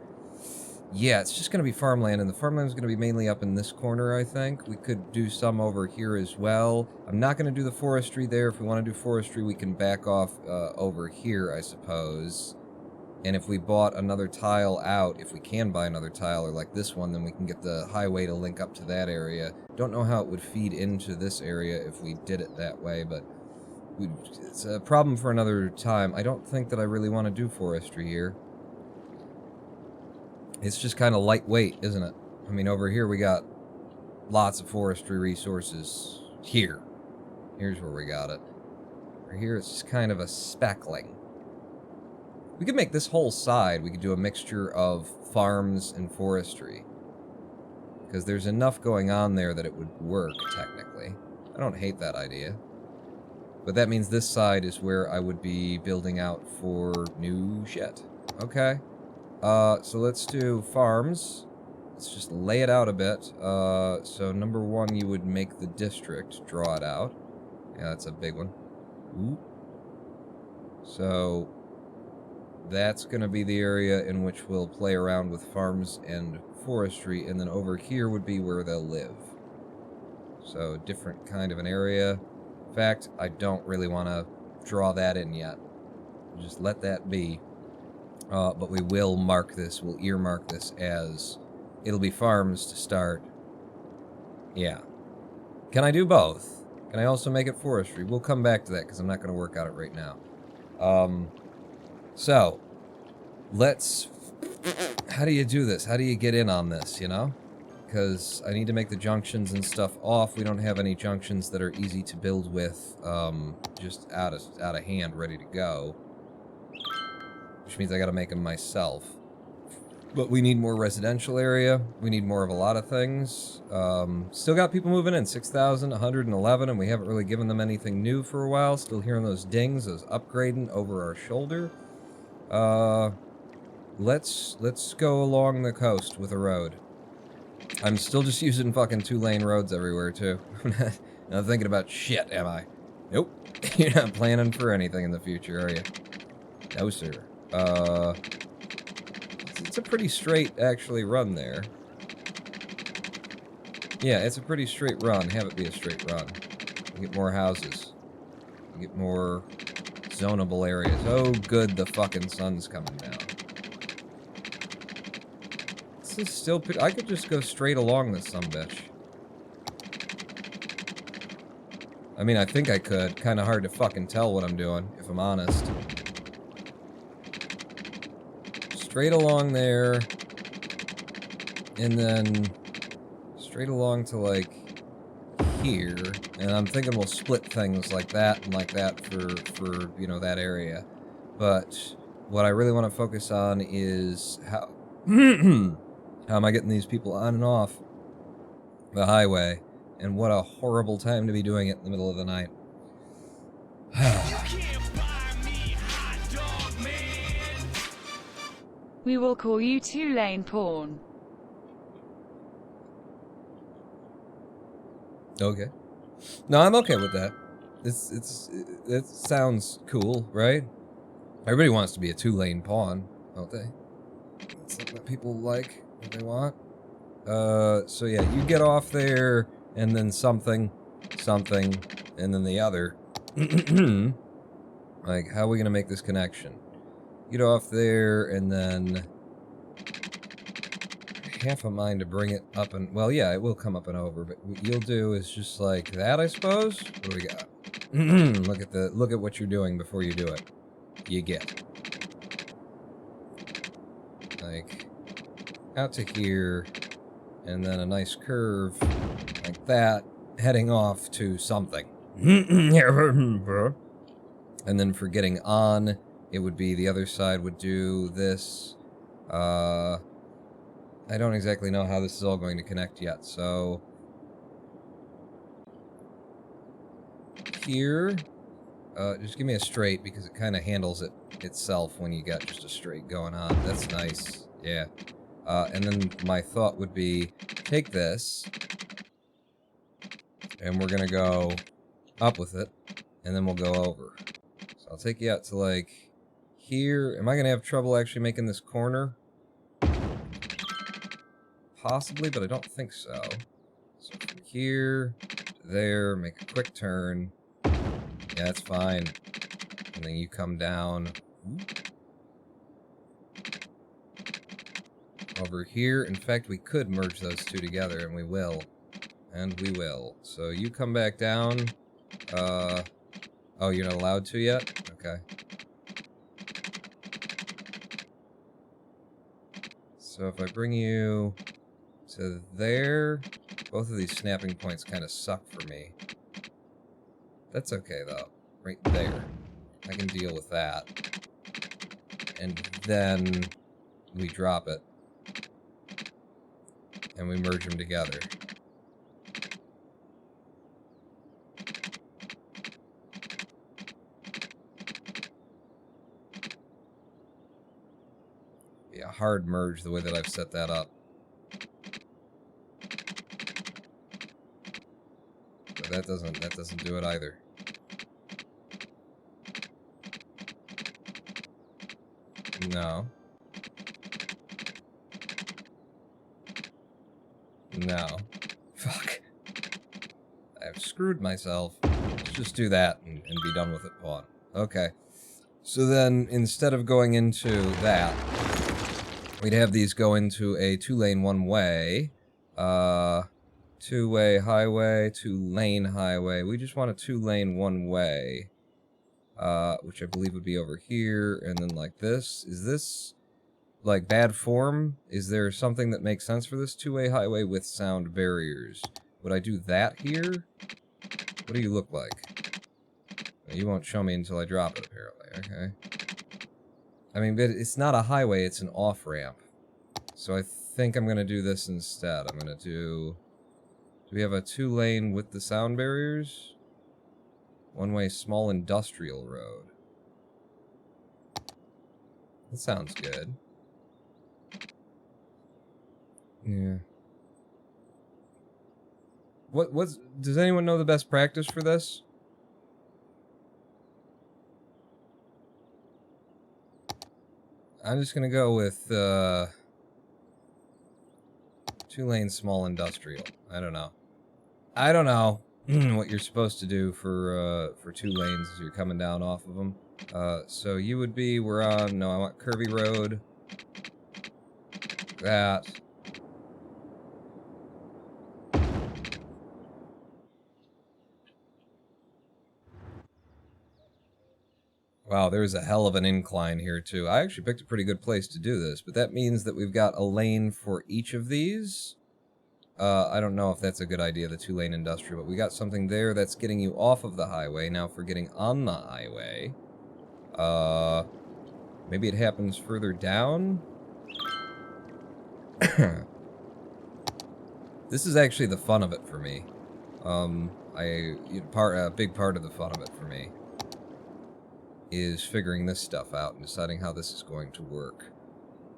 Yeah, it's just going to be farmland, and the farmland is going to be mainly up in this corner, I think. We could do some over here as well. I'm not going to do the forestry there. If we want to do forestry, we can back off over here, I suppose. And if we bought another tile out, if we can buy another tile, or like this one, then we can get the highway to link up to that area. Don't know how it would feed into this area if we did it that way, but... it's a problem for another time. I don't think that I really want to do forestry here. It's just kind of lightweight, isn't it? I mean, over here we got lots of forestry resources. Here. Here's where we got it. Over here it's just kind of a speckling. We could make this whole side, we could do a mixture of farms and forestry. Because there's enough going on there that it would work, technically. I don't hate that idea. But that means this side is where I would be building out for new shit. Okay. So let's do farms. Let's just lay it out a bit. So number 1, you would make the district, draw it out. Yeah, that's a big one. Ooh. So that's going to be the area in which we'll play around with farms and forestry, and then over here would be where they'll live. So different kind of an area. In fact, I don't really want to draw that in yet. Just let that be. But we will mark this, we'll earmark this as, it'll be farms to start. Yeah. Can I do both? Can I also make it forestry? We'll come back to that because I'm not going to work on it right now. So, let's... How do you do this? How do you get in on this, you know? Because I need to make the junctions and stuff off. We don't have any junctions that are easy to build with, just out of hand, ready to go. Which means I gotta make them myself. But we need more residential area. We need more of a lot of things. Still got people moving in. 6,111, and we haven't really given them anything new for a while. Still hearing those dings, those upgrading over our shoulder. Let's go along the coast with a road. I'm still just using fucking 2-lane roads everywhere, too. I'm not thinking about shit, am I? Nope. You're not planning for anything in the future, are you? No, sir. It's a pretty straight, actually, run there. Yeah, it's a pretty straight run. Have it be a straight run. You get more houses. You get more zonable areas. Oh, good, the fucking sun's coming down. This is still... I could just go straight along this sumbitch. I mean, I think I could. Kind of hard to fucking tell what I'm doing, if I'm honest. Straight along there. And then... straight along to, like, here. And I'm thinking we'll split things like that and like that for you know, that area. But what I really want to focus on is how... how am I getting these people on and off the highway? And what a horrible time to be doing it in the middle of the night. We will call you 2-lane porn. Okay. No, I'm okay with that. It sounds cool, right? Everybody wants to be a 2-lane pawn, don't they? It's something that people like, what they want. So yeah, you get off there, and then something, and then the other. Like, how are we gonna make this connection? Get off there, and then... half a mind to bring it up and... well, yeah, it will come up and over, but what you'll do is just like that, I suppose? What do we got? Look at what you're doing before you do it. You get. Like, out to here, and then a nice curve, like that, heading off to something. And then for getting on, it would be the other side would do this. I don't exactly know how this is all going to connect yet, so... here, just give me a straight, because it kind of handles it itself when you got just a straight going on. That's nice, yeah. And then my thought would be, take this, and we're gonna go up with it, and then we'll go over. So I'll take you out to, like, here. Am I gonna have trouble actually making this corner? Possibly, but I don't think so. So from here, there, make a quick turn. Yeah, that's fine. And then you come down. Over here. In fact, we could merge those two together, and we will. And we will. So you come back down. Oh, you're not allowed to yet? Okay. So if I bring you to there, both of these snapping points kind of suck for me. That's okay, though. Right there. I can deal with that. And then we drop it. And we merge them together. Be a hard merge the way that I've set that up. But that doesn't do it either. No. No. Fuck. I've screwed myself. Let's just do that and be done with it, pawn. Okay. So then, instead of going into that, we'd have these go into a 2-lane one-way. Two-way highway, two-lane highway. We just want a two-lane one-way. Which I believe would be over here, and then like this. Is this, like, bad form? Is there something that makes sense for this two-way highway with sound barriers? Would I do that here? What do you look like? You won't show me until I drop it, apparently. Okay. I mean, but it's not a highway, it's an off-ramp. So I think I'm gonna do this instead. I'm gonna do... Do we have a two-lane with the sound barriers? One-way small industrial road. That sounds good. Yeah. Does anyone know the best practice for this? I'm just gonna go with, two-lane small industrial. I don't know. I don't know what you're supposed to do for two lanes as you're coming down off of them. So you would be, we're on, no, I want curvy road. That. Wow, there's a hell of an incline here, too. I actually picked a pretty good place to do this, but that means that we've got a lane for each of these. I don't know if that's a good idea, the two-lane industrial, but we got something there that's getting you off of the highway. Now, for getting on the highway, maybe it happens further down? This is actually the fun of it for me. A big part of the fun of it for me is figuring this stuff out and deciding how this is going to work.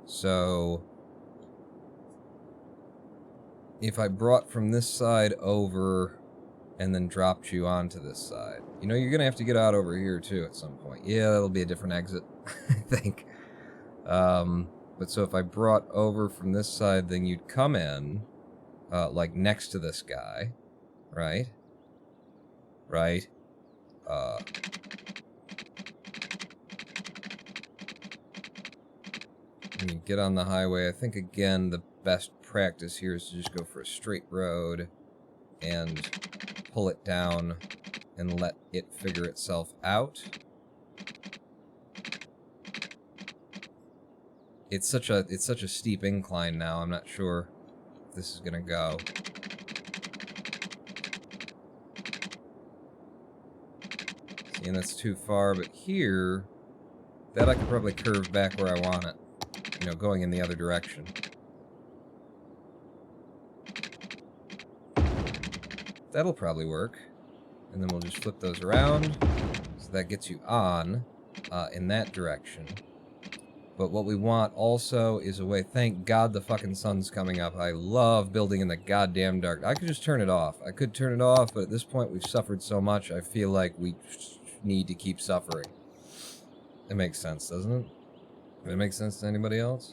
So, if I brought from this side over and then dropped you onto this side, you know, you're gonna have to get out over here too at some point. Yeah, that'll be a different exit, I think. But so if I brought over from this side, then you'd come in, like next to this guy, right? Right? And you get on the highway. I think, again, the best practice here is to just go for a straight road and pull it down and let it figure itself out. It's such a steep incline now, I'm not sure if this is gonna go. See, and that's too far, but here, that I could probably curve back where I want it. You know, going in the other direction. That'll probably work. And then we'll just flip those around. So that gets you on in that direction. But what we want also is a way... Thank God the fucking sun's coming up. I love building in the goddamn dark. I could just turn it off. I could turn it off, but at this point we've suffered so much, I feel like we need to keep suffering. It makes sense, doesn't it? Does it make sense to anybody else?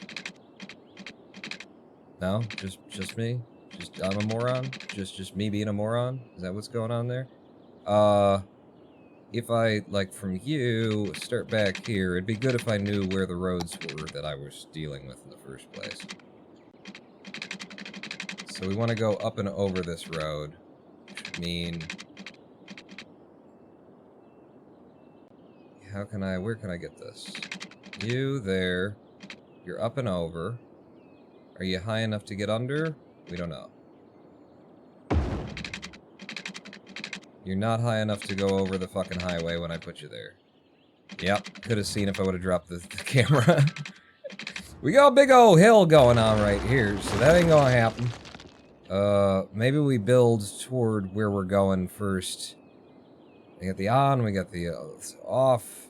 No? Just me? Just I'm a moron? Just me being a moron? Is that what's going on there? If I, like, from you, start back here, it'd be good if I knew where the roads were that I was dealing with in the first place. So we want to go up and over this road, which would mean... where can I get this? You, there. You're up and over. Are you high enough to get under? We don't know. You're not high enough to go over the fucking highway when I put you there. Yep, could have seen if I would have dropped the camera. We got a big old hill going on right here, so that ain't gonna happen. Maybe we build toward where we're going first. We got the on, we got the off.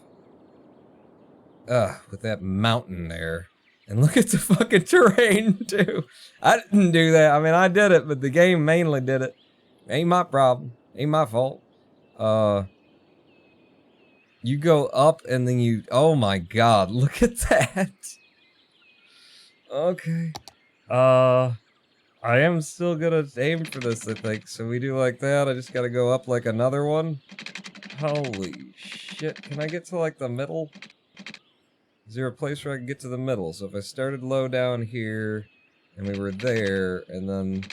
With that mountain there. And look at the fucking terrain, too. I didn't do that. I mean, I did it, but the game mainly did it. Ain't my problem. Ain't my fault. You go up and then you... Oh my god, look at that. Okay. I am still gonna aim for this, I think. So we do like that. I just gotta go up like another one. Holy shit. Can I get to like the middle? Is there a place where I can get to the middle? So if I started low down here, and we were there, and then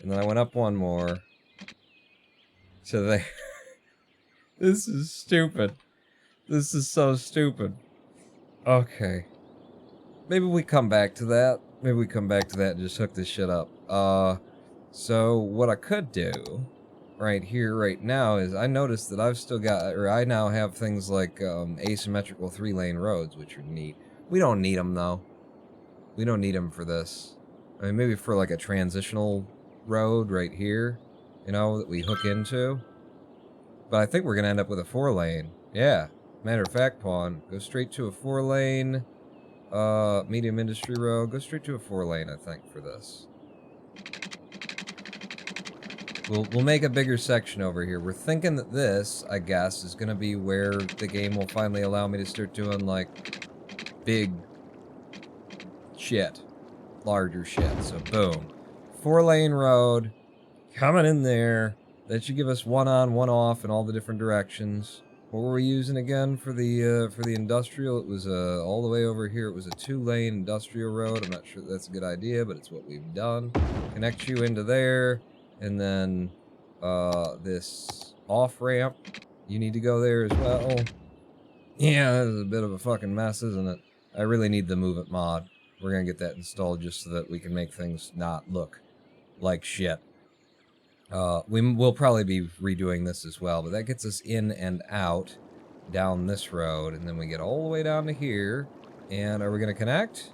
And then I went up one more. So they... This is stupid. This is so stupid. Okay. Maybe we come back to that. Maybe we come back to that and just hook this shit up. So what I could do right here, right now, is I noticed that I've still got, or I now have things like asymmetrical 3-lane roads, which are neat. We don't need them, though. We don't need them for this. I mean, maybe for like a transitional road right here, you know, that we hook into. But I think we're going to end up with a 4-lane. Yeah. Matter of fact, Pawn, go straight to a 4-lane, medium industry road. Go straight to a 4-lane, I think, for this. We'll make a bigger section over here. We're thinking that this, I guess, is going to be where the game will finally allow me to start doing, like, big shit. Larger shit. So, boom. 4-lane road. Coming in there. That should give us one on, one off in all the different directions. What were we using again for the industrial? It was all the way over here. It was a 2-lane industrial road. I'm not sure that's a good idea, but it's what we've done. Connect you into there, and then this off ramp. You need to go there as well. Yeah, this is a bit of a fucking mess, isn't it? I really need the Move It mod. We're gonna get that installed just so that we can make things not look like shit. We'll probably be redoing this as well, but that gets us in and out down this road, and then we get all the way down to here. And are we gonna connect?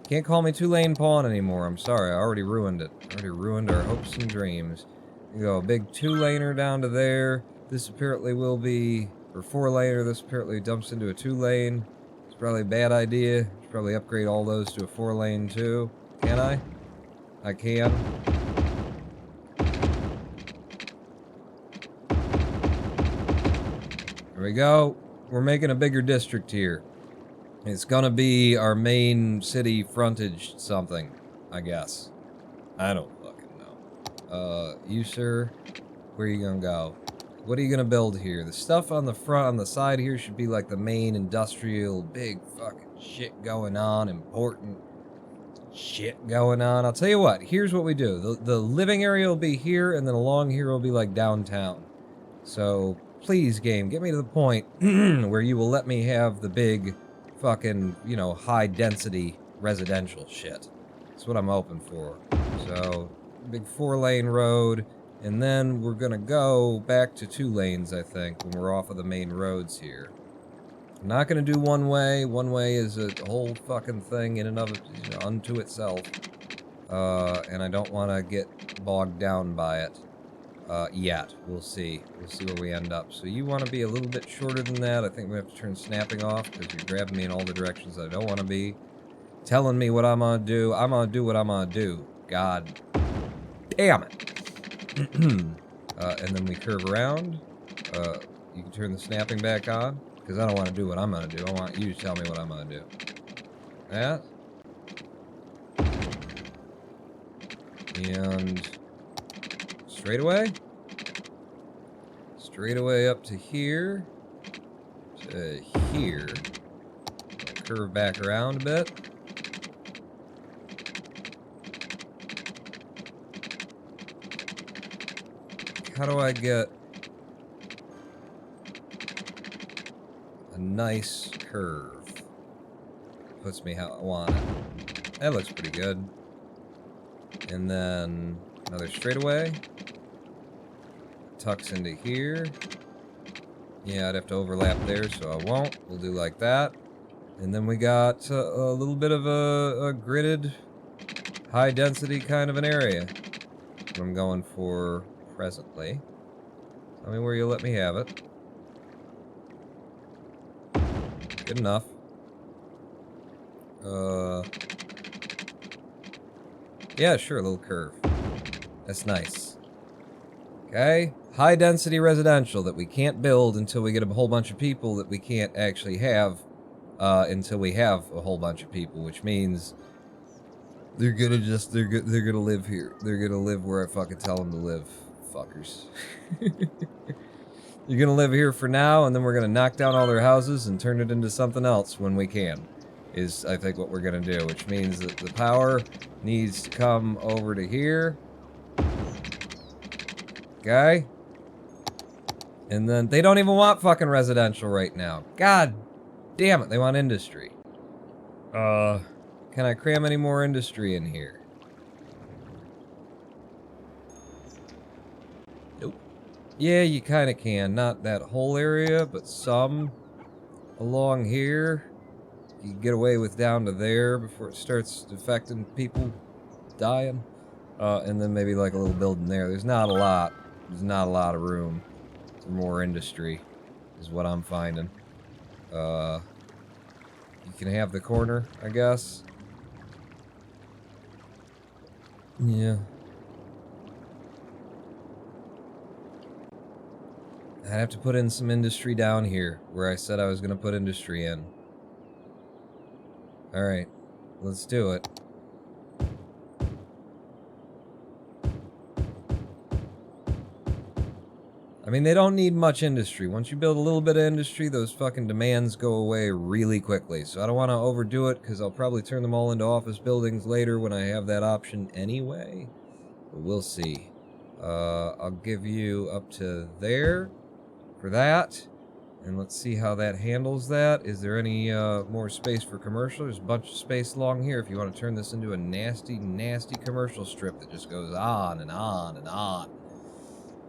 Can't call me 2-lane Pawn anymore. I'm sorry, I already ruined it. I already ruined our hopes and dreams. We go a big 2-laner down to there. This apparently will be, or 4-laner. This apparently dumps into a 2-lane. It's probably a bad idea. Should probably upgrade all those to a 4-lane too. Can I? I can. There we go. We're making a bigger district here. It's gonna be our main city frontage something, I guess. I don't fucking know. You, sir, where are you gonna go? What are you gonna build here? The stuff on the front, on the side here should be like the main industrial, big fucking shit going on, important shit going on. I'll tell you what, here's what we do. The living area will be here, and then along here will be like downtown. So, please, game, get me to the point where you will let me have the big fucking, you know, high-density residential shit. That's what I'm hoping for. So, big 4-lane road, and then we're gonna go back to 2 lanes, I think, when we're off of the main roads here. I'm not gonna do one way. One way is a whole fucking thing in and of it, you know, unto itself. And I don't want to get bogged down by it. Yet. We'll see. We'll see where we end up. So you want to be a little bit shorter than that. I think we have to turn snapping off because you're grabbing me in all the directions I don't want to be. Telling me what I'm going to do. I'm going to do what I'm going to do. God damn it. And then we curve around. You can turn the snapping back on because I don't want to do what I'm going to do. I want you to tell me what I'm going to do. That. And straight away. Straight away up to here. To here. Curve back around a bit. How do I get a nice curve? Puts me how I want it. That looks pretty good. And then another straightaway. Tucks into here. Yeah, I'd have to overlap there, so I won't. We'll do like that. And then we got a little bit of a gridded, high-density kind of an area. What I'm going for presently. Tell me where you'll let me have it. Good enough. Yeah, sure, a little curve. That's nice. Okay? High density residential that we can't build until we get a whole bunch of people that we can't actually have until we have a whole bunch of people, which means they're gonna live here. They're gonna live where I fucking tell them to live, fuckers. You're gonna live here for now, and then we're gonna knock down all their houses and turn it into something else when we can. Is, I think, what we're gonna do, which means that the power needs to come over to here. Okay? And then they don't even want fucking residential right now. God damn it, they want industry. Can I cram any more industry in here? Nope. Yeah, you kind of can. Not that whole area, but some along here. You can get away with down to there before it starts affecting people dying. And then maybe like a little building there. There's not a lot. There's not a lot of room for more industry, is what I'm finding. You can have the corner, I guess. Yeah. I'd have to put in some industry down here, where I said I was going to put industry in. Alright, let's do it. I mean, they don't need much industry. Once you build a little bit of industry, those fucking demands go away really quickly. So I don't want to overdo it, because I'll probably turn them all into office buildings later when I have that option anyway. But we'll see. I'll give you up to there for that. And let's see how that handles that. Is there any more space for commercial? There's a bunch of space along here if you want to turn this into a nasty, nasty commercial strip that just goes on and on and on.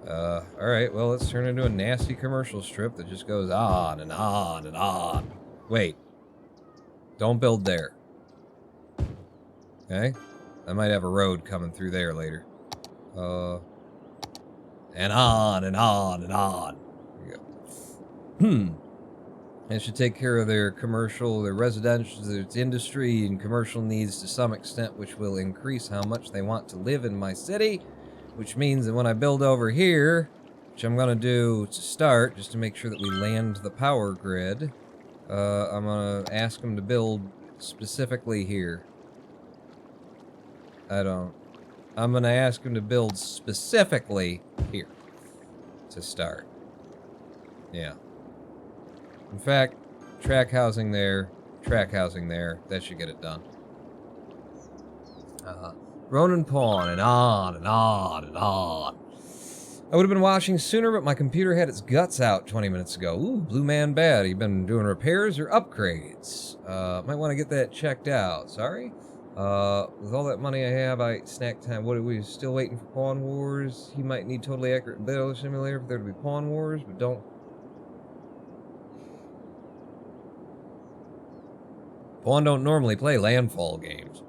Alright, well, let's turn it into a nasty commercial strip that just goes on and on and on. Wait. Don't build there. Okay? I might have a road coming through there later. And on and on and on. There you go. It should take care of their commercial, their residential, their industry and commercial needs to some extent, which will increase how much they want to live in my city. Which means that when I build over here, which I'm going to do to start, just to make sure that we land the power grid, I'm going to ask them to build specifically here. I'm going to ask them to build specifically here to start. Yeah. In fact, track housing there, that should get it done. Ronan Pawn, and on and on and on. I would have been watching sooner, but my computer had its guts out 20 minutes ago. Ooh, Blue Man bad. You been doing repairs or upgrades? Might want to get that checked out. Sorry. With all that money I have, snack time. What are we still waiting for Pawn Wars? He might need totally accurate battle simulator for there to be Pawn Wars, but don't. Pawn don't normally play landfall games.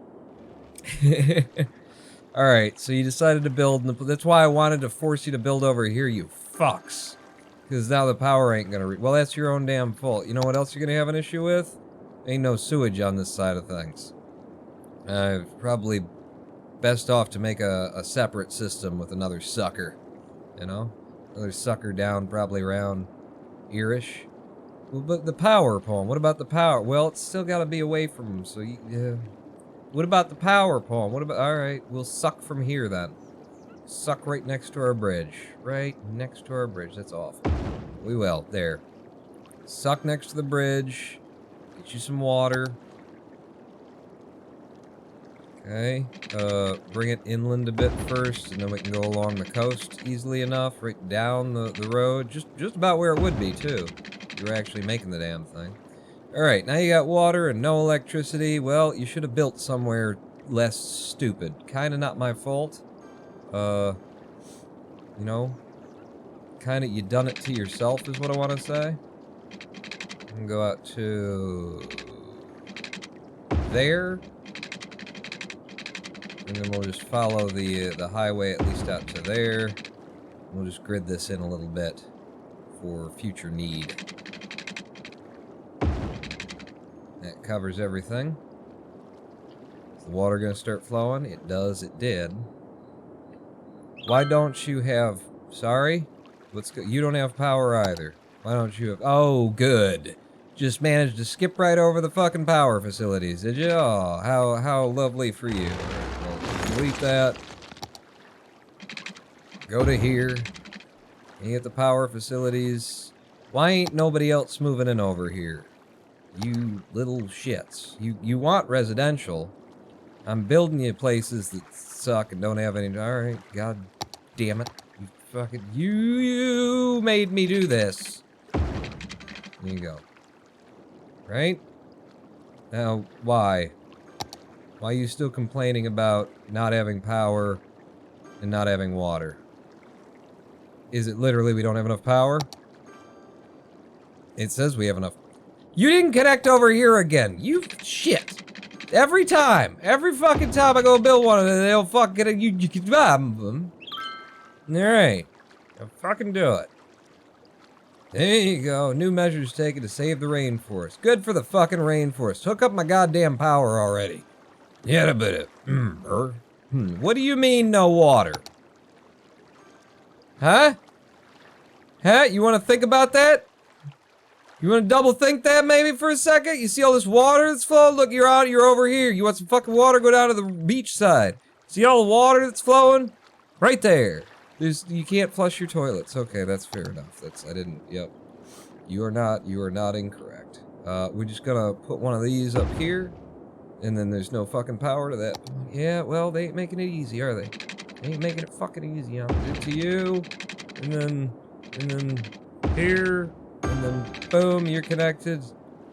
Alright, so you decided to build, that's why I wanted to force you to build over here, you fucks. Because now the power ain't gonna well, that's your own damn fault. You know what else you're gonna have an issue with? Ain't no sewage on this side of things. Probably best off to make a separate system with another sucker. You know? Another sucker down probably around here-ish. Well, but the power, Pawn, what about the power? Well, it's still gotta be away from them, so you, What about the power, Paul? What about... Alright, we'll suck from here, then. Suck right next to our bridge. Right next to our bridge. That's awful. We will. There. Suck next to the bridge. Get you some water. Okay. Bring it inland a bit first, and then we can go along the coast easily enough. Right down the road. Just about where it would be, too. You're actually making the damn thing. Alright, now you got water and no electricity. Well, you should have built somewhere less stupid. Kinda not my fault. You know, kinda you done it to yourself is what I want to say. I can go out to there. And then we'll just follow the highway at least out to there. We'll just grid this in a little bit for future need. That covers everything. Is the water gonna start flowing? It does, it did. Why don't you have... Sorry? You don't have power either. Why don't you have... Oh, good. Just managed to skip right over the fucking power facilities, did you? Oh, how lovely for you. Well, delete that. Go to here. You get the power facilities. Why ain't nobody else moving in over here? You little shits. You want residential. I'm building you places that suck and don't have any... Alright, god damn it. You fucking... You made me do this. There you go. Right? Now, why? Why are you still complaining about not having power and not having water? Is it literally we don't have enough power? It says we have enough. You didn't connect over here again. You shit. Every time. Every fucking time I go build one of them, they'll fucking you can them. Alright. Now fucking do it. There you go. New measures taken to save the rainforest. Good for the fucking rainforest. Hook up my goddamn power already. Yeah, a bit of What do you mean no water? Huh? Huh? You want to think about that? You want to double think that maybe for a second? You see all this water that's flowing? Look, you're over here. You want some fucking water? Go down to the beach side. See all the water that's flowing? Right there. You can't flush your toilets. Okay, that's fair enough. Yep. You are not incorrect. We're just gonna put one of these up here, and then there's no fucking power to that. Yeah, well, they ain't making it easy, are they? They ain't making it fucking easy. I'm gonna do it to you, and then here, and then boom, you're connected,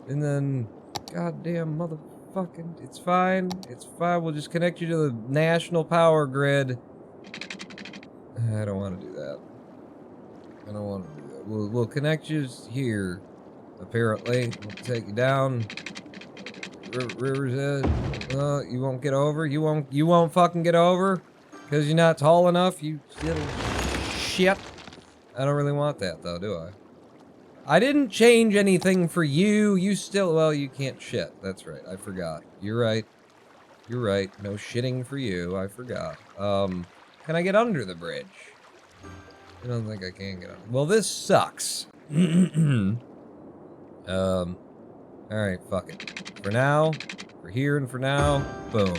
and then goddamn motherfucking, it's fine. We'll just connect you to the national power grid. I don't want to do that. We'll connect you here. Apparently, we'll take you down. River's Edge. You won't get over. You won't fucking get over because you're not tall enough. You little shit. I don't really want that though, do I? I didn't change anything for you. You still, well, you can't shit. That's right. I forgot. You're right. You're right. No shitting for you. I forgot. Can I get under the bridge? I don't think I can get under. Well, this sucks. Alright, fuck it. For now, we're here and for now, boom.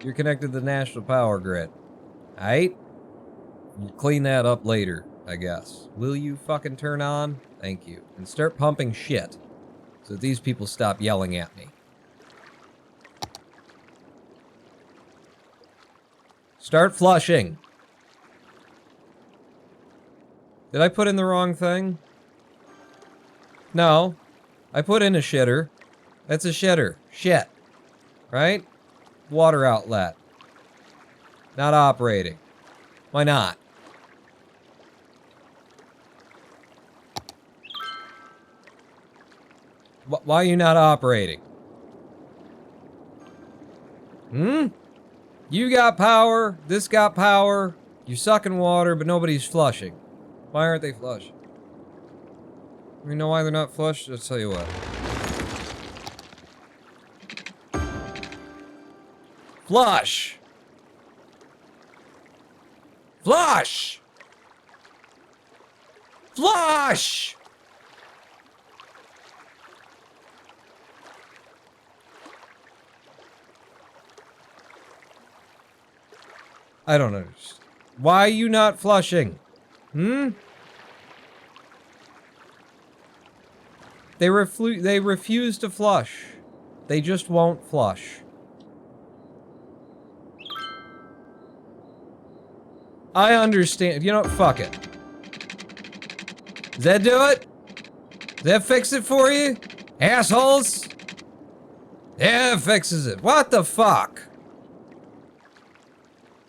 You're connected to the national power grid. Alright? We'll clean that up later, I guess. Will you fucking turn on? Thank you. And start pumping shit. So that these people stop yelling at me. Start flushing. Did I put in the wrong thing? No. I put in a shitter. That's a shitter. Shit. Right? Water outlet. Not operating. Why not? Why are you not operating? You got power, this got power, you're sucking water, but nobody's flushing. Why aren't they flush? You know why they're not flush? I'll tell you what. Flush! Flush! Flush! I don't understand. Why are you not flushing? They refuse to flush. They just won't flush. I understand. You know what? Fuck it. Does that do it? Does that fix it for you? Assholes? Yeah, it fixes it. What the fuck?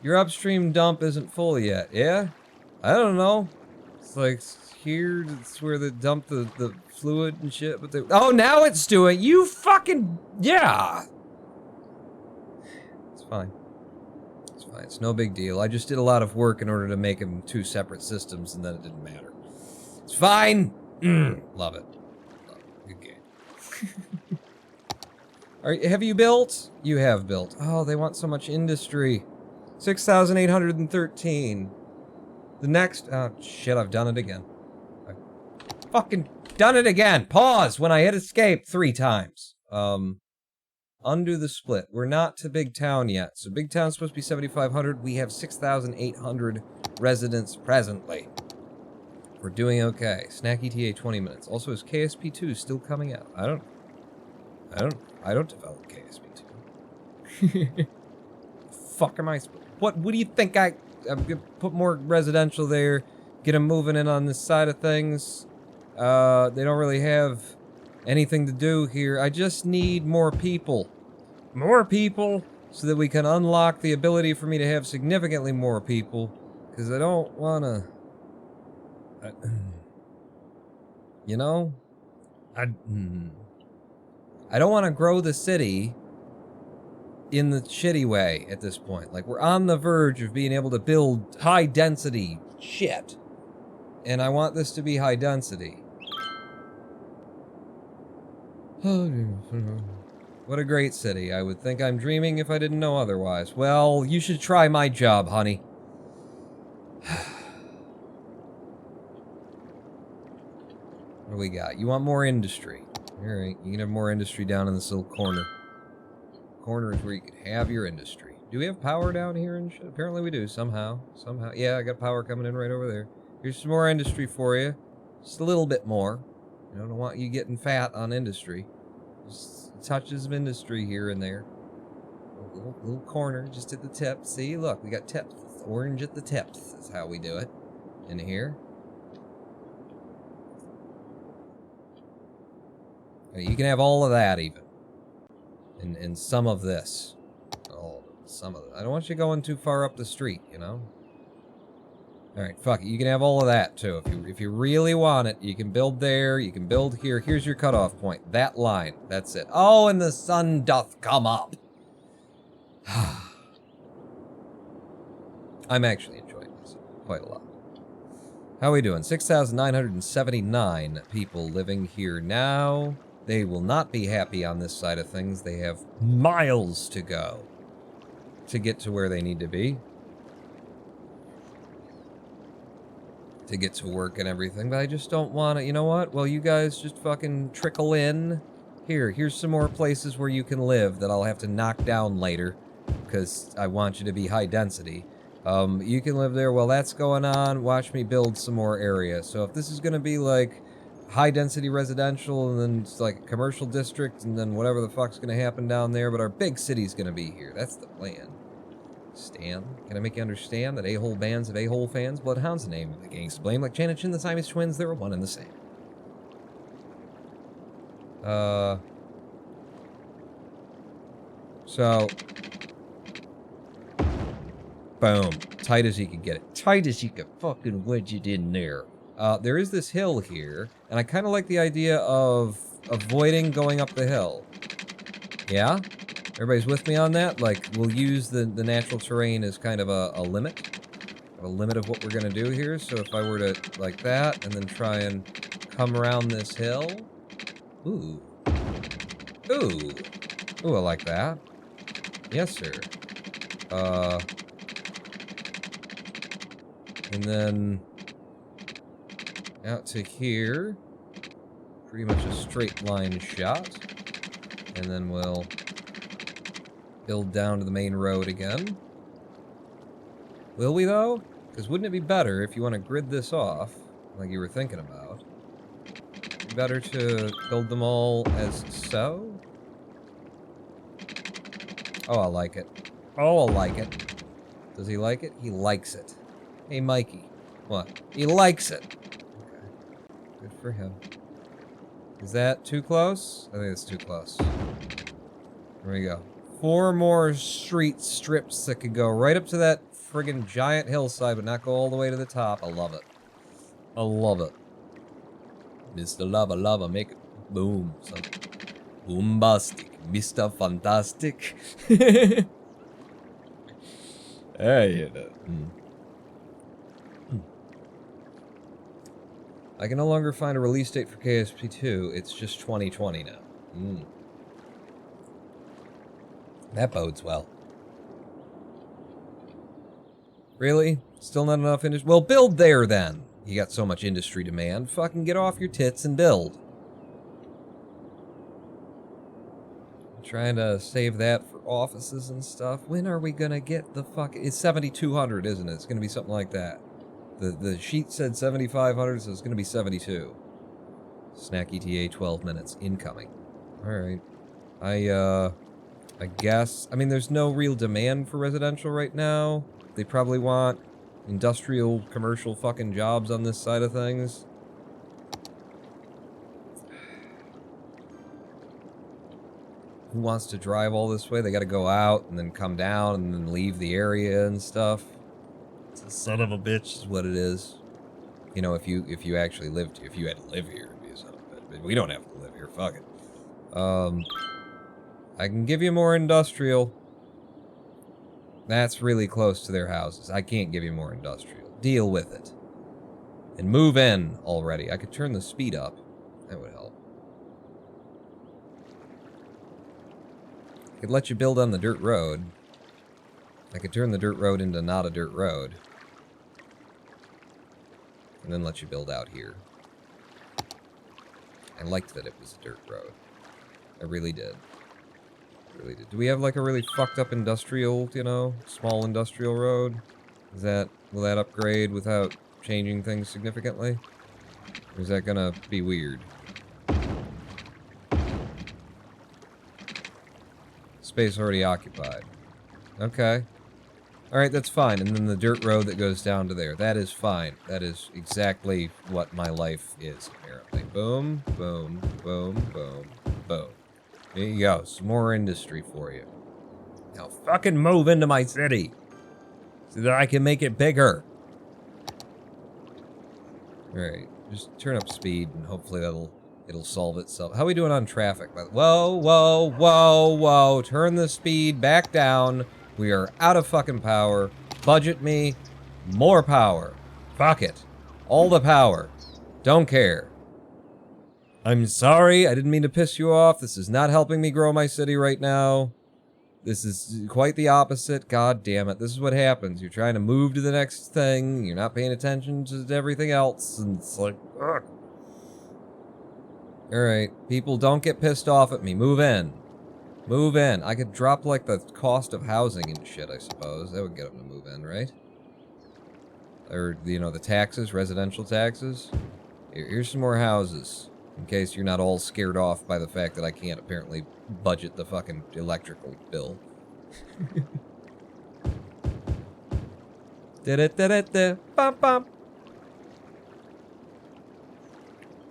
Your upstream dump isn't full yet, yeah? I don't know. It's like here, it's where they dump the fluid and shit, but oh, now it's doing. You fucking, yeah. It's fine. It's fine. It's no big deal. I just did a lot of work in order to make them two separate systems, and then it didn't matter. It's fine. Love it. Love it. Good game. Have you built? You have built. Oh, they want so much industry. 6,813. The next, oh shit, I've done it again. I've fucking done it again. Pause when I hit escape 3 times. Undo the split. We're not to Big Town yet. So Big Town's supposed to be 7,500. We have 6,800 residents presently. We're doing okay. Snacky TA 20 minutes. Also, is KSP2 still coming out? I don't develop KSP2. Fuck am I supposed? What do you think I'm gonna put more residential there, get them moving in on this side of things. They don't really have anything to do here. I just need more people. More people so that we can unlock the ability for me to have significantly more people. Because I don't want to... you know? I don't want to grow the city in the shitty way at this point. Like, we're on the verge of being able to build high-density shit. And I want this to be high-density. What a great city. I would think I'm dreaming if I didn't know otherwise. Well, you should try my job, honey. What do we got? You want more industry. Alright, you can have more industry down in this little corner. Corner is where you can have your industry. Do we have power down here and shit? Apparently we do, somehow. Somehow. Yeah, I got power coming in right over there. Here's some more industry for you. Just a little bit more. I don't want you getting fat on industry. Just touches of industry here and there. A little corner just at the tip. See, look, we got tips. Orange at the tips is how we do it. In here. You can have all of that, even. And some of this. Oh, some of it. I don't want you going too far up the street, you know? Alright, fuck it. You can have all of that, too. If you really want it, you can build there, you can build here. Here's your cutoff point. That line. That's it. Oh, and the sun doth come up. I'm actually enjoying this quite a lot. How are we doing? 6,979 people living here now. They will not be happy on this side of things. They have miles to go to get to where they need to be. To get to work and everything. But I just don't want to... You know what? Well, you guys just fucking trickle in. Here's some more places where you can live that I'll have to knock down later. Because I want you to be high density. You can live there while that's going on. Watch me build some more area. So if this is going to be like... high-density residential, and then it's like a commercial district, and then whatever the fuck's gonna happen down there, but our big city's gonna be here. That's the plan. Stan, can I make you understand that a-hole bands of a-hole fans, Bloodhounds, the name of the gangs to blame, like Chan and Chin, the Siamese twins, they were one and the same. So... boom. Tight as you could get it. Tight as you could fucking wedge it in there. There is this hill here, and I kind of like the idea of avoiding going up the hill. Yeah? Everybody's with me on that? Like, we'll use the natural terrain as kind of a limit. A limit of what we're going to do here. So if I were to, like that, and then try and come around this hill. Ooh. Ooh. Ooh, I like that. Yes, sir. And then... out to here. Pretty much a straight line shot. And then we'll build down to the main road again. Will we, though? Because wouldn't it be better if you want to grid this off, like you were thinking about? It'd be better to build them all as so? Oh, I like it. Oh, I like it. Does he like it? He likes it. Hey, Mikey. What? He likes it. Good for him. Is that too close? I think it's too close. There we go. 4 more street strips that could go right up to that friggin' giant hillside, but not go all the way to the top. I love it. I love it. Mr. Lava, make it boom. Something. Boombastic. Mr. Fantastic. Hey, you know. I can no longer find a release date for KSP2. It's just 2020 now. That bodes well. Really? Still not enough industry? Well, build there then. You got so much industry demand. Fucking get off your tits and build. I'm trying to save that for offices and stuff. When are we gonna get the fuck... It's 7,200, isn't it? It's gonna be something like that. The sheet said 7,500, so it's going to be 72. Snack ETA 12 minutes. Incoming. Alright. I guess... I mean, there's no real demand for residential right now. They probably want industrial, commercial fucking jobs on this side of things. Who wants to drive all this way? They gotta go out and then come down and then leave the area and stuff. It's a son of a bitch is what it is. You know, if you actually lived, if you had to live here, it'd be a son of a bitch. But we don't have to live here, fuck it. I can give you more industrial. That's really close to their houses. I can't give you more industrial. Deal with it. And move in already. I could turn the speed up. That would help. I could let you build on the dirt road. I could turn the dirt road into not a dirt road. And then let you build out here. I liked that it was a dirt road. I really did. Really did. Do we have like a really fucked up industrial, you know, small industrial road? Will that upgrade without changing things significantly? Or is that gonna be weird? Space already occupied. Okay. Alright, that's fine. And then the dirt road that goes down to there. That is fine. That is exactly what my life is, apparently. Boom, boom, boom, boom, boom. There you go. Some more industry for you. Now fucking move into my city. So that I can make it bigger. Alright. Just turn up speed and hopefully it'll solve itself. How are we doing on traffic? Whoa, whoa, whoa, whoa. Turn the speed back down. We are out of fucking power. Budget me. More power. Fuck it. All the power. Don't care. I'm sorry. I didn't mean to piss you off. This is not helping me grow my city right now. This is quite the opposite. God damn it. This is what happens. You're trying to move to the next thing. You're not paying attention to everything else. And it's like, ugh. Alright. People, don't get pissed off at me. Move in. Move in. I could drop, like, the cost of housing and shit, I suppose. That would get them to move in, right? Or, you know, the taxes, residential taxes. Here's some more houses. In case you're not all scared off by the fact that I can't apparently budget the fucking electrical bill. Da-da-da-da-da. Bum bum.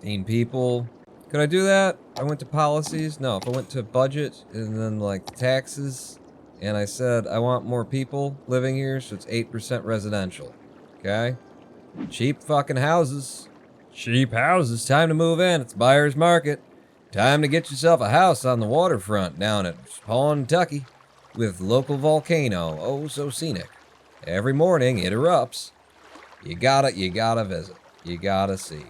18 people. Could I do that? I went to policies? No, if I went to budget and then like taxes and I said I want more people living here, so it's 8% residential. Okay? Cheap fucking houses. Cheap houses. Time to move in. It's buyer's market. Time to get yourself a house on the waterfront down at Kentucky with local volcano. Oh, so scenic. Every morning it erupts. You gotta visit. You gotta see.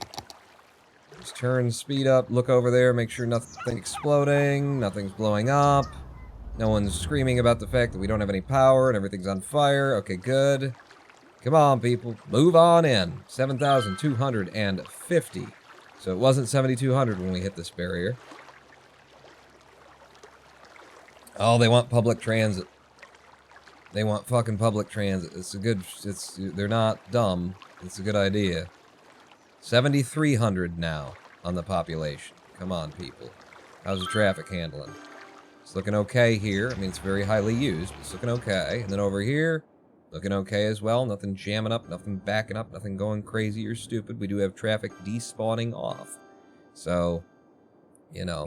Just turn speed up, look over there, make sure nothing's exploding, nothing's blowing up. No one's screaming about the fact that we don't have any power and everything's on fire. Okay, good. Come on, people. Move on in. 7,250. So it wasn't 7,200 when we hit this barrier. Oh, they want public transit. They want fucking public transit. They're not dumb. It's a good idea. 7,300 now on the population. Come on, people. How's the traffic handling? It's looking okay here. I mean, it's very highly used, but it's looking okay. And then over here, looking okay as well. Nothing jamming up, nothing backing up, nothing going crazy or stupid. We do have traffic despawning off. So, you know,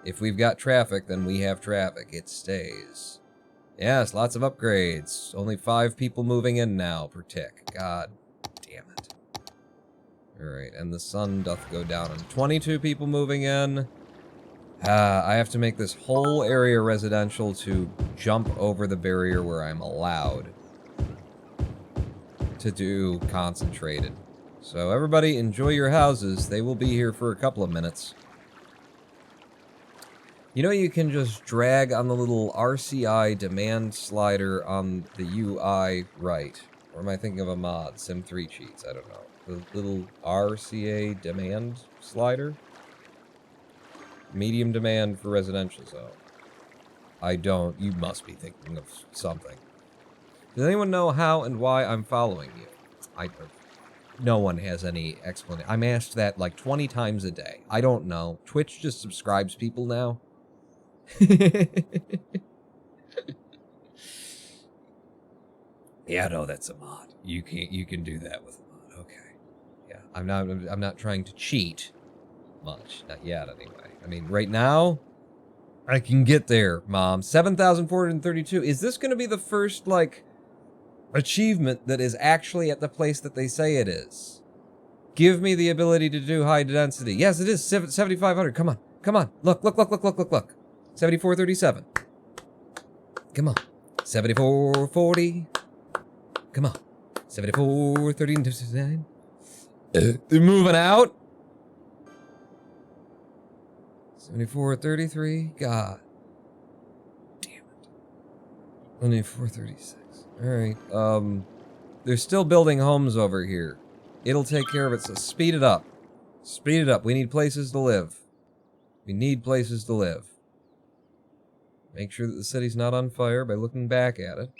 if we've got traffic, then we have traffic. It stays. Yes, lots of upgrades. Only 5 people moving in now per tick. God damn it. Alright, and the sun doth go down. And 22 people moving in. I have to make this whole area residential to jump over the barrier where I'm allowed to do concentrated. So everybody enjoy your houses. They will be here for a couple of minutes. You know, you can just drag on the little RCI demand slider on the UI right. Or am I thinking of a mod? Sim3 cheats, I don't know. The little RCA demand slider? Medium demand for residential zone. I don't. You must be thinking of something. Does anyone know how and why I'm following you? No one has any explanation. I'm asked that like 20 times a day. I don't know. Twitch just subscribes people now. Yeah, no, that's a mod. You can do that with a mod. Okay. Yeah, I'm not trying to cheat much. Not yet, anyway. I mean, right now, I can get there, Mom. 7,432. Is this going to be the first, like, achievement that is actually at the place that they say it is? Give me the ability to do high density. Yes, it is 7,500. Come on. Come on. Look. 7437. Come on. 7440. Come on. 7439. They're moving out. 7433. God. Damn it. Only 436. Alright. They're still building homes over here. It'll take care of it, so speed it up. Speed it up. We need places to live. We need places to live. Make sure that the city's not on fire by looking back at it.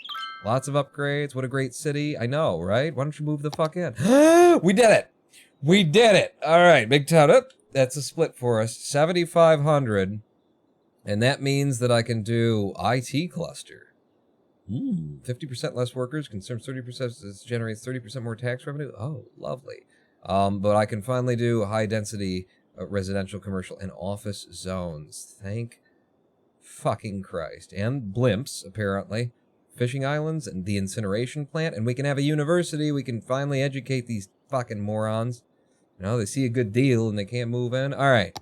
Lots of upgrades. What a great city. I know, right? Why don't you move the fuck in? We did it! We did it! Alright, big town up. That's a split for us. 7,500. And that means that I can do IT cluster. 50% less workers, consumes 30%, generates 30% more tax revenue. Oh, lovely. But I can finally do high density residential, commercial, and office zones. Thank fucking Christ. And blimps, apparently. Fishing islands and the incineration plant. And we can have a university. We can finally educate these fucking morons. You know, they see a good deal and they can't move in. Alright.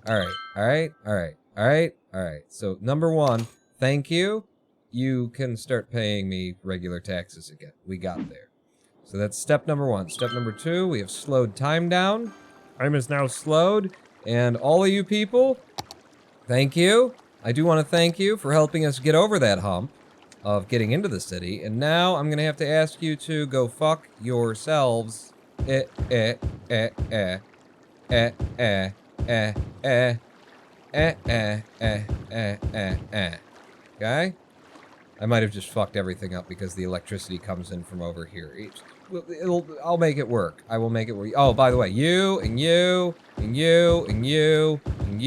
So, number one, thank you. You can start paying me regular taxes again. We got there. So that's step number one. Step number two, we have slowed time down. Time is now slowed. And all of you people, thank you. I do want to thank you for helping us get over that hump of getting into the city. And now I'm going to have to ask you to go fuck yourselves. Okay? I might have just fucked everything up because the electricity comes in from over here. I'll make it work. I will make it work. Oh, by the way, you, and you, and you, and you, and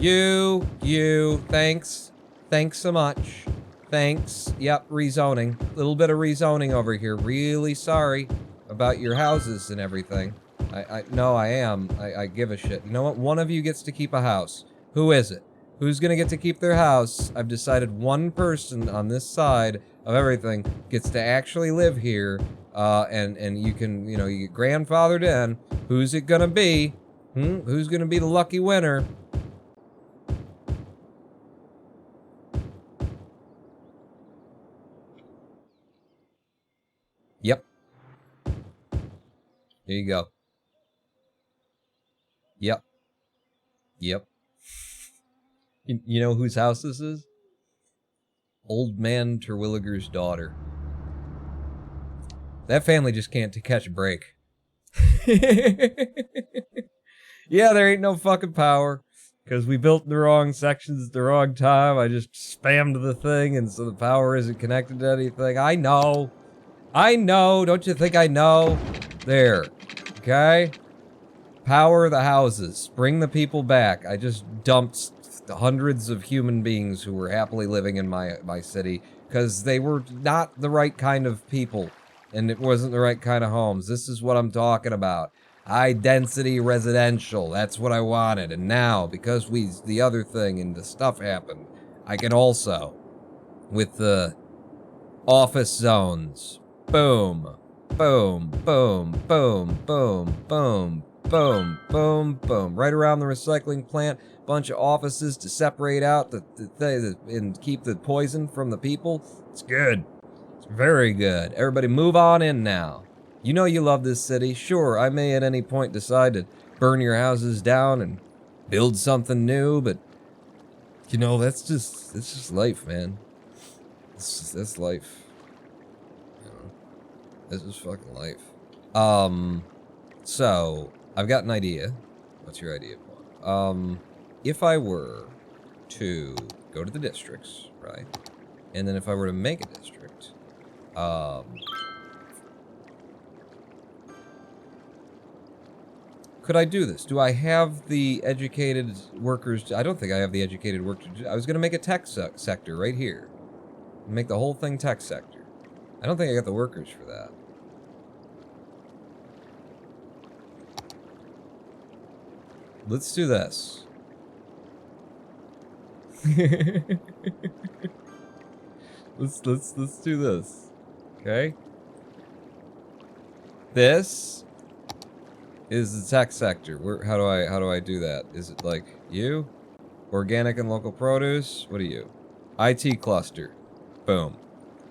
you. Thanks. Thanks so much. Thanks. Yep, rezoning. Little bit of rezoning over here. Really sorry about your houses and everything. I am. I give a shit. You know what? One of you gets to keep a house. Who is it? Who's gonna get to keep their house? I've decided one person on this side of everything gets to actually live here, and you can, you know, you get grandfathered in. Who's it gonna be? Who's gonna be the lucky winner? Yep. There you go. Yep. You know whose house this is? Old Man Terwilliger's daughter. That family just can't catch a break. Yeah, there ain't no fucking power. Because we built the wrong sections at the wrong time. I just spammed the thing, and so the power isn't connected to anything. I know. Don't you think I know? There. Okay? Power the houses. Bring the people back. I just dumped hundreds of human beings who were happily living in my city because they were not the right kind of people and it wasn't the right kind of homes. This is what I'm talking about. High density residential. That's what I wanted. And now, because the other thing and the stuff happened, I can also, with the office zones, boom, boom, boom, boom, boom, boom, boom, boom, boom, right around the recycling plant. Bunch of offices to separate out and keep the poison from the people. It's good. It's very good. Everybody move on in now. You know you love this city. Sure, I may at any point decide to burn your houses down and build something new, but you know, that's just life, man. That's life. You know, this is fucking life. So I've got an idea. What's your idea, Paul? If I were to go to the districts, right? And then if I were to make a district, could I do this? Do I have the educated workers? I don't think I have the educated workers. I was going to make a tech sector right here. Make the whole thing tech sector. I don't think I got the workers for that. Let's do this. let's do this. Okay? This is the tech sector. How do I do that? Is it like you? Organic and local produce? What are you? IT cluster. Boom.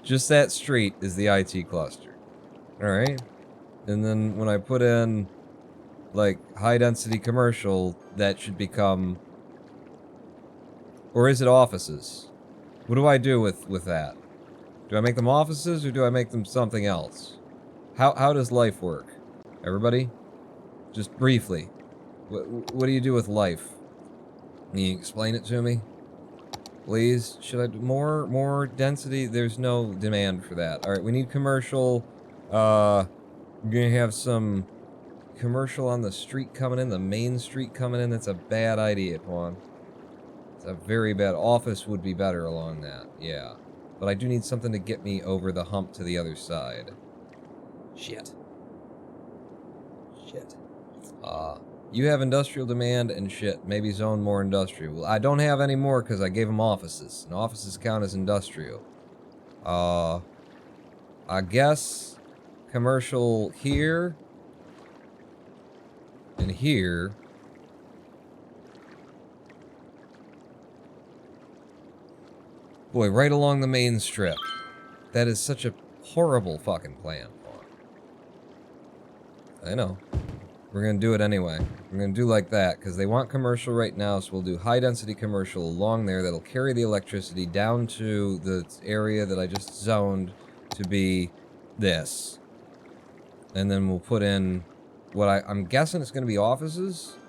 Just that street is the IT cluster. Alright. And then when I put in like high density commercial, that should become, or is it offices? What do I do with that? Do I make them offices or do I make them something else? How does life work? Everybody? Just briefly. What do you do with life? Can you explain it to me? Please? Should I do more density? There's no demand for that. Alright, we need commercial. We're gonna have some commercial on the street coming in, the main street coming in. That's a bad idea, Quan. It's a very bad. Office would be better along that, yeah. But I do need something to get me over the hump to the other side. Shit. You have industrial demand and shit. Maybe zone more industrial. Well, I don't have any more because I gave them offices. And offices count as industrial. I guess commercial here. And here. Boy, right along the main strip. That is such a horrible fucking plan. I know. We're gonna do it anyway. We're gonna do like that, because they want commercial right now, so we'll do high-density commercial along there that'll carry the electricity down to the area that I just zoned to be this. And then we'll put in what I'm guessing it's gonna be offices?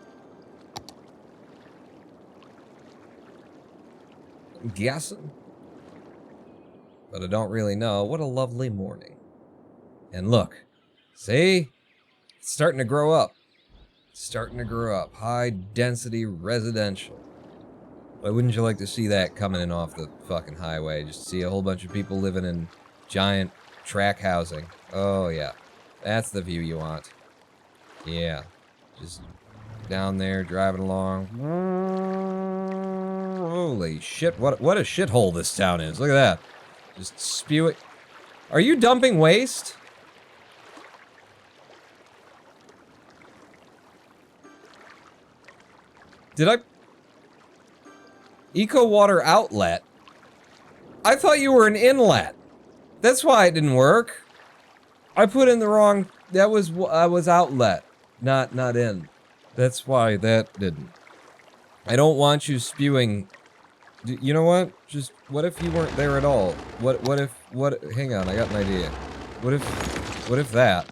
I'm guessing. But I don't really know. What a lovely morning. And look. See? It's starting to grow up. It's starting to grow up. High density residential. Why wouldn't you like to see that coming in off the fucking highway? Just see a whole bunch of people living in giant track housing. Oh yeah. That's the view you want. Yeah. Just down there driving along. Holy shit. What a shithole this town is. Look at that. Just spew it. Are you dumping waste? Did I? Eco water outlet? I thought you were an inlet. That's why it didn't work. I put in the wrong, I was outlet, not in. That's why that didn't. I don't want you spewing. You know what? Just, what if you weren't there at all? Hang on, I got an idea. What if that?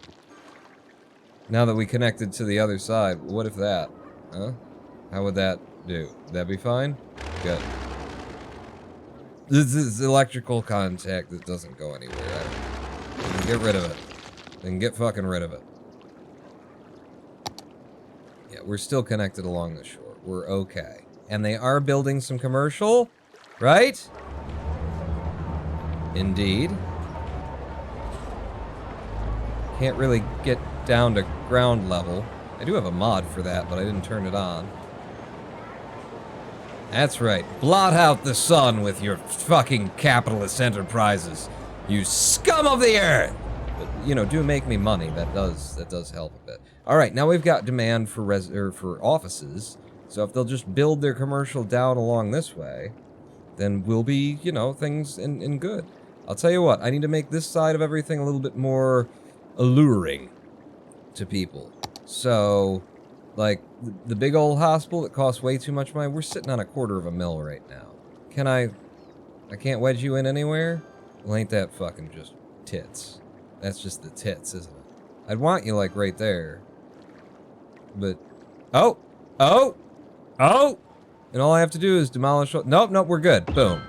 Now that we connected to the other side, what if that? Huh? How would that do? Would that be fine? Good. This is electrical contact that doesn't go anywhere. Get rid of it. Then get fucking rid of it. Yeah, we're still connected along the shore. We're okay. And they are building some commercial, right? Indeed. Can't really get down to ground level. I do have a mod for that, but I didn't turn it on. That's right. Blot out the sun with your fucking capitalist enterprises. You scum of the earth! But, you know, do make me money. That does help a bit. Alright, now we've got demand for offices. So if they'll just build their commercial down along this way, then we'll be, you know, things in good. I'll tell you what, I need to make this side of everything a little bit more alluring to people. So, like, the big old hospital that costs way too much money, we're sitting on $250,000 right now. I can't wedge you in anywhere? Well, ain't that fucking just tits. That's just the tits, isn't it? I'd want you, like, right there. But, oh! And all I have to do is demolish, nope, we're good. Boom.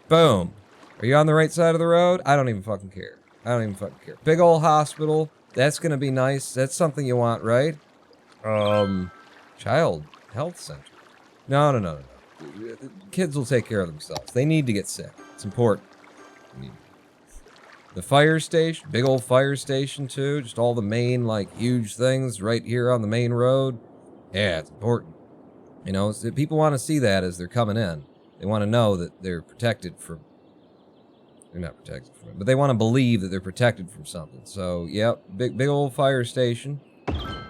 Boom. Are you on the right side of the road? I don't even fucking care. Big old hospital. That's gonna be nice. That's something you want, right? Child health center. No. Kids will take care of themselves. They need to get sick. It's important. The fire station, big old fire station too. Just all the main, like, huge things right here on the main road. Yeah, it's important. You know, people want to see that as they're coming in. They want to know that they're protected from... They're not protected from it, but they want to believe that they're protected from something. So, yep, big old fire station.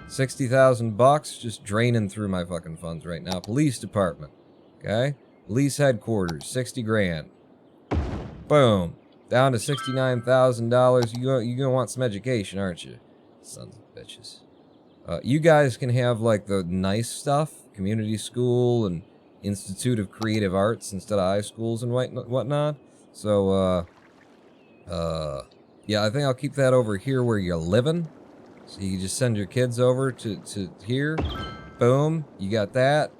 60,000 bucks, just draining through my fucking funds right now. Police department, okay? Police headquarters, 60 grand. Boom. Down to $69,000. You gonna want some education, aren't you? Sons of bitches. You guys can have, like, the nice stuff. Community school and Institute of Creative Arts instead of high schools and whatnot. So, yeah, I think I'll keep that over here where you're living. So you can just send your kids over to here. Boom. You got that.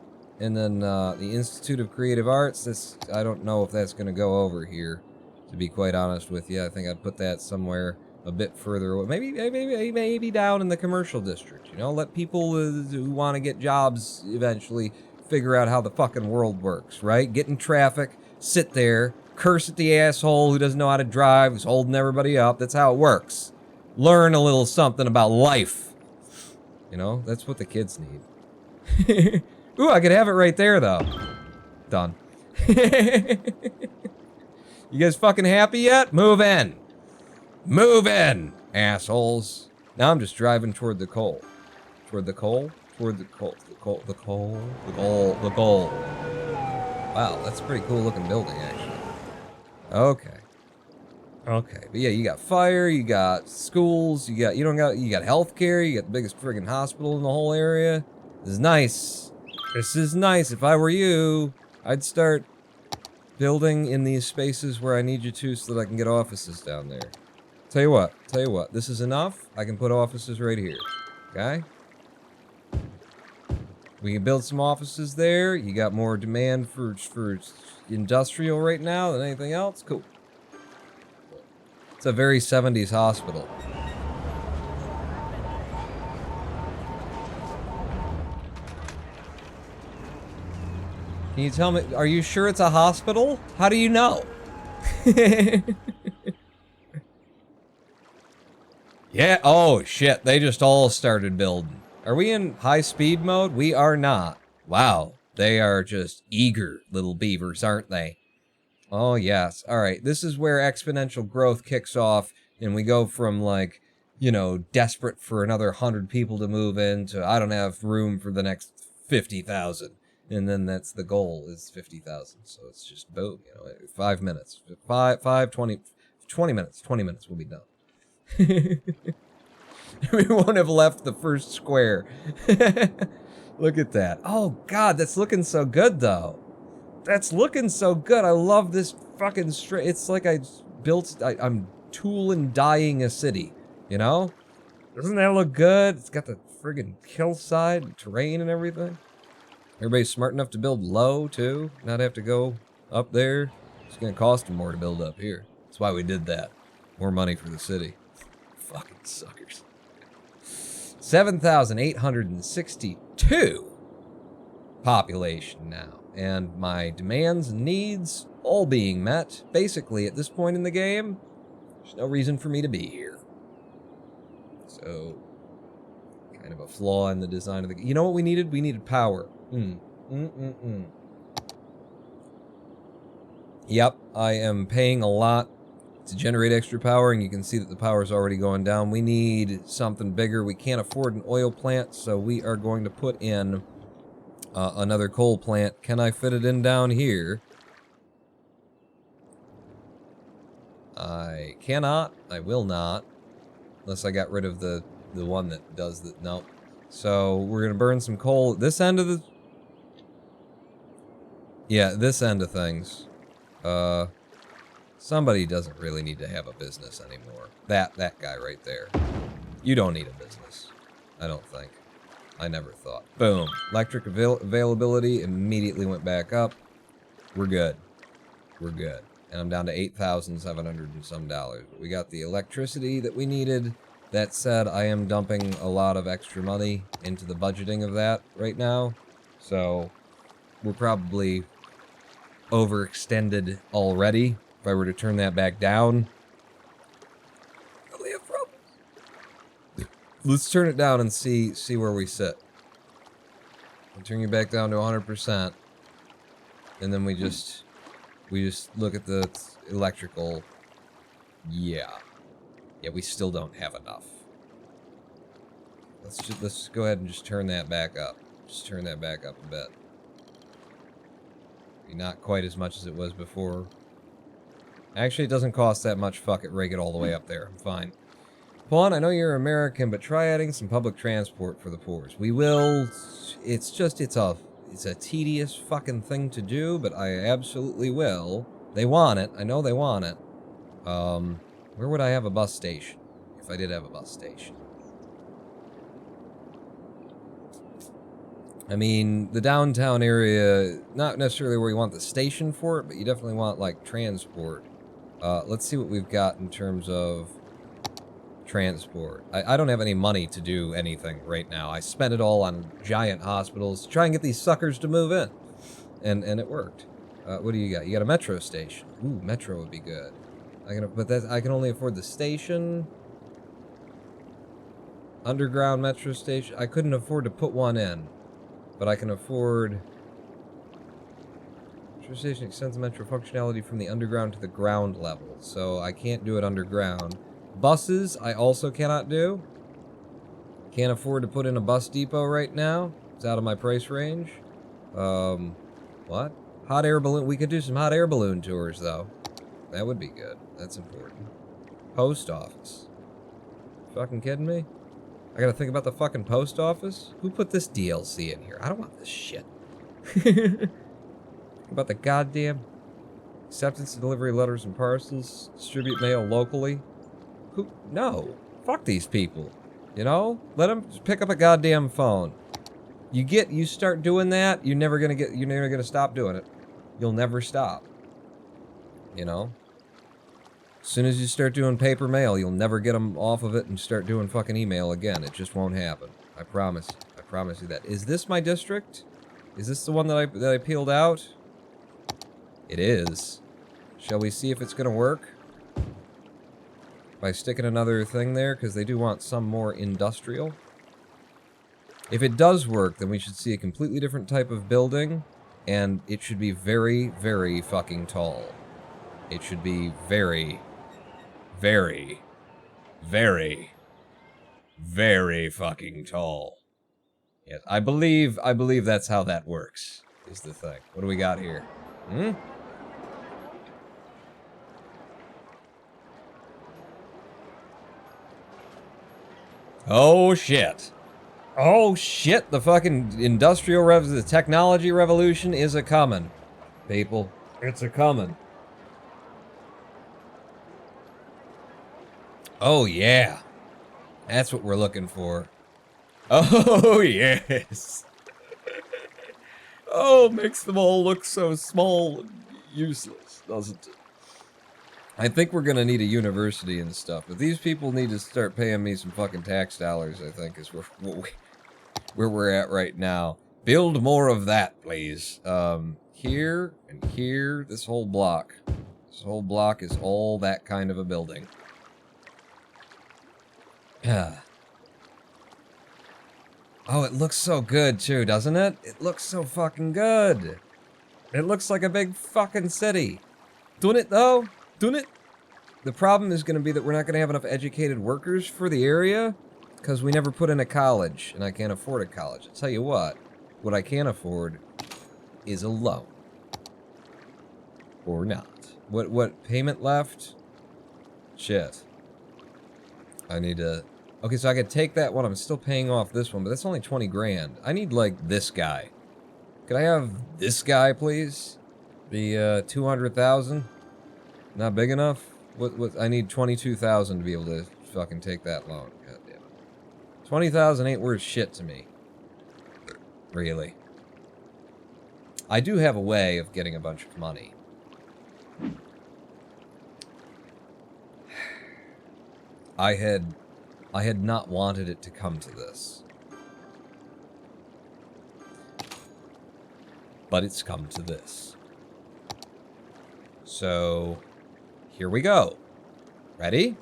And then, the Institute of Creative Arts, I don't know if that's going to go over here, to be quite honest with you. I think I'd put that somewhere a bit further away. Maybe down in the commercial district, you know? Let people who want to get jobs eventually figure out how the fucking world works, right? Get in traffic, sit there, curse at the asshole who doesn't know how to drive, who's holding everybody up. That's how it works. Learn a little something about life. You know, that's what the kids need. Ooh, I could have it right there, though. Done. You guys fucking happy yet? Move in. Move in, assholes. Now I'm just driving toward the coal. Toward the coal? Toward the coal. The coal. Wow, that's a pretty cool looking building, actually. Okay. Okay, but yeah, you got fire, you got schools, you got healthcare, you got the biggest friggin' hospital in the whole area. This is nice. This is nice. If I were you, I'd start building in these spaces where I need you to so that I can get offices down there. Tell you what, this is enough. I can put offices right here, okay? We can build some offices there. You got more demand for industrial right now than anything else. Cool. It's a very 70s hospital. Can you tell me, are you sure it's a hospital? How do you know? Yeah, oh shit, they just all started building. Are we in high speed mode? We are not. Wow, they are just eager little beavers, aren't they? Oh, yes. All right. This is where exponential growth kicks off, and we go from, like, you know, desperate for another 100 people to move in to I don't have room for the next 50,000. And then that's the goal, is 50,000. So it's just boom, you know, 5 minutes. 20 minutes. 20 minutes, we'll be done. We won't have left the first square. Look at that. Oh, God, that's looking so good, though. That's looking so good. I love this fucking straight. It's like I'm tool and dyeing a city, you know? Doesn't that look good? It's got the friggin' hillside, terrain and everything. Everybody's smart enough to build low, too. Not have to go up there. It's gonna cost them more to build up here. That's why we did that. More money for the city. Fucking suckers. 7,862 population now. And my demands and needs all being met. Basically, at this point in the game, there's no reason for me to be here. So, kind of a flaw in the design of the game. You know what we needed? We needed power. Yep, I am paying a lot to generate extra power, and you can see that the power is already going down. We need something bigger. We can't afford an oil plant, so we are going to put in another coal plant. Can I fit it in down here? I cannot. I will not. Unless I got rid of the one that does the... Nope. So, we're going to burn some coal at this end of the... Yeah, this end of things. Somebody doesn't really need to have a business anymore. That guy right there. You don't need a business. I don't think. I never thought. Boom. Electric availability immediately went back up. We're good. We're good. And I'm down to 8,700 and some dollars. But we got the electricity that we needed. That said, I am dumping a lot of extra money into the budgeting of that right now. So, we're probably overextended already. If I were to turn that back down, Let's turn it down and see where we sit. I'll turn you back down to 100%. And then we just look at the electrical. Yeah. Yeah, we still don't have enough. Let's go ahead and just turn that back up. Just turn that back up a bit. Not quite as much as it was before. Actually, it doesn't cost that much. Fuck it, rake it all the way up there. I'm fine. Pawn, I know you're American, but try adding some public transport for the poor. We will. It's a tedious fucking thing to do, but I absolutely will. They want it. I know they want it. Where would I have a bus station? If I did have a bus station. I mean, the downtown area, not necessarily where you want the station for it, but you definitely want, like, transport. Let's see what we've got in terms of transport. I don't have any money to do anything right now. I spent it all on giant hospitals to try and get these suckers to move in. And it worked. What do you got? You got a metro station. Ooh, metro would be good. I can only afford the station. Underground metro station. I couldn't afford to put one in. But I can afford... Metro station extends the metro functionality from the underground to the ground level. So I can't do it underground. Buses, I also cannot do. Can't afford to put in a bus depot right now. It's out of my price range. What? Hot air balloon. We could do some hot air balloon tours, though. That would be good. That's important. Post office. Fucking kidding me? I gotta think about the fucking post office? Who put this DLC in here? I don't want this shit. About the goddamn acceptance and delivery letters and parcels. Distribute mail locally. Who? No. Fuck these people. You know? Let them pick up a goddamn phone. You start doing that, you're never gonna stop doing it. You'll never stop. You know? As soon as you start doing paper mail, you'll never get them off of it and start doing fucking email again. It just won't happen. I promise. I promise you that. Is this my district? Is this the one that I peeled out? It is. Shall we see if it's gonna work? By sticking another thing there, because they do want some more industrial. If it does work, then we should see a completely different type of building, and it should be very, very fucking tall. It should be very, very, very, very fucking tall. Yes, I believe that's how that works, is the thing. What do we got here? Hmm? Oh, shit. Oh, shit. The fucking the technology revolution is a-coming. People, it's a-coming. Oh, yeah. That's what we're looking for. Oh, yes. Oh, makes them all look so small and useless, doesn't it? I think we're gonna need a university and stuff, but these people need to start paying me some fucking tax dollars, I think, is where we're at right now. Build more of that, please. Here and here, this whole block. This whole block is all that kind of a building. Yeah. Oh, it looks so good, too, doesn't it? It looks so fucking good. It looks like a big fucking city. Doesn't it, though? Doesn't it? The problem is going to be that we're not going to have enough educated workers for the area, because we never put in a college, and I can't afford a college. I'll tell you what I can afford is a loan. Or not. What payment left? Shit. I need to... Okay, so I could take that one. I'm still paying off this one, but that's only 20 grand. I need, like, this guy. Could I have this guy, please? The, 200,000? Not big enough? What? I need 22,000 to be able to fucking take that loan. God damn it. 20,000 ain't worth shit to me. Really. I do have a way of getting a bunch of money. I had not wanted it to come to this. But it's come to this. So, here we go. Ready?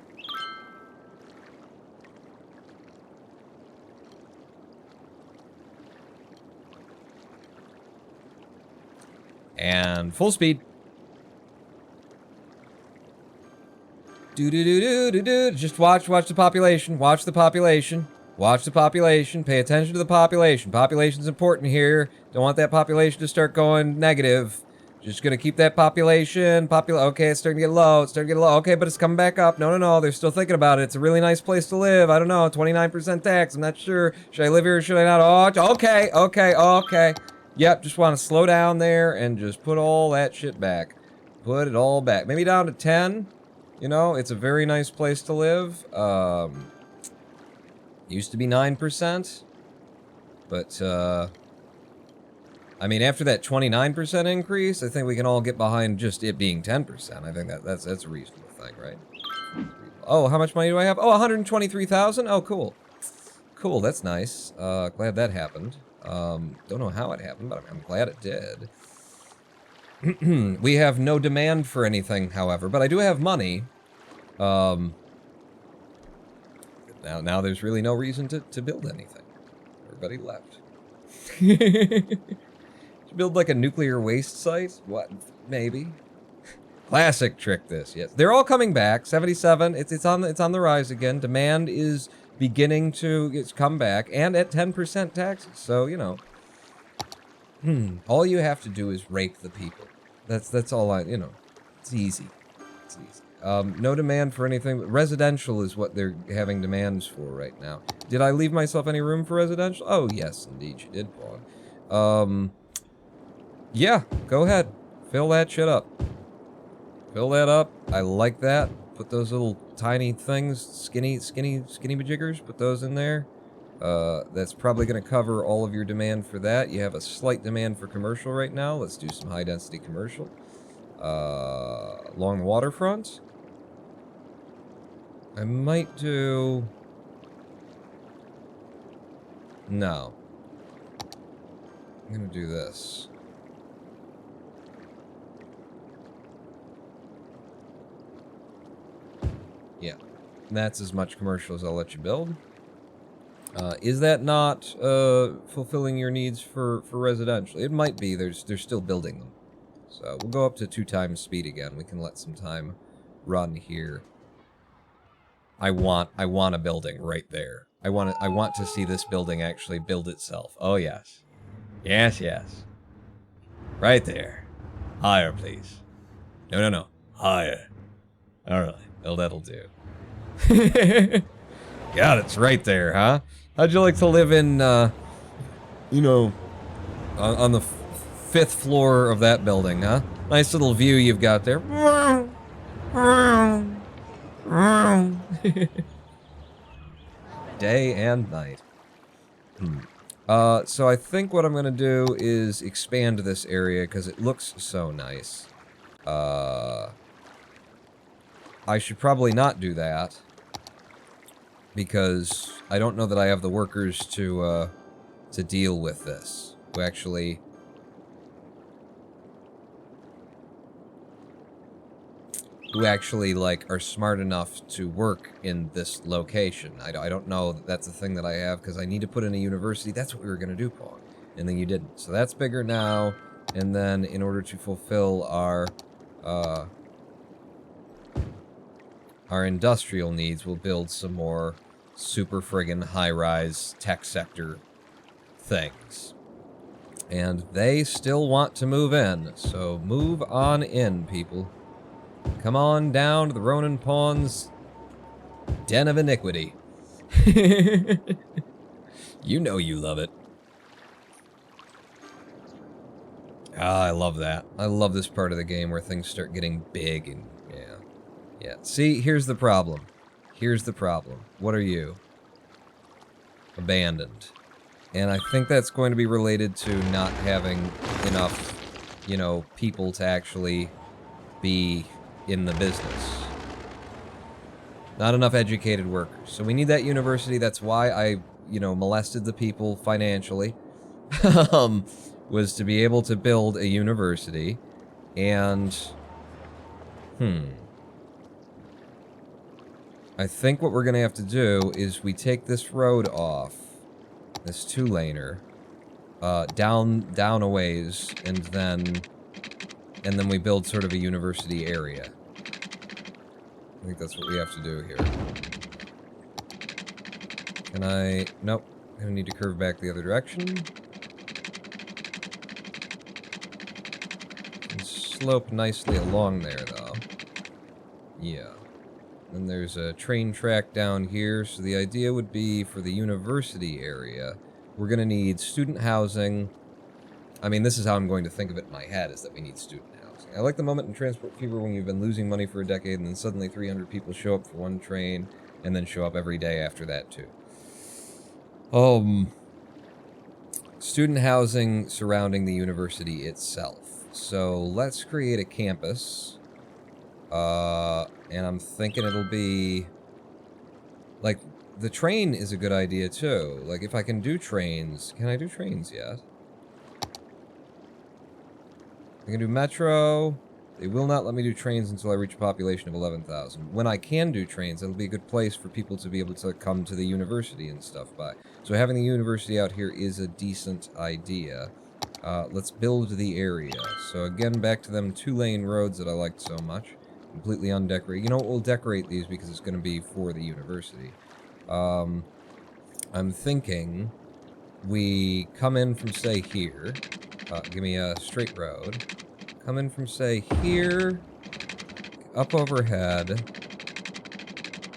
And full speed. Do-do-do-do-do-do. Just watch the population. Watch the population. Watch the population. Pay attention to the population. Population's important here. Don't want that population to start going negative. Just gonna keep that population. Okay, it's starting to get low. It's starting to get low. Okay, but it's coming back up. No. They're still thinking about it. It's a really nice place to live. I don't know. 29% tax. I'm not sure. Should I live here or should I not? Oh, okay. Yep, just want to slow down there and just put all that shit back. Put it all back. Maybe down to 10. You know, it's a very nice place to live. Used to be 9%. But, I mean, after that 29% increase, I think we can all get behind just it being 10%. I think that's a reasonable thing, right? Oh, how much money do I have? Oh, 123,000? Oh, cool. Cool, that's nice. Glad that happened. Don't know how it happened, but I'm glad it did. We have no demand for anything, however, but I do have money. Now there's really no reason to build anything. Everybody left. Build like a nuclear waste site? What? Maybe. Classic trick this, yes. They're all coming back. 77, it's on the rise again. Demand is beginning to come back, and at 10% taxes, so, you know. All you have to do is rape the people. That's all you know. It's easy. It's easy. No demand for anything, but residential is what they're having demands for right now. Did I leave myself any room for residential? Oh, yes, indeed, you did, Paul. Yeah, go ahead. Fill that shit up. Fill that up. I like that. Put those little tiny things, skinny bajiggers, put those in there. That's probably going to cover all of your demand for that. You have a slight demand for commercial right now. Let's do some high-density commercial. Along the waterfront. I might do... No. I'm going to do this. Yeah. That's as much commercial as I'll let you build. Is that not fulfilling your needs for residential? It might be. They're still building them. So we'll go up to 2 times speed again. We can let some time run here. I want a building right there. I want to see this building actually build itself. Oh yes. Yes. Right there. Higher, please. No. Higher. Alright. Well, that'll do. God, it's right there, huh? How'd you like to live in, you know, on the 5th floor of that building, huh? Nice little view you've got there. Day and night. So I think what I'm gonna do is expand this area because it looks so nice. I should probably not do that because I don't know that I have the workers to deal with this. Who actually like are smart enough to work in this location. I don't know that that's a thing that I have because I need to put in a university. That's what we were gonna do, Paul, and then you didn't. So that's bigger now, and then in order to fulfill our industrial needs, we'll build some more super friggin' high-rise tech sector things. And they still want to move in, so move on in, people. Come on down to the Ronin Pawn's den of iniquity. You know you love it. Ah, I love that. I love this part of the game where things start getting big and yeah. See, here's the problem. What are you? Abandoned. And I think that's going to be related to not having enough, you know, people to actually be in the business. Not enough educated workers. So we need that university. That's why I, you know, molested the people financially. Was to be able to build a university. And... I think what we're going to have to do is we take this road off, this 2-laner, down a ways, and then and then we build sort of a university area. I think that's what we have to do here. Can I... Nope. I'm gonna need to curve back the other direction. And slope nicely along there, though. Yeah. And there's a train track down here, so the idea would be for the university area, we're gonna need student housing. I mean, this is how I'm going to think of it in my head, is that we need student housing. I like the moment in Transport Fever when you've been losing money for a decade and then suddenly 300 people show up for one train and then show up every day after that, too. Student housing surrounding the university itself. So let's create a campus. And I'm thinking it'll be... Like, the train is a good idea, too. Like, if I can do trains... Can I do trains yet? I can do metro. They will not let me do trains until I reach a population of 11,000. When I can do trains, it'll be a good place for people to be able to come to the university and stuff by. So having the university out here is a decent idea. Let's build the area. So again, back to them 2-lane roads that I liked so much. Completely undecorated. You know what? We'll decorate these because it's going to be for the university. I'm thinking we come in from, say, here. Give me a straight road. Come in from, say, here, up overhead,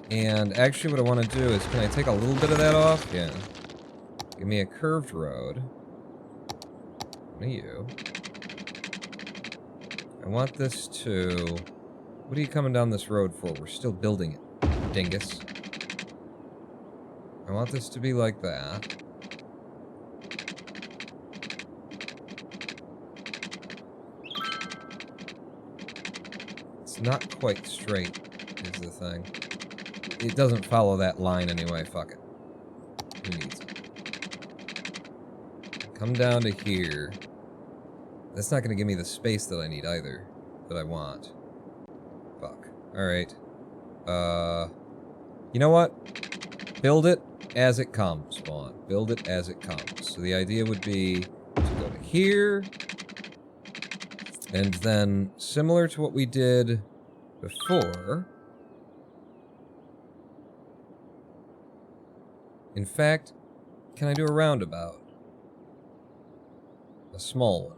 and actually what I want to do is, can I take a little bit of that off? Yeah. Give me a curved road. What are you? I want this to... What are you coming down this road for? We're still building it, dingus. I want this to be like that. It's not quite straight, is the thing. It doesn't follow that line anyway, fuck it. Who needs it? Come down to here. That's not gonna give me the space that I need either, that I want. Fuck. Alright. You know what? Build it as it comes, Spawn. Build it as it comes. So the idea would be to go to here, and then, similar to what we did before... In fact, can I do a roundabout? A small one.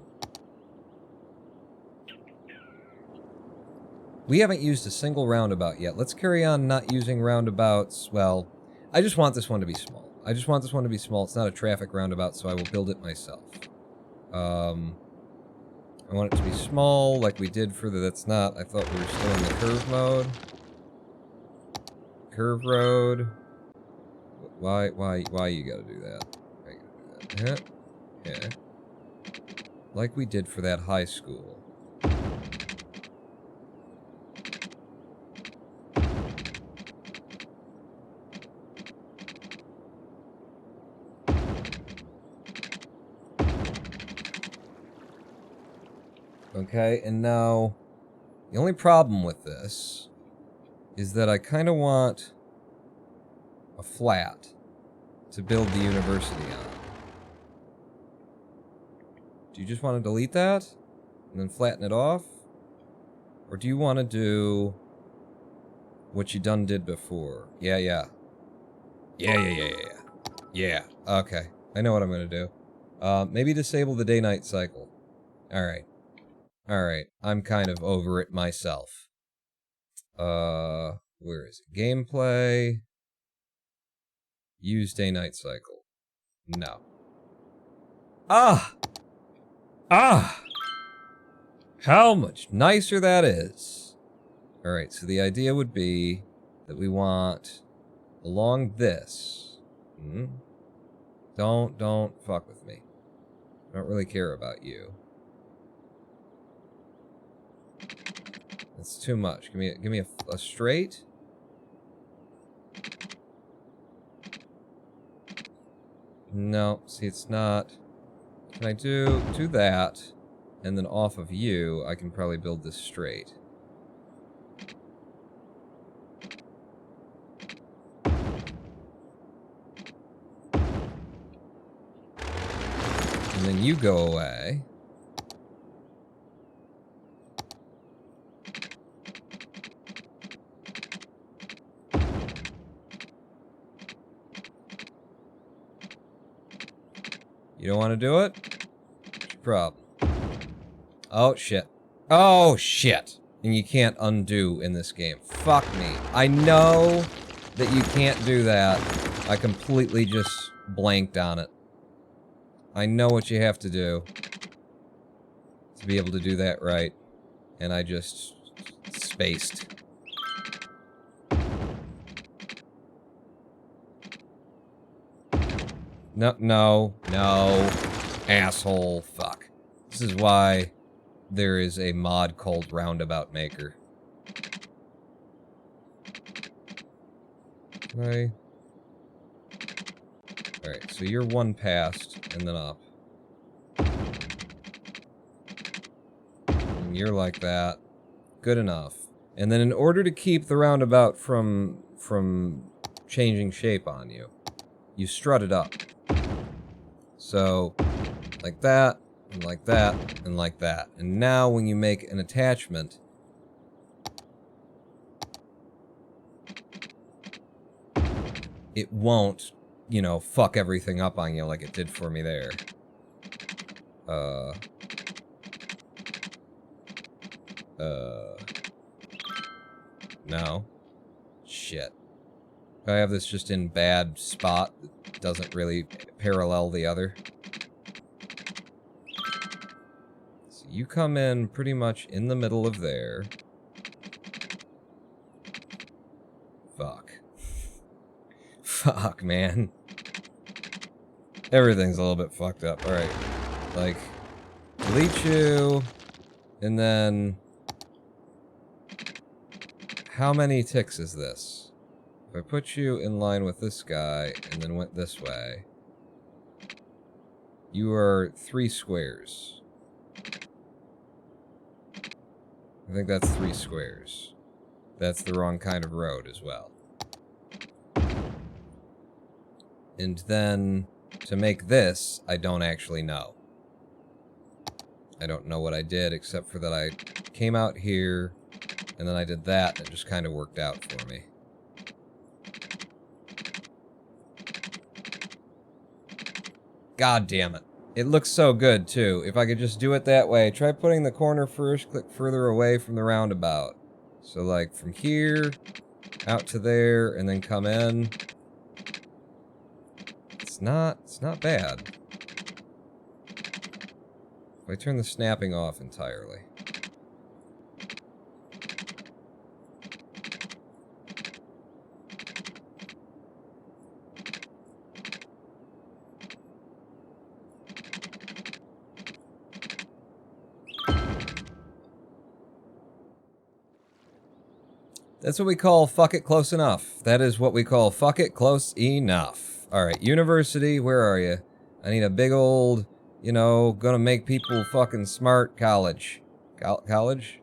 We haven't used a single roundabout yet. Let's carry on not using roundabouts. Well, I just want this one to be small. I just want this one to be small. It's not a traffic roundabout, so I will build it myself. I want it to be small, like we did for the... That's not... I thought we were still in the curve mode. Curve road. Why you gotta do that? Why you gotta do that? Yeah. Like we did for that high school. Okay, and now, the only problem with this is that I kind of want a flat to build the university on. Do you just want to delete that and then flatten it off? Or do you want to do what you did before? Yeah, okay. I know what I'm going to do. Maybe disable the day-night cycle. Alright. Alright, I'm kind of over it myself. Where is it? Gameplay. Use day-night cycle. No. Ah! How much nicer that is. Alright, so the idea would be that we want along this. Don't fuck with me. I don't really care about you. That's too much. Give me a straight. No, see, it's not. Can I do that, and then off of you, I can probably build this straight. And then you go away. You don't want to do it? What's your problem? Oh, shit. Oh, shit. And you can't undo in this game. Fuck me. I know that you can't do that. I completely just blanked on it. I know what you have to do to be able to do that right. And I just spaced. No, no, no. Asshole. Fuck. This is why there is a mod called Roundabout Maker. Right. Alright, so you're one past, and then up. And you're like that. Good enough. And then in order to keep the roundabout from changing shape on you, you strut it up. So, like that, and like that, and like that. And now when you make an attachment, it won't, you know, fuck everything up on you like it did for me there. No. Shit. I have this just in bad spot that doesn't really parallel the other. So you come in pretty much in the middle of there. Fuck. Fuck, man. Everything's a little bit fucked up. Alright. Like, delete you, and then... How many ticks is this? If I put you in line with this guy, and then went this way, you are 3 squares. I think that's 3 squares. That's the wrong kind of road as well. And then, to make this, I don't actually know. I don't know what I did, except for that I came out here, and then I did that, and it just kind of worked out for me. God damn it. It looks so good, too. If I could just do it that way. Try putting the corner first, click further away from the roundabout. So, like, from here, out to there, and then come in. It's not bad. If I turn the snapping off entirely. That's what we call fuck it close enough. That is what we call fuck it close enough. Alright, university, where are you? I need a big old, you know, gonna make people fucking smart college. College?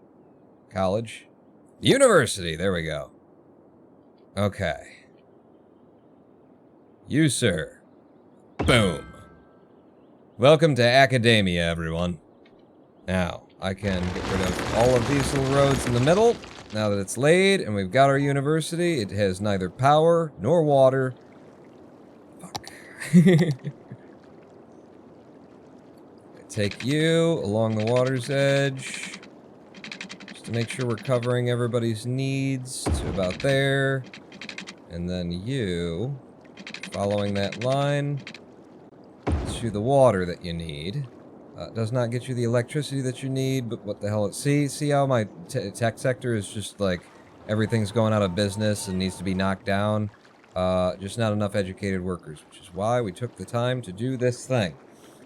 College? University, there we go. Okay. You, sir. Boom. Welcome to academia, everyone. Now, I can get rid of all of these little roads in the middle. Now that it's laid, and we've got our university, it has neither power nor water. Fuck. Take you along the water's edge, just to make sure we're covering everybody's needs to about there. And then you, following that line, to the water that you need. Does not get you the electricity that you need, but what the hell? See how my tech sector is just like everything's going out of business and needs to be knocked down? Just not enough educated workers, which is why we took the time to do this thing.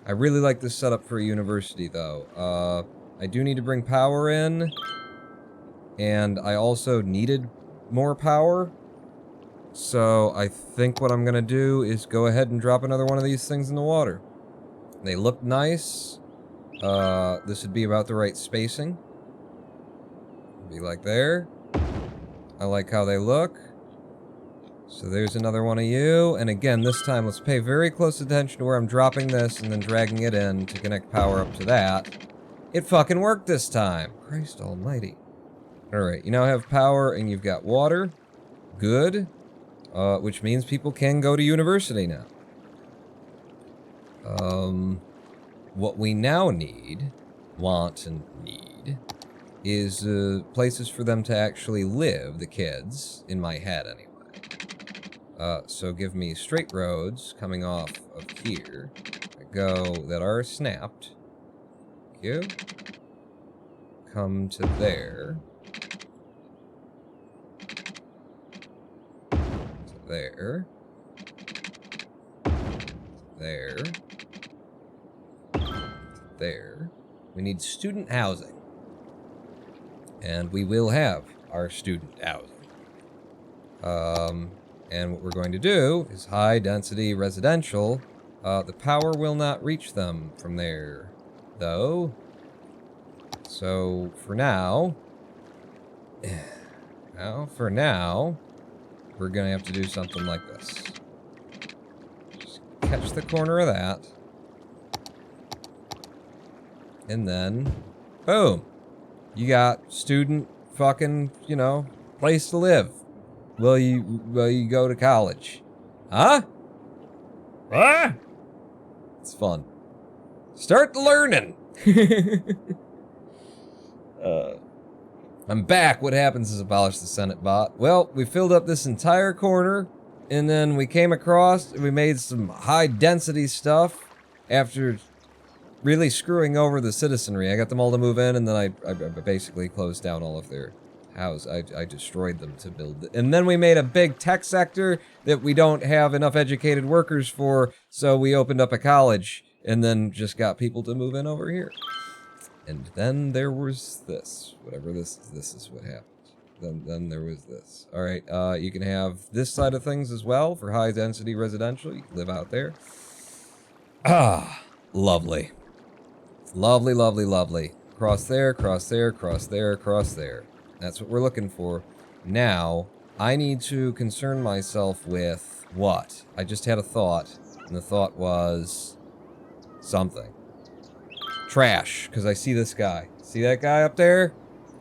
I really like this setup for a university, though. I do need to bring power in, and I also needed more power. So I think what I'm gonna do is go ahead and drop another one of these things in the water. They look nice. This would be about the right spacing. Be like there. I like how they look. So there's another one of you. And again, this time, let's pay very close attention to where I'm dropping this and then dragging it in to connect power up to that. It fucking worked this time. Christ almighty. Alright, you now have power and you've got water. Good. Which means people can go to university now. What we now need, want and need, is places for them to actually live, the kids, in my head anyway. So give me straight roads coming off of here that are snapped. Thank you. Come to there. To there. There. There. We need student housing. And we will have our student housing. And what we're going to do is high density residential. The power will not reach them from there, though. So for now, we're gonna have to do something like this. Just catch the corner of that. And then, boom. You got student fucking, place to live. Will you go to college? Huh? Ah! It's fun. Start learning! I'm back. What happens is abolish the Senate bot. Well, we filled up this entire corner, and then we came across, and we made some high density stuff after really screwing over the citizenry. I got them all to move in, and then I basically closed down all of their house. I destroyed them to build it. And then we made a big tech sector that we don't have enough educated workers for, so we opened up a college, and then just got people to move in over here. And then there was this. Whatever this is what happened. Then there was this. Alright, you can have this side of things as well for high density residential. You can live out there. Ah, lovely. Lovely, lovely, lovely. Cross there, cross there, cross there, cross there. That's what we're looking for. Now, I need to concern myself with what? I just had a thought, and the thought was something. Trash, because I see this guy. See that guy up there?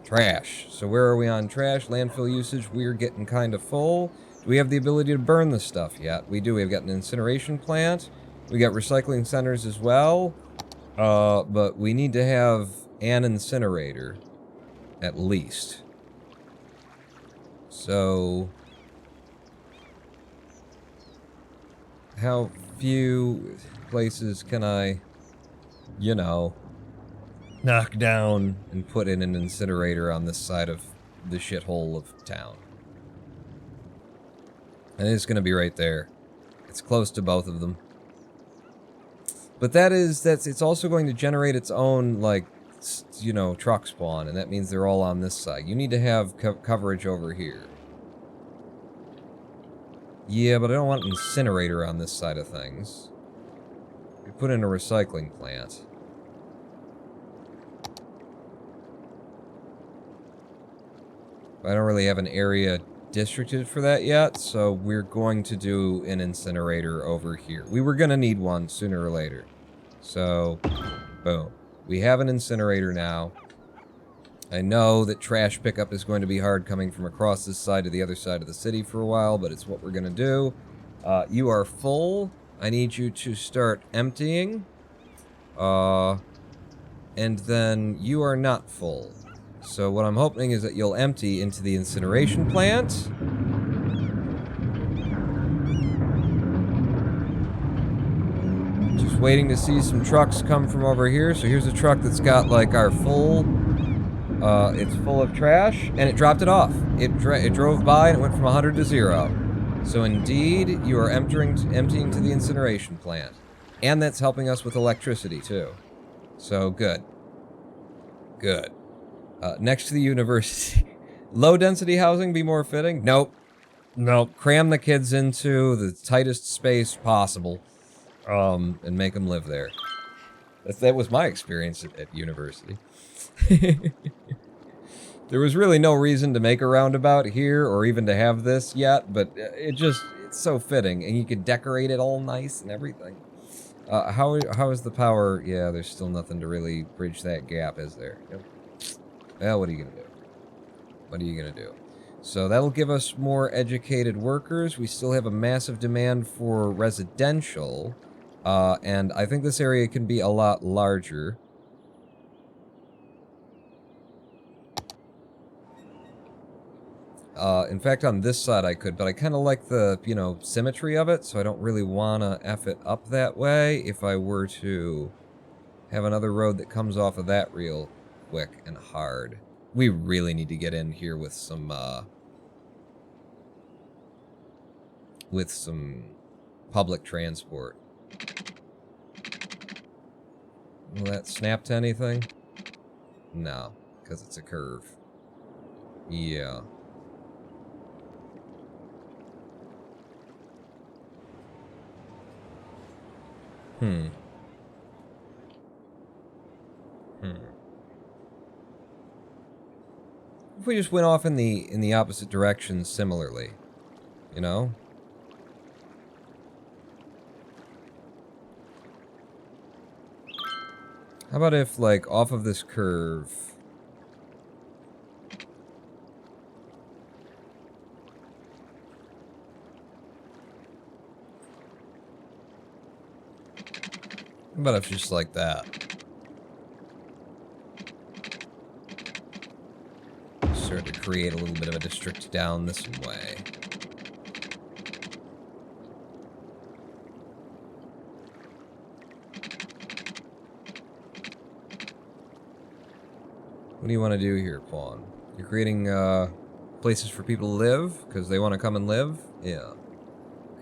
Trash. So where are we on trash? Landfill usage, we're getting kind of full. Do we have the ability to burn this stuff yet? We do. We've got an incineration plant. We got recycling centers as well. But we need to have an incinerator, at least. So, how few places can I, knock down and put in an incinerator on this side of the shithole of town? And it's gonna be right there. It's close to both of them. But it's also going to generate its own, truck spawn, and that means they're all on this side. You need to have coverage over here. Yeah, but I don't want an incinerator on this side of things. We put in a recycling plant. I don't really have an area districted for that yet, so we're going to do an incinerator over here. We were going to need one sooner or later. So, boom. We have an incinerator now. I know that trash pickup is going to be hard coming from across this side to the other side of the city for a while, but it's what we're going to do. You are full. I need you to start emptying. And then you are not full. So what I'm hoping is that you'll empty into the incineration plant. Just waiting to see some trucks come from over here. So here's a truck that's got our full, it's full of trash, and it dropped it off. It drove by and it went from 100 to 0. So indeed, you are emptying to the incineration plant. And that's helping us with electricity too. So good. Good. Next to the university. Low density housing be more fitting? Nope. Nope. Cram the kids into the tightest space possible. And make them live there. That was my experience at university. There was really no reason to make a roundabout here or even to have this yet, but it's so fitting, and you could decorate it all nice and everything. How is the power? Yeah, there's still nothing to really bridge that gap, is there? Yep. Well, what are you gonna do? What are you gonna do? So that'll give us more educated workers. We still have a massive demand for residential. And I think this area can be a lot larger. In fact, on this side I could, but I kind of like the, you know, symmetry of it, so I don't really want to F it up that way if I were to have another road that comes off of that real quick and hard. We really need to get in here with some public transport. Will that snap to anything? No, because it's a curve. Yeah. Hmm. If we just went off in the opposite direction similarly, you know? How about if, like, off of this curve... How about if just like that? Start to create a little bit of a district down this way. What do you want to do here, Pawn? You're creating places for people to live because they want to come and live? Yeah.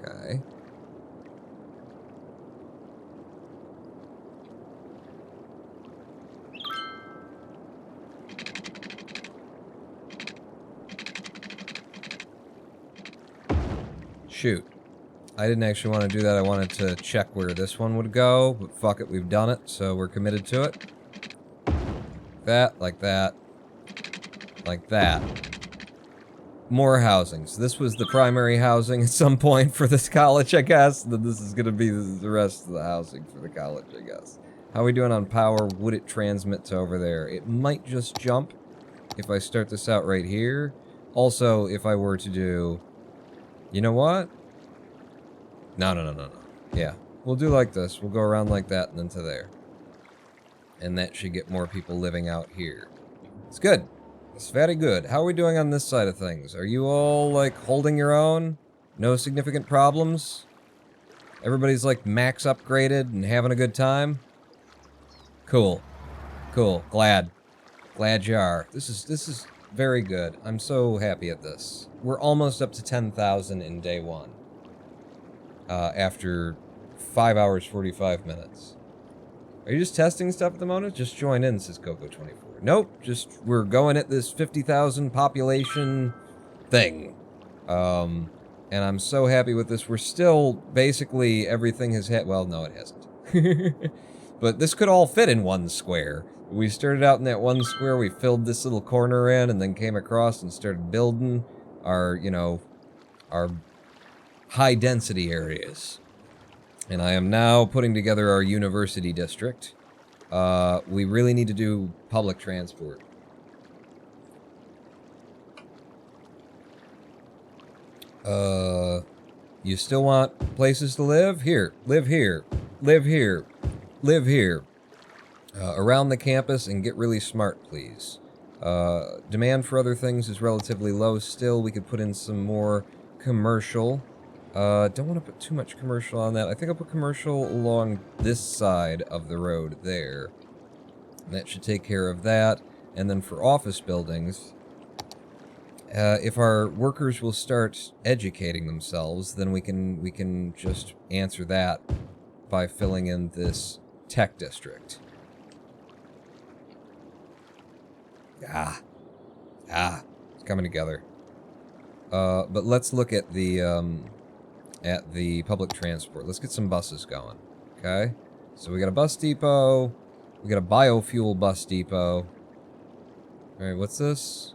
Okay. Shoot. I didn't actually want to do that. I wanted to check where this one would go, but fuck it, we've done it, so we're committed to it. That, like that, like that. More housing. So this was the primary housing at some point for this college, I guess. Then this is going to be the rest of the housing for the college, I guess. How are we doing on power? Would it transmit to over there? It might just jump if I start this out right here. Also, if I were to do... You know what? No. Yeah, we'll do like this. We'll go around like that and then to there. And that should get more people living out here. It's good. It's very good. How are we doing on this side of things? Are you all, like, holding your own? No significant problems? Everybody's, like, max upgraded and having a good time? Cool. Cool. Glad. Glad you are. This is very good. I'm so happy at this. We're almost up to 10,000 in day one. After 5 hours, 45 minutes. Are you just testing stuff at the moment? Just join in, says Coco24. Nope, just we're going at this 50,000 population thing. And I'm so happy with this. We're still, basically, everything has hit... Well, no, it hasn't. But this could all fit in one square. We started out in that one square, we filled this little corner in, and then came across and started building our, you know, our high-density areas. And I am now putting together our university district. We really need to do public transport. You still want places to live? Here. Live here. Live here. Live here. Around the campus and get really smart, please. Demand for other things is relatively low still. We could put in some more commercial. Don't want to put too much commercial on that. I think I'll put commercial along this side of the road there. That should take care of that. And then for office buildings, if our workers will start educating themselves, then we can just answer that by filling in this tech district. It's coming together. But let's look at the public transport. Let's get some buses going, okay? So we got a bus depot. We got a biofuel bus depot. Alright, what's this?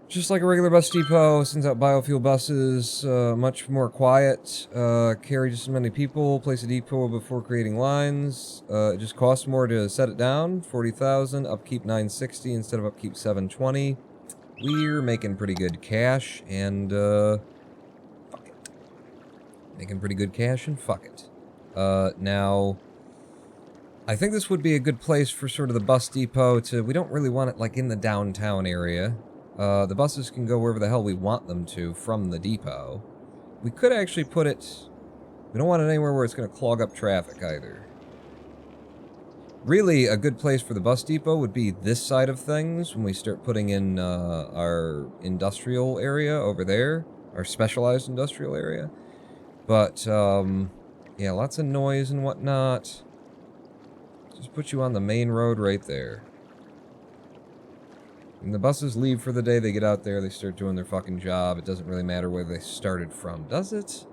Just like a regular bus depot, sends out biofuel buses, much more quiet, carry just as many people, place a depot before creating lines. It just costs more to set it down, 40,000, upkeep 960 instead of upkeep 720. We're making pretty good cash, and, fuck it. Making pretty good cash, and fuck it. Now, I think this would be a good place for sort of the bus depot to... We don't really want it, like, in the downtown area. The buses can go wherever the hell we want them to from the depot. We could actually put it... We don't want it anywhere where it's going to clog up traffic, either. Really, a good place for the bus depot would be this side of things, when we start putting in, our industrial area over there. Our specialized industrial area. But, yeah, lots of noise and whatnot. Just put you on the main road right there. When the buses leave for the day, they get out there, they start doing their fucking job. It doesn't really matter where they started from, does it?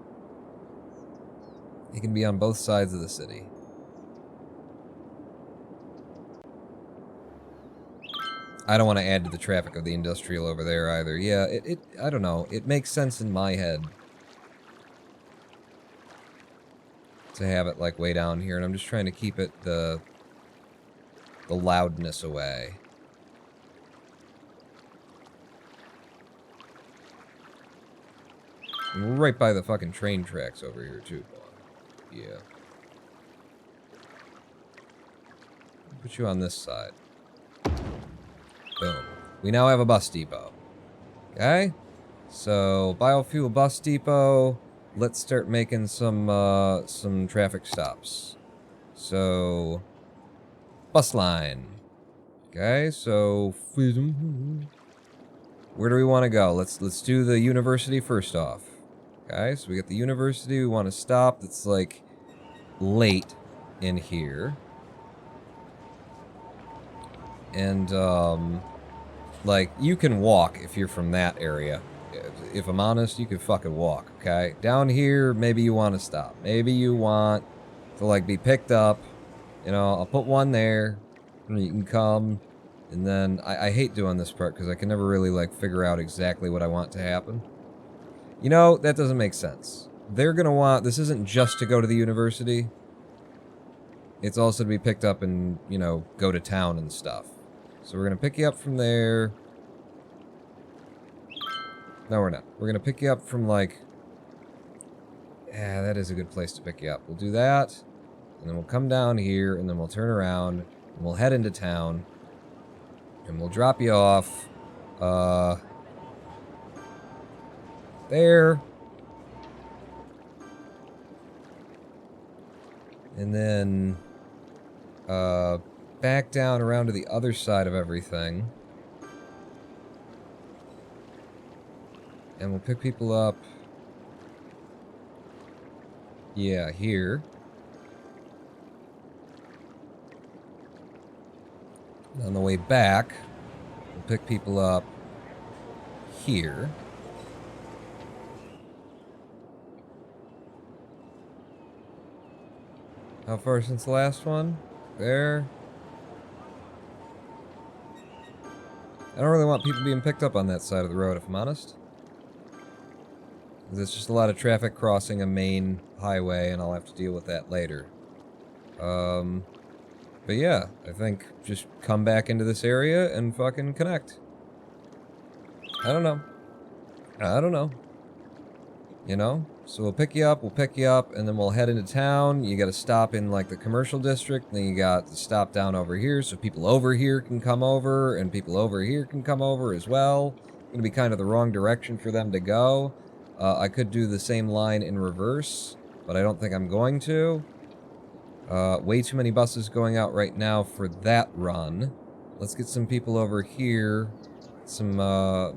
It can be on both sides of the city. I don't want to add to the traffic of the industrial over there either. Yeah, I don't know. It makes sense in my head to have it, like, way down here, and I'm just trying to keep it the loudness away. And we're right by the fucking train tracks over here, too. Yeah. Put you on this side. Boom. We now have a bus depot. Okay? So, biofuel bus depot. Let's start making some traffic stops. So, bus line. Okay, so where do we want to go? Let's do the university first off. Okay, so we got the university. We want to stop. That's like late in here. And like you can walk if you're from that area. If I'm honest, you can fucking walk, okay? Down here, maybe you want to stop. Maybe you want to, like, be picked up. You know, I'll put one there, and you can come. And then, I hate doing this part, because I can never really, like, figure out exactly what I want to happen. You know, that doesn't make sense. They're gonna want... This isn't just to go to the university. It's also to be picked up and, you know, go to town and stuff. So we're gonna pick you up from there... No, we're not. We're gonna pick you up from, like... Yeah, that is a good place to pick you up. We'll do that, and then we'll come down here, and then we'll turn around, and we'll head into town, and we'll drop you off, there. And then, back down around to the other side of everything. And we'll pick people up, yeah, here. And on the way back, we'll pick people up here. How far since the last one? There. I don't really want people being picked up on that side of the road, if I'm honest. There's just a lot of traffic crossing a main highway, and I'll have to deal with that later. But yeah, I think just come back into this area and fucking connect. I don't know. I don't know. You know? So we'll pick you up, and then we'll head into town. You gotta stop in, like, the commercial district, then you got to stop down over here, so people over here can come over, and people over here can come over as well. It's gonna be kind of the wrong direction for them to go. I could do the same line in reverse, but I don't think I'm going to. Way too many buses going out right now for that run. Let's get some people over here. Some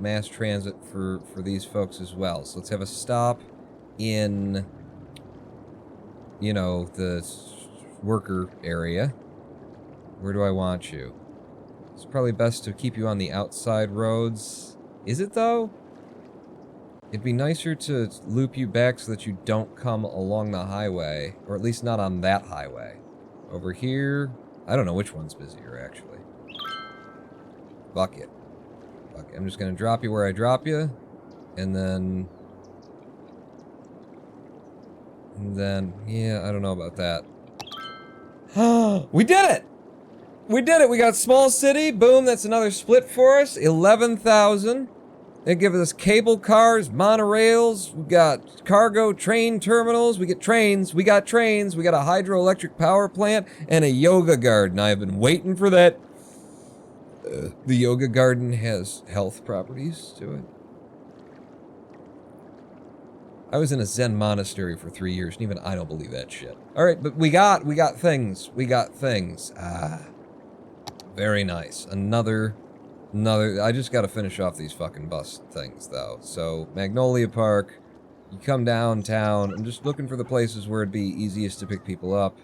mass transit for these folks as well. So let's have a stop in, you know, the worker area. Where do I want you? It's probably best to keep you on the outside roads. Is it, though? It'd be nicer to loop you back so that you don't come along the highway, or at least not on that highway. Over here, I don't know which one's busier, actually. Fuck it. Fuck it. I'm just gonna drop you where I drop you, and then, yeah, I don't know about that. We did it! We did it! We got small city, boom, that's another split for us, 11,000. They give us cable cars, monorails, we got cargo train terminals, we get trains, we got a hydroelectric power plant, and a yoga garden. I've been waiting for that. The yoga garden has health properties to it. I was in a Zen monastery for 3 years, and even I don't believe that shit. Alright, but we got things. We got things. Ah. Very nice. Another, I just gotta finish off these fucking bus things, though. So, Magnolia Park, you come downtown, I'm just looking for the places where it'd be easiest to pick people up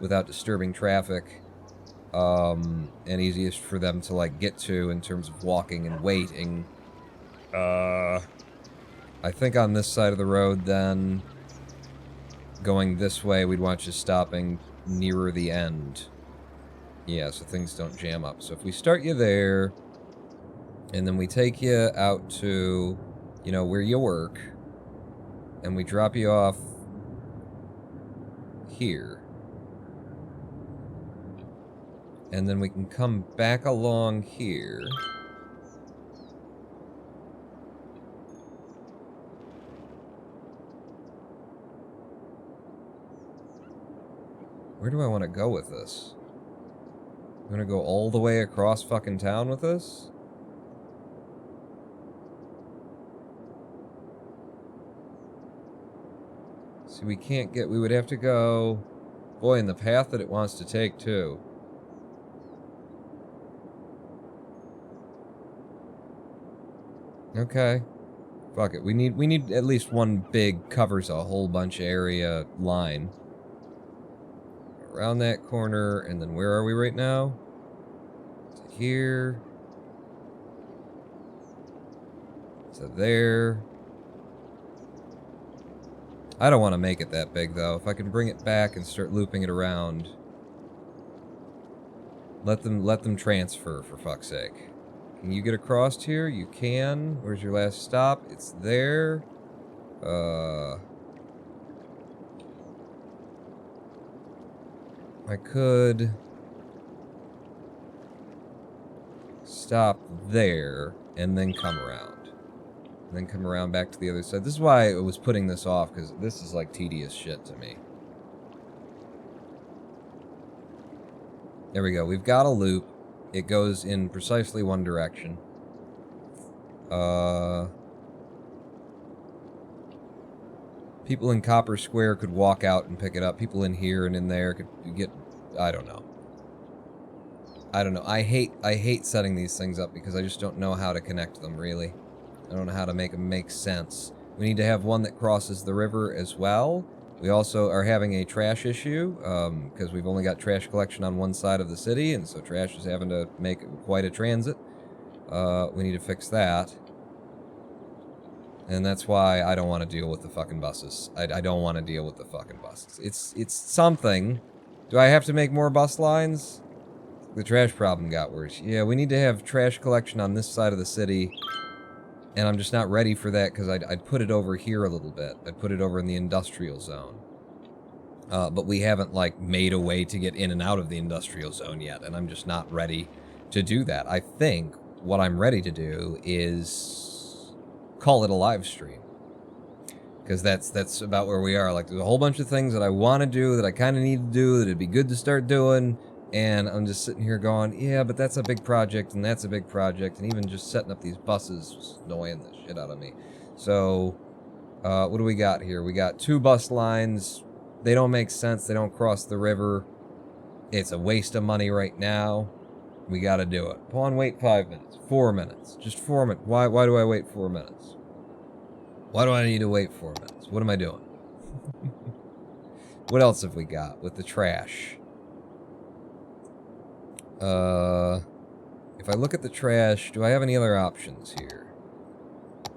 without disturbing traffic, and easiest for them to, like, get to in terms of walking and waiting. I think on this side of the road, then, going this way, we'd want you stopping nearer the end. Yeah, so things don't jam up. So if we start you there, and then we take you out to, you know, where you work, and we drop you off here. And then we can come back along here. Where do I want to go with this? I'm gonna go all the way across fucking town with this? See, we can't get... We would have to go... Boy, in the path that it wants to take, too. Okay. Fuck it. We need at least one big covers a whole bunch of area line. Around that corner, and then where are we right now? To here. To there. I don't want to make it that big, though. If I can bring it back and start looping it around. Let them transfer, for fuck's sake. Can you get across here? You can. Where's your last stop? It's there. I could stop there and then come around. And then come around back to the other side. This is why I was putting this off, because this is like tedious shit to me. There we go. We've got a loop. It goes in precisely one direction. People in Copper Square could walk out and pick it up. People in here and in there could get... I don't know. I hate setting these things up because I just don't know how to connect them, really. I don't know how to make them make sense. We need to have one that crosses the river as well. We also are having a trash issue, because we've only got trash collection on one side of the city, and so trash is having to make quite a transit. We need to fix that. And that's why I don't want to deal with the fucking buses. I don't want to deal with the fucking buses. It's something. Do I have to make more bus lines? The trash problem got worse. Yeah, we need to have trash collection on this side of the city. And I'm just not ready for that because I'd put it over here a little bit. I'd put it over in the industrial zone. But we haven't, like, made a way to get in and out of the industrial zone yet. And I'm just not ready to do that. I think what I'm ready to do is call it a live stream. Because that's about where we are. Like, there's a whole bunch of things that I want to do, that I kind of need to do, that it'd be good to start doing. And I'm just sitting here going, yeah, but that's a big project, and that's a big project. And even just setting up these buses is annoying the shit out of me. So, what do we got here? We got 2 bus lines. They don't make sense. They don't cross the river. It's a waste of money right now. We got to do it. Pawn, wait 5 minutes. 4 minutes. Just 4 minutes. Why do I wait 4 minutes? Why do I need to wait 4 minutes? What am I doing? What else have we got with the trash? If I look at the trash, do I have any other options here?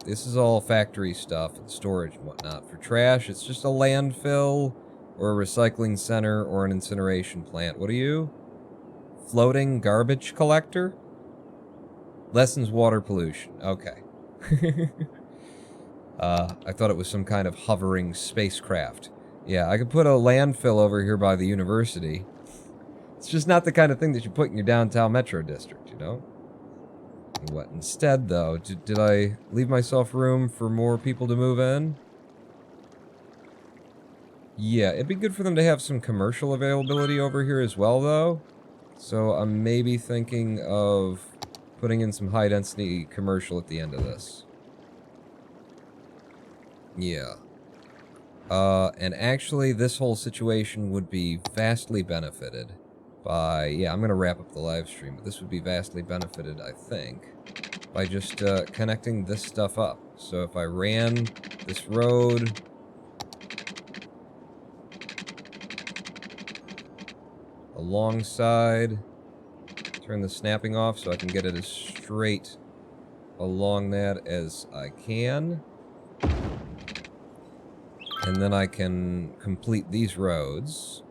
This is all factory stuff and storage and whatnot. For trash, it's just a landfill or a recycling center or an incineration plant. What are you? Floating garbage collector? Lessens water pollution. Okay. I thought it was some kind of hovering spacecraft. Yeah, I could put a landfill over here by the university. It's just not the kind of thing that you put in your downtown metro district, you know? What instead, though? Did I leave myself room for more people to move in? Yeah, it'd be good for them to have some commercial availability over here as well, though. So I'm maybe thinking of putting in some high-density commercial at the end of this. Yeah. And actually, this whole situation would be vastly benefited by... Yeah, I'm going to wrap up the live stream, but this would be vastly benefited, I think, by just connecting this stuff up. So if I ran this road... alongside, turn the snapping off so I can get it as straight along that as I can. And then I can complete these roads,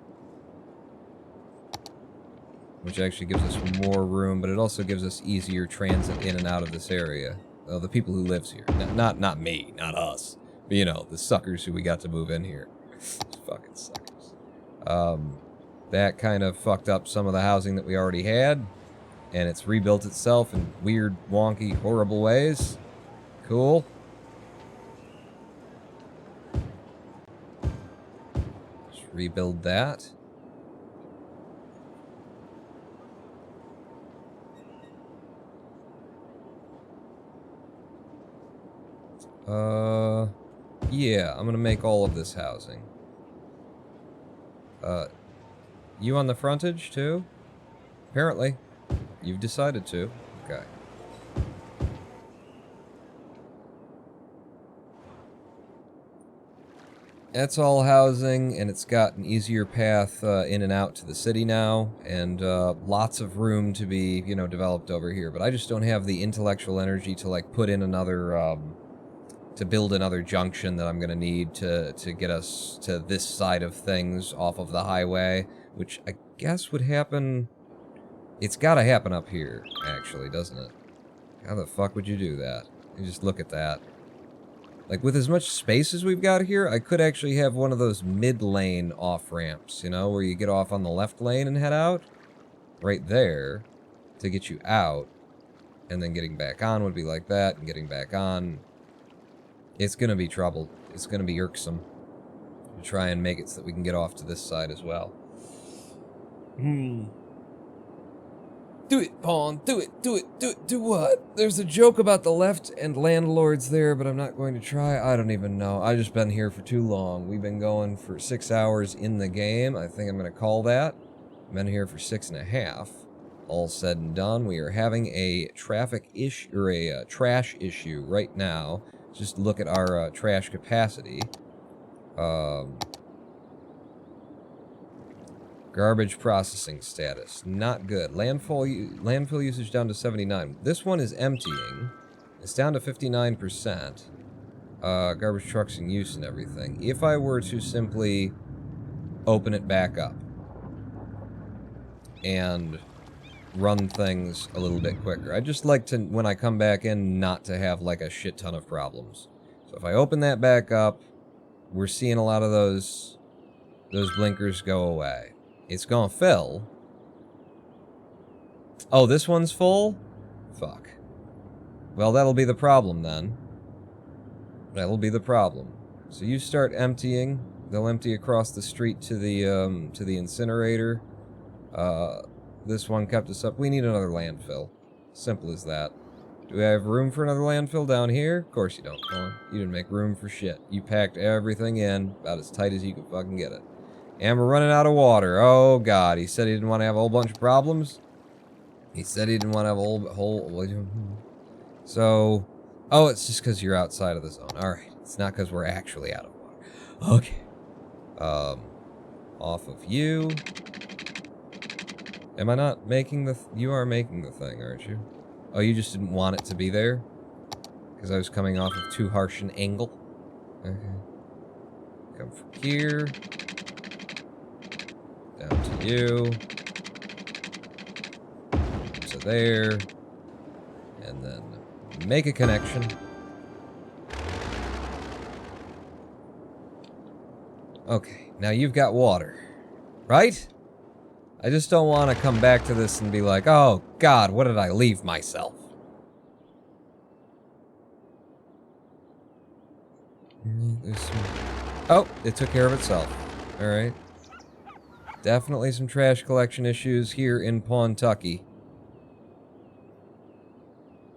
which actually gives us more room, but it also gives us easier transit in and out of this area. Well, the people who lives here. Not me, not us. But, you know, the suckers who we got to move in here. Fucking suckers. That kind of fucked up some of the housing that we already had, and it's rebuilt itself in weird, wonky, horrible ways. Cool. Just rebuild that. Yeah, I'm gonna make all of this housing. You on the frontage, too? Apparently. You've decided to. Okay. That's all housing, and it's got an easier path in and out to the city now, and lots of room to be, you know, developed over here. But I just don't have the intellectual energy to, like, put in another, to build another junction that I'm gonna need to get us to this side of things off of the highway, which I guess would happen... It's gotta happen up here, actually, doesn't it? How the fuck would you do that? You just look at that. Like, with as much space as we've got here, I could actually have one of those mid-lane off-ramps, you know, where you get off on the left lane and head out. Right there, to get you out. And then getting back on would be like that, and getting back on... It's gonna be trouble. It's gonna be irksome. To try and make it so that we can get off to this side as well. Do it, Pawn. Do it. Do it. Do it. Do what? There's a joke about the left and landlords there, but I'm not going to try. I don't even know. I've just been here for too long. We've been going for 6 hours in the game. I think I'm going to call that. I've been here for 6.5. All said and done, we are having a traffic issue, or a trash issue right now. Just look at our trash capacity. Garbage processing status, not good. Landfill usage down to 79. This one is emptying. It's down to 59%. Garbage trucks in use and everything. If I were to simply open it back up and run things a little bit quicker. I'd just like to, when I come back in, not to have like a shit ton of problems. So if I open that back up, we're seeing a lot of those blinkers go away. It's gonna fill. Oh, this one's full? Fuck. Well, that'll be the problem then. That'll be the problem. So you start emptying. They'll empty across the street to the incinerator. This one kept us up. We need another landfill. Simple as that. Do we have room for another landfill down here? Of course you don't, Colin. You didn't make room for shit. You packed everything in about as tight as you could fucking get it. And we're running out of water. Oh, God. He said he didn't want to have a whole bunch of problems. He said he didn't want to have a whole... So... Oh, it's just because you're outside of the zone. Alright. It's not because we're actually out of water. Okay. Off of you. Am I not making the... You are making the thing, aren't you? Oh, you just didn't want it to be there? Because I was coming off of too harsh an angle? Okay. Come from here. Down to you. To there. And then make a connection. Okay, now you've got water. Right? I just don't want to come back to this and be like, oh, God, what did I leave myself? There's some... Oh, it took care of itself. All right. Definitely some trash collection issues here in Pawtucky.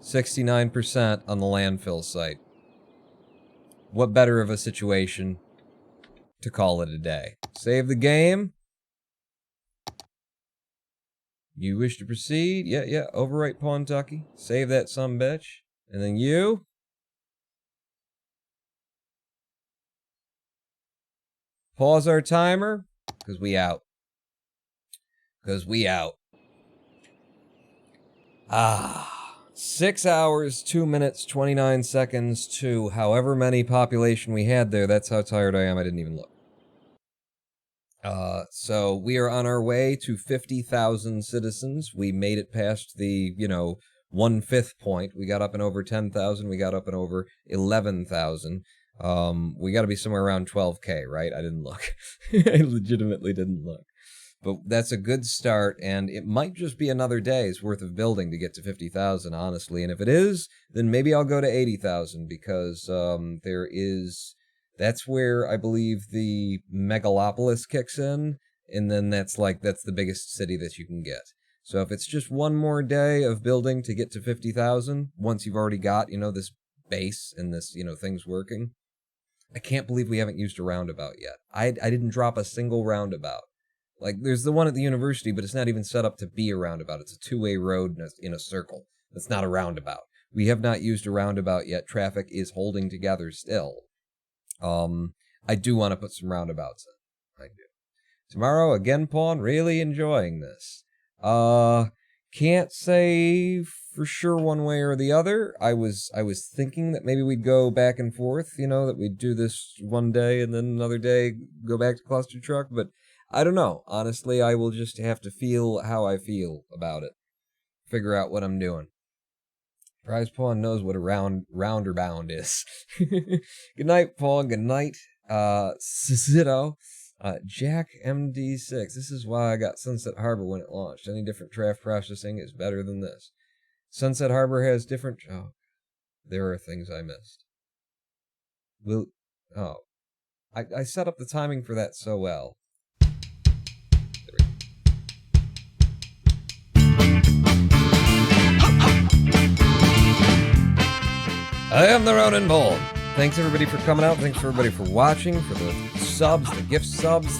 69% on the landfill site. What better of a situation to call it a day? Save the game. You wish to proceed? Yeah. Overwrite Pawtucky. Save that sumbitch. And then you. Pause our timer. Because we out. Ah. 6 hours, 2 minutes, 29 seconds to however many population we had there. That's how tired I am. I didn't even look. So we are on our way to 50,000 citizens. We made it past the, 1/5 point. We got up and over 10,000. We got up and over 11,000. We got to be somewhere around 12K, right? I didn't look. I legitimately didn't look. But that's a good start, and it might just be another day's worth of building to get to 50,000, honestly. And if it is, then maybe I'll go to 80,000, because that's where I believe the megalopolis kicks in, and then that's the biggest city that you can get. So if it's just one more day of building to get to 50,000, once you've already got, this base and this, things working. I can't believe we haven't used a roundabout yet. I didn't drop a single roundabout. There's the one at the university, but it's not even set up to be a roundabout. It's a two-way road in a circle. It's not a roundabout. We have not used a roundabout yet. Traffic is holding together still. I do want to put some roundabouts in. I do. Tomorrow, again, Pawn, really enjoying this. Can't say for sure one way or the other. I was thinking that maybe we'd go back and forth, that we'd do this one day and then another day go back to cluster truck, but I don't know. Honestly, I will just have to feel how I feel about it. Figure out what I'm doing. Prize Pawn knows what a rounder bound is. Good night, Pawn. Good night, Zito. Jack MD6. This is why I got Sunset Harbor when it launched. Any different draft processing is better than this. Sunset Harbor has different... Oh, there are things I missed. I set up the timing for that so well. I am the Ronin Bull. Thanks everybody for coming out. Thanks everybody for watching, for the subs, the gift subs.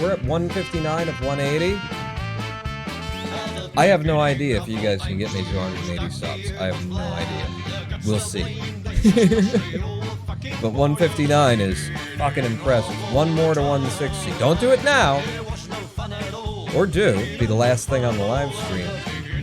We're at 159 of 180. I have no idea if you guys can get me 280 subs. I have no idea. We'll see. But 159 is fucking impressive. One more to 160. Don't do it now. Or do. Be the last thing on the live stream.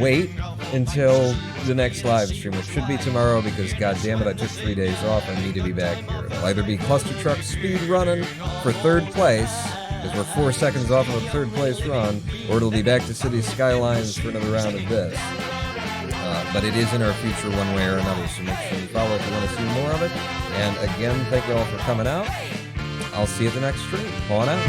Wait until the next live stream, which should be tomorrow, because goddammit, I took 3 days off. I need to be back here. It'll either be Cluster Truck speed running for 3rd place, because we're 4 seconds off of a 3rd place run, or it'll be back to City Skylines for another round of this. But it is in our future one way or another, so make sure you follow if you want to see more of it. And again, thank you all for coming out. I'll see you at the next stream. Pawn out.